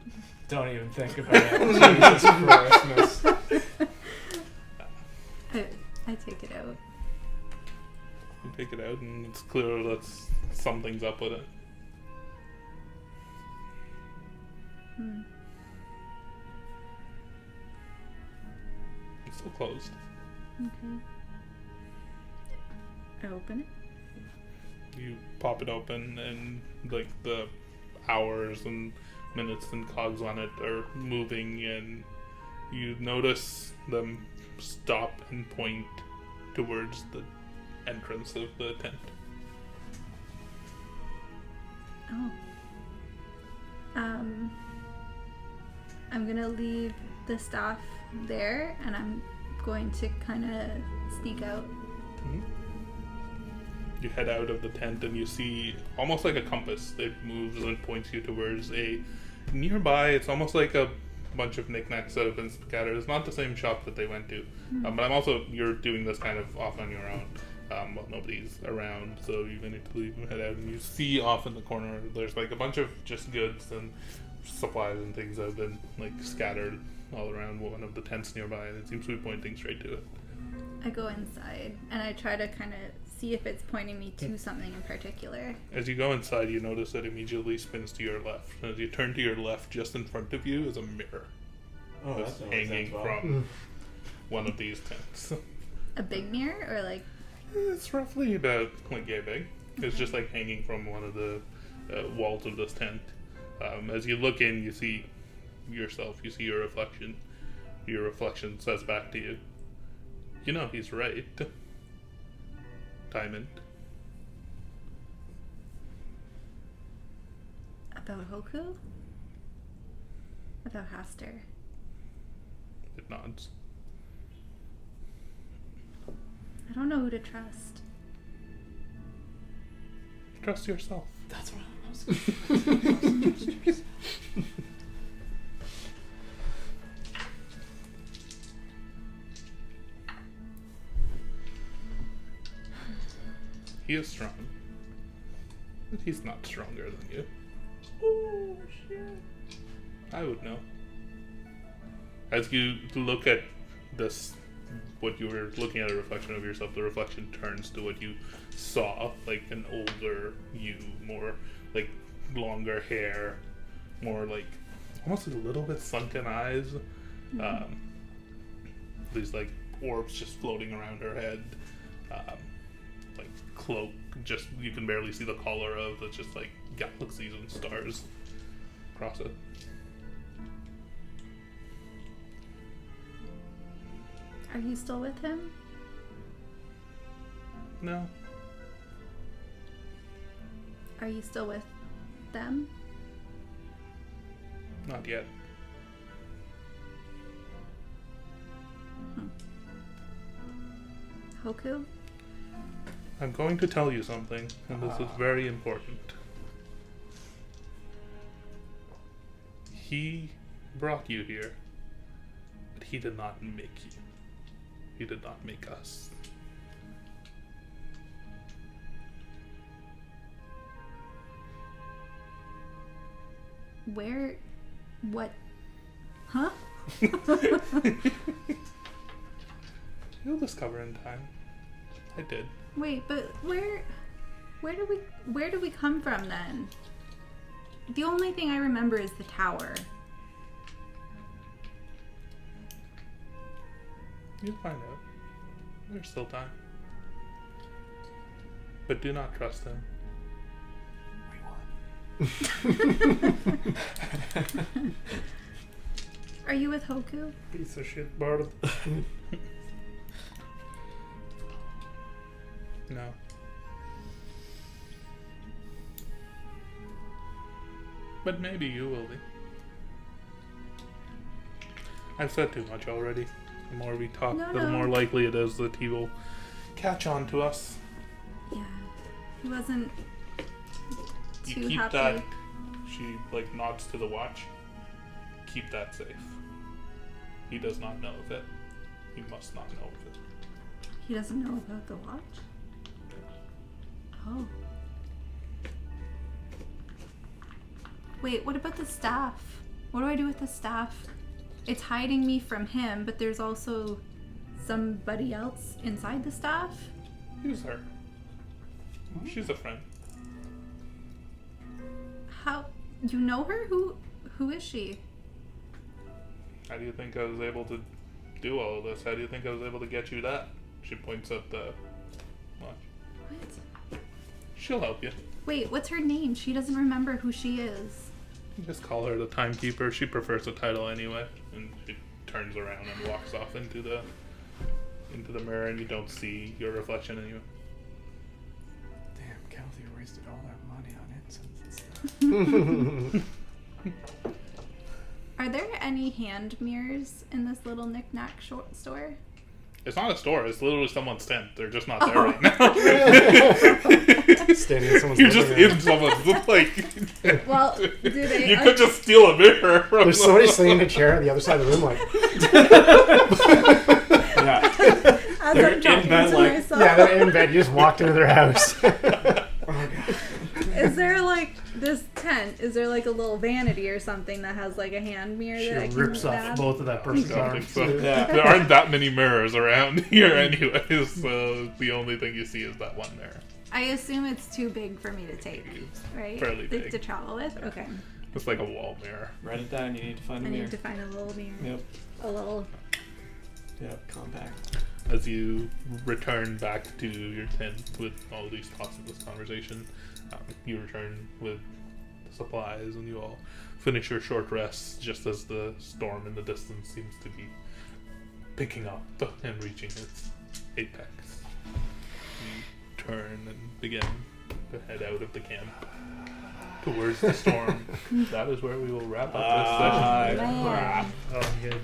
Don't even think about it. Jesus Christmas. I take it out. You take it out, and it's clear that something's up with it. Hmm. It's still closed. Okay. I open it. You pop it open, and like the hours and minutes and cogs on it are moving, and you notice them stop and point towards the entrance of the tent. Oh. I'm gonna leave the staff there, and I'm going to kind of sneak out. Mm-hmm. You head out of the tent, and you see almost like a compass that moves and points you towards a nearby. It's almost like a bunch of knickknacks that have been scattered. It's not the same shop that they went to, but you're doing this kind of off on your own. Well, nobody's around, so you're going to leave and head out, and you see off in the corner there's like a bunch of just goods and supplies and things that have been like scattered all around one of the tents nearby, and it seems to be pointing straight to it. I go inside, and I try to kind of see if it's pointing me to something in particular. As you go inside, you notice it immediately spins to your left. And as you turn to your left, just in front of you is a mirror. Oh, that's that's always hanging well. from one of these tents. A big mirror, or like It's roughly about like yay big. It's just like hanging from one of the walls of this tent. As you look in, you see yourself. You see your reflection. Your reflection says back to you, "You know, he's right. Diamond." about Hoku? About Haster? It nods. I don't know who to trust. Trust yourself. That's what I was. He is strong, but he's not stronger than you. Oh shit. I would know. As you look at this, what you were looking at, a reflection of yourself, the reflection turns to what you saw, like an older you, more like longer hair, more like almost a little bit sunken eyes. These like orbs just floating around her head. Like cloak, just you can barely see the collar of. It's just like galaxies and stars across it. Are you still with him? No. Are you still with them? Not yet. Hoku? I'm going to tell you something, and this is very important. He brought you here, but he did not make you. He did not make us. Where? What? Huh? You'll discover in time. I did. Wait, but where do we come from then? The only thing I remember is the tower. You'll find out. There's still time. But do not trust him. Are you with Hoku? Piece of shit, Bard. No. But maybe you will be. I've said too much already. The more we talk, No, the no. more likely it is that he will catch on to us. Yeah. He wasn't You too keep happy. that. She like nods to the watch. Keep that safe. He does not know of it. He must not know of it. He doesn't know about the watch? Oh. Wait, what about the staff? What do I do with the staff? It's hiding me from him, but there's also somebody else inside the staff? Use her. She's a friend. How? You know her? Who is she? How do you think I was able to do all of this? How do you think I was able to get you that? She points at the watch. What? She'll help you. Wait, what's her name? She doesn't remember who she is. Just call her the timekeeper. She prefers the title anyway. And she turns around and walks off into the mirror, and you don't see your reflection in you. Damn, Calthea wasted all that money on incense and stuff. Are there any hand mirrors in this little knick-knack store? It's not a store. It's literally someone's tent. They're just not there right now. Standing in someone's You're just living room. in someone's like. Well, do they? You could just steal a mirror from There's somebody sitting in a chair on the other side of the room, like. Yeah. As They're I'm talking in bed, to like- myself. Yeah, they're in bed. You just walked into their house. Is there like this tent? Is there like a little vanity or something that has like a hand mirror She that I can rips off grab? both of that I person's don't think arms. so. Yeah. There aren't that many mirrors around here anyways, so the only thing you see is that one mirror. I assume it's too big for me to take, It's right? fairly Like, big. to travel with. Okay, It's like a wall mirror. Write it down. You need to find I a mirror. need to find a little mirror. Yep. A little. Yep. Compact. As you return back to your tent with all these thoughts of this conversation, you return with the supplies and you all finish your short rest just as the storm in the distance seems to be picking up and reaching its apex. You turn and begin to head out of the camp towards the storm. That is where we will wrap up this session. Man. Oh, good.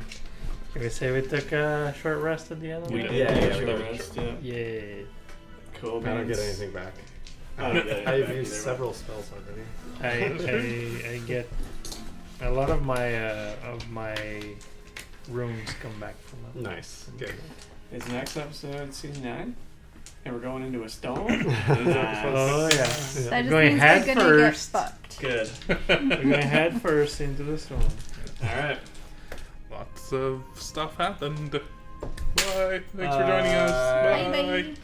Can we say we took a short rest at the end of the We week? did. Yeah, Short we rest, yeah. Yeah. Cool. I don't get beans. anything back. I don't get anything I've back used either. several spells already. I get a lot of my rooms come back from that. Nice. Good. Is next episode season 9? And we're going into a stone? Oh yeah. That just Going means head they're gonna first. get fucked. Good. We're going head first into the storm. Alright. Lots of stuff happened. Bye. Thanks for joining us. Bye. Bye Bye. bye.